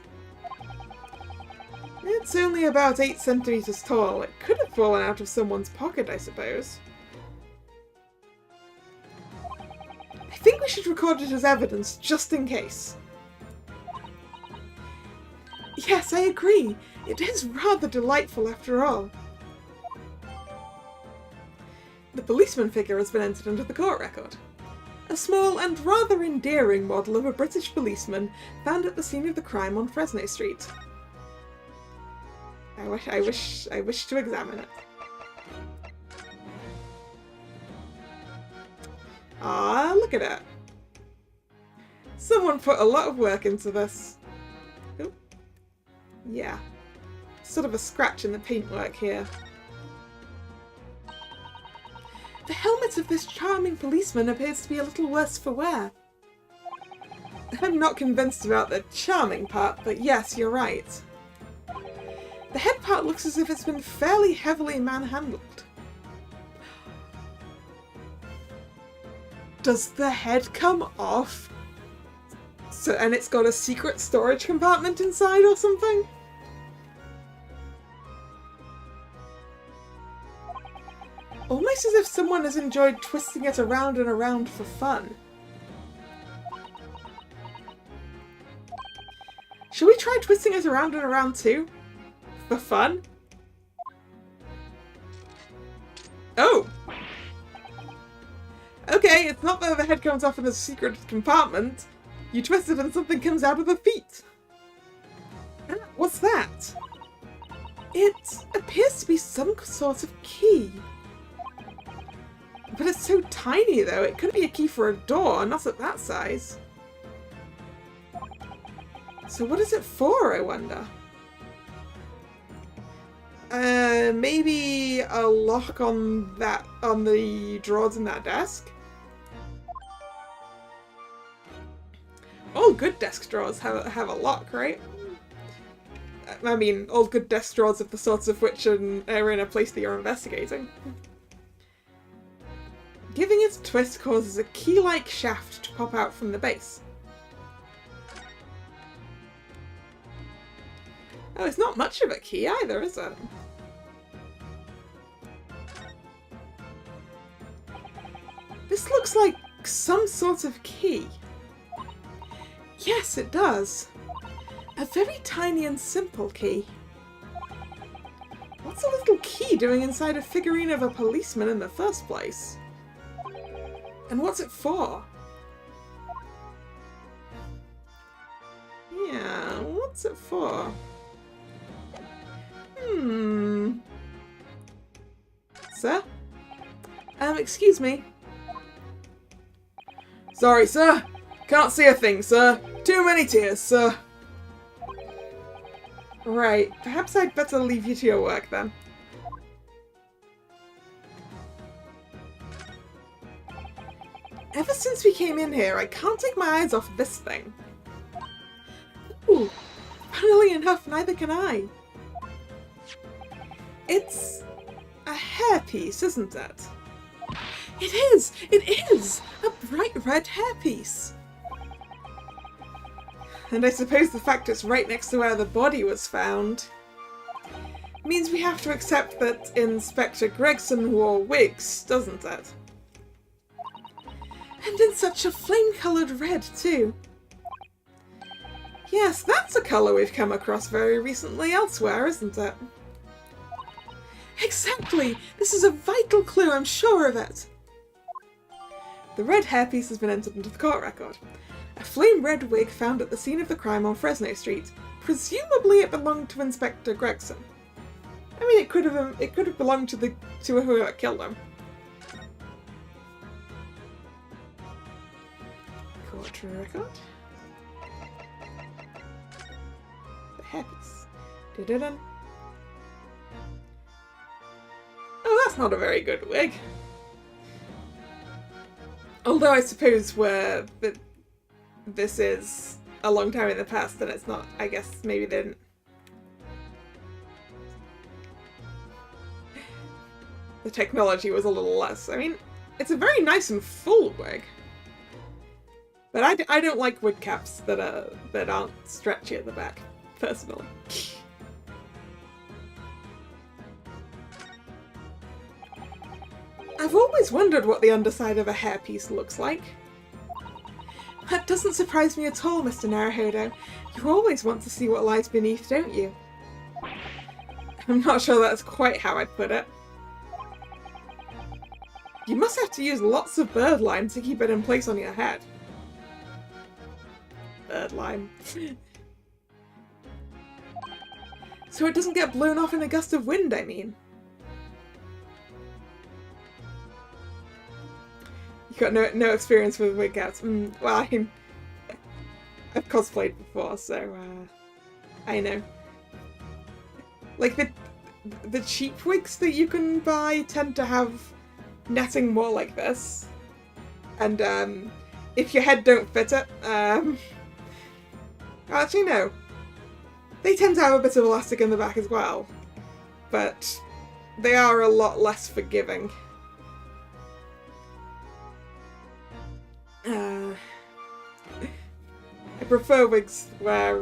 It's only about 8 centimeters tall. It could have fallen out of someone's pocket, I suppose. I think we should record it as evidence, just in case. Yes, I agree. It is rather delightful after all. The policeman figure has been entered into the court record. A small and rather endearing model of a British policeman found at the scene of the crime on Fresno Street. I wish to examine it. Ah, look at it. Someone put a lot of work into this. Oop. Yeah. Sort of a scratch in the paintwork here. The helmet of this charming policeman appears to be a little worse for wear. I'm not convinced about the charming part, but yes, you're right. The head part looks as if it's been fairly heavily manhandled. Does the head come off? And it's got a secret storage compartment inside or something? Almost as if someone has enjoyed twisting it around and around for fun. Shall we try twisting it around and around too? For fun? Oh! Okay, it's not that the head comes off in a secret compartment. You twist it and something comes out of the feet. What's that? It appears to be some sort of key. But it's so tiny though, it could be a key for a door, not at that size. So what is it for, I wonder? Maybe a lock on the drawers in that desk? All good desk drawers have a lock, right? I mean, all good desk drawers of the sorts of which are in a place that you're investigating. Giving it a twist causes a key-like shaft to pop out from the base. Oh, it's not much of a key either, is it? This looks like some sort of key. Yes, it does. A very tiny and simple key. What's a little key doing inside a figurine of a policeman in the first place? And what's it for? Yeah, what's it for? Sir? Excuse me. Sorry, sir. Can't see a thing, sir. Too many tears, sir. Right, perhaps I'd better leave you to your work then. Ever since we came in here, I can't take my eyes off this thing. Ooh, funnily enough, neither can I. It's a hairpiece, isn't it? It is! It is! A bright red hairpiece! And I suppose the fact it's right next to where the body was found means we have to accept that Inspector Gregson wore wigs, doesn't it? And in such a flame-coloured red, too. Yes, that's a colour we've come across very recently elsewhere, isn't it? Exactly! This is a vital clue, I'm sure of it! The red hairpiece has been entered into the court record. A flame-red wig found at the scene of the crime on Fresno Street. Presumably it belonged to Inspector Gregson. I mean, it could have belonged to whoever killed him. Court record. The hairpiece. Da-da-dun. Oh, that's not a very good wig. Although I suppose this is a long time in the past, and it's not, I guess maybe they didn't. The technology was a little less. I mean, it's a very nice and full wig. But I don't like wig caps that aren't stretchy at the back, personally. I've always wondered what the underside of a hairpiece looks like. That doesn't surprise me at all, Mr. Naruhodo. You always want to see what lies beneath, don't you? I'm not sure that's quite how I'd put it. You must have to use lots of bird lime to keep it in place on your head. Bird lime. So it doesn't get blown off in a gust of wind, I mean. You got no experience with wig caps. Well, I've cosplayed before, so I know. Like the cheap wigs that you can buy tend to have netting more like this, and if your head don't fit it, actually no, they tend to have a bit of elastic in the back as well, but they are a lot less forgiving. I prefer wigs where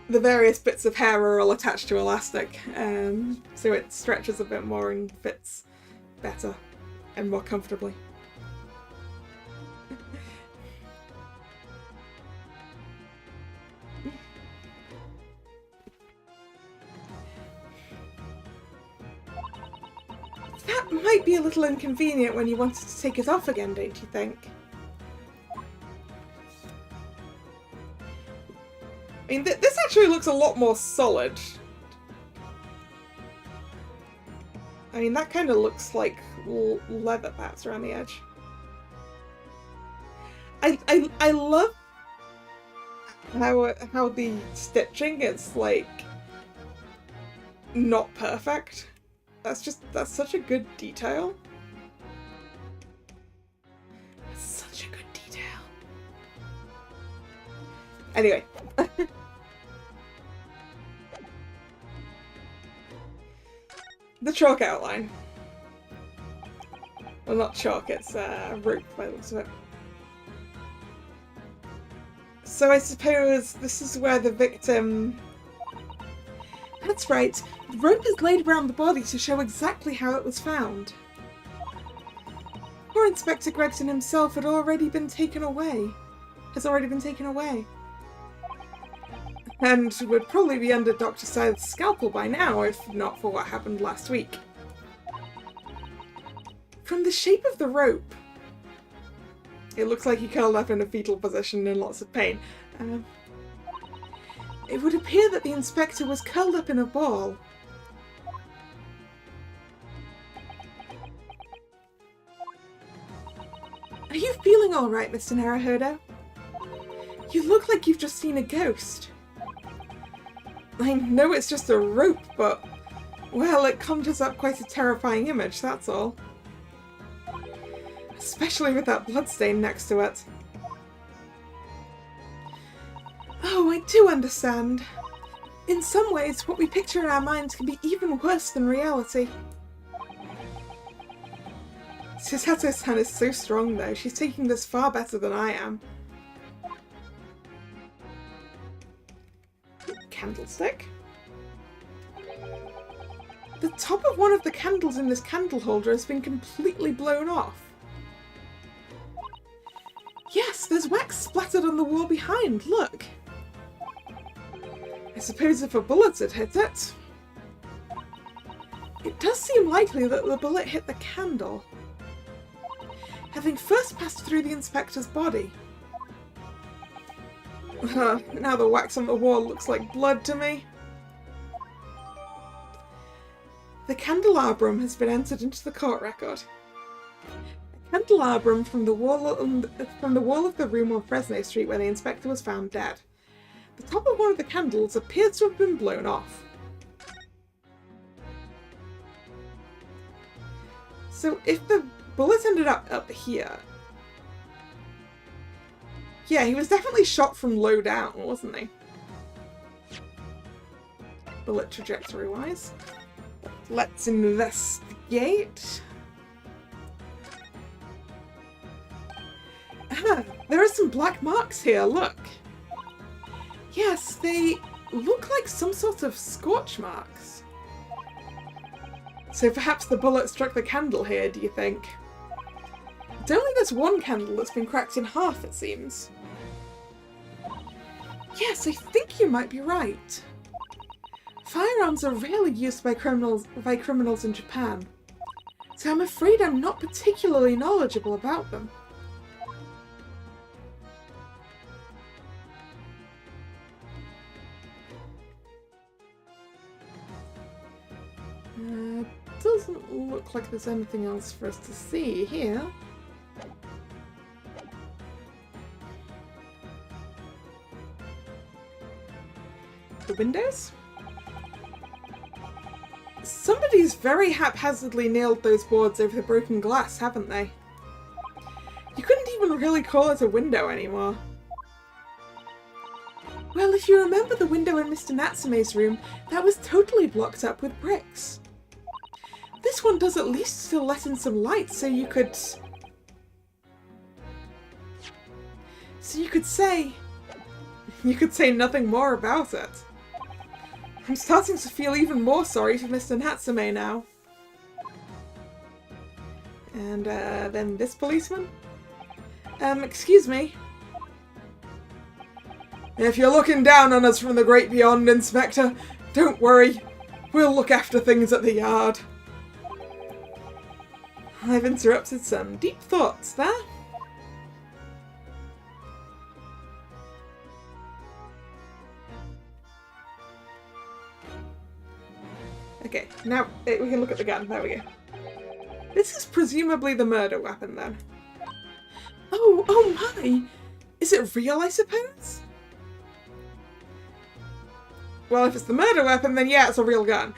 the various bits of hair are all attached to elastic, so it stretches a bit more and fits better and more comfortably. That might be a little inconvenient when you wanted to take it off again, don't you think? I mean, this actually looks a lot more solid. I mean, that kind of looks like leather pads around the edge. I love how the stitching is like not perfect. That's such a good detail. That's such a good detail. Anyway. The chalk outline. Well, not chalk, it's rope by the looks of it. So I suppose this is where the victim... That's right. The rope is laid around the body to show exactly how it was found. Poor Inspector Gregson himself had already been taken away. And would probably be under Dr. Scythe's scalpel by now, if not for what happened last week. From the shape of the rope, it looks like he curled up in a fetal position in lots of pain. It would appear that the inspector was curled up in a ball. Are you feeling alright, Mr. Naruhodo? You look like you've just seen a ghost. I know it's just a rope, but, well, it conjures up quite a terrifying image, that's all. Especially with that bloodstain next to it. Oh, I do understand. In some ways, what we picture in our minds can be even worse than reality. Susato-san is so strong, though. She's taking this far better than I am. Candlestick. The top of one of the candles in this candle holder has been completely blown off. Yes, there's wax splattered on the wall behind, look! I suppose if a bullet had hit it... It does seem likely that the bullet hit the candle, having first passed through the inspector's body. Now the wax on the wall looks like blood to me. The candelabrum has been entered into the court record. A candelabrum from the wall of the room on Fresno Street where the inspector was found dead. The top of one of the candles appears to have been blown off. So if the bullet ended up here... Yeah, he was definitely shot from low down, wasn't he? Bullet trajectory-wise. Let's investigate. Ah, there are some black marks here, look. Yes, they look like some sort of scorch marks. So perhaps the bullet struck the candle here, do you think? It's only this one candle that's been cracked in half, it seems. Yes, I think you might be right. Firearms are rarely used by criminals in Japan, so I'm afraid I'm not particularly knowledgeable about them. Doesn't look like there's anything else for us to see here. The windows? Somebody's very haphazardly nailed those boards over the broken glass, haven't they? You couldn't even really call it a window anymore. Well, if you remember the window in Mr. Natsume's room, that was totally blocked up with bricks. This one does at least still let in some light, so you could say nothing more about it. I'm starting to feel even more sorry for Mr. Natsume now. And then this policeman? Excuse me. If you're looking down on us from the great beyond, Inspector, don't worry. We'll look after things at the yard. I've interrupted some deep thoughts there. Okay, Now we can look at the gun. There we go. This is presumably the murder weapon then. Oh my! Is it real, I suppose? Well, if it's the murder weapon, then yeah, it's a real gun.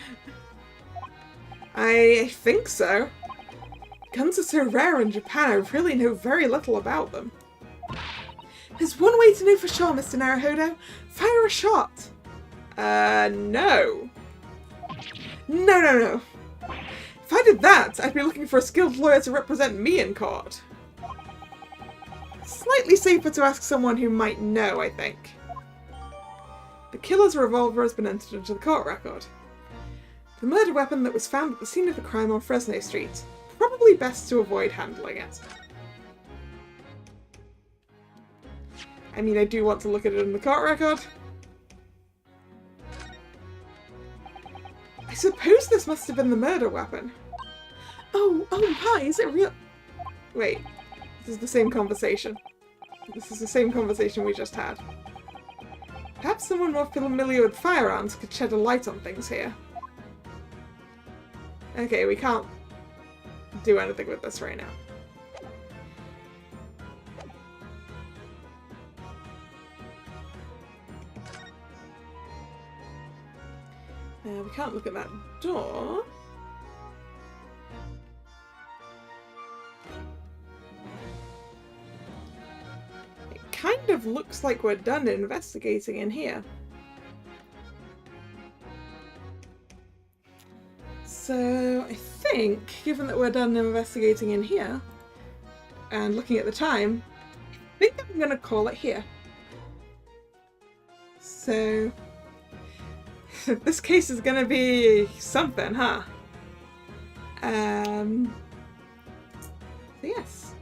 I think so. Guns are so rare in Japan, I really know very little about them. There's one way to know for sure, Mr. Naruhodo. Fire a shot! No. No. If I did that, I'd be looking for a skilled lawyer to represent me in court. Slightly safer to ask someone who might know, I think. The killer's revolver has been entered into the court record. The murder weapon that was found at the scene of the crime on Fresno Street. Probably best to avoid handling it. I mean, I do want to look at it in the court record. I suppose this must have been the murder weapon. Oh my, is it real? Wait, this is the same conversation. This is the same conversation we just had. Perhaps someone more familiar with firearms could shed a light on things here. Okay, we can't do anything with this right now. We can't look at that door. It kind of looks like we're done investigating in here. So I think, given that we're done investigating in here, and looking at the time, I think I'm going to call it here. So this case is going to be something, huh? So yes,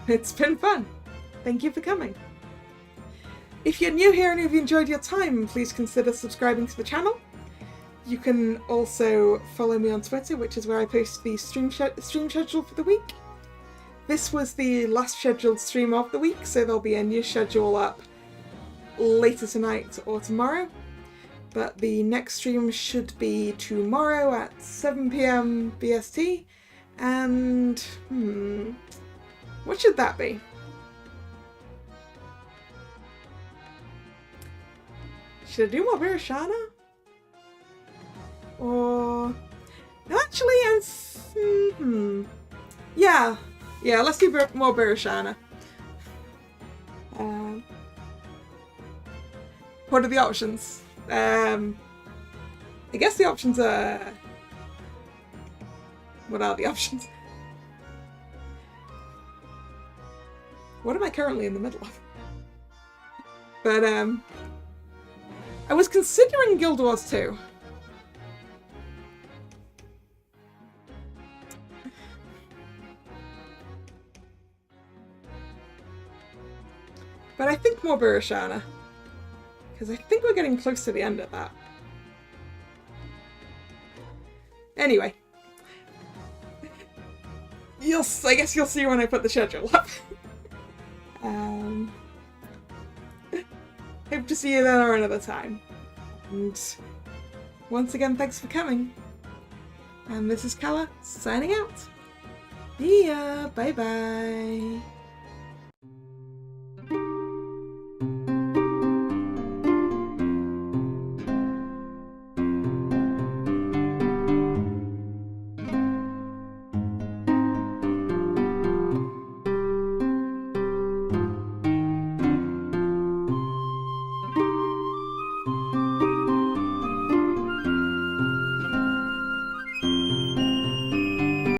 it's been fun. Thank you for coming. If you're new here and if you enjoyed your time, please consider subscribing to the channel. You can also follow me on Twitter, which is where I post the stream schedule for the week. This was the last scheduled stream of the week, so there'll be a new schedule up later tonight or tomorrow. But the next stream should be tomorrow at 7 PM BST, and what should that be? Should I do more Birashana? Or actually, yeah, let's do more Birashana. What are the options? I guess the options are... What are the options? What am I currently in the middle of? But, I was considering Guild Wars 2. But I think more Birashana. Because I think we're getting close to the end of that. Anyway. I guess you'll see when I put the schedule up. Hope to see you then or another time. And once again, thanks for coming. And this is Kalla, signing out. See ya! Bye bye!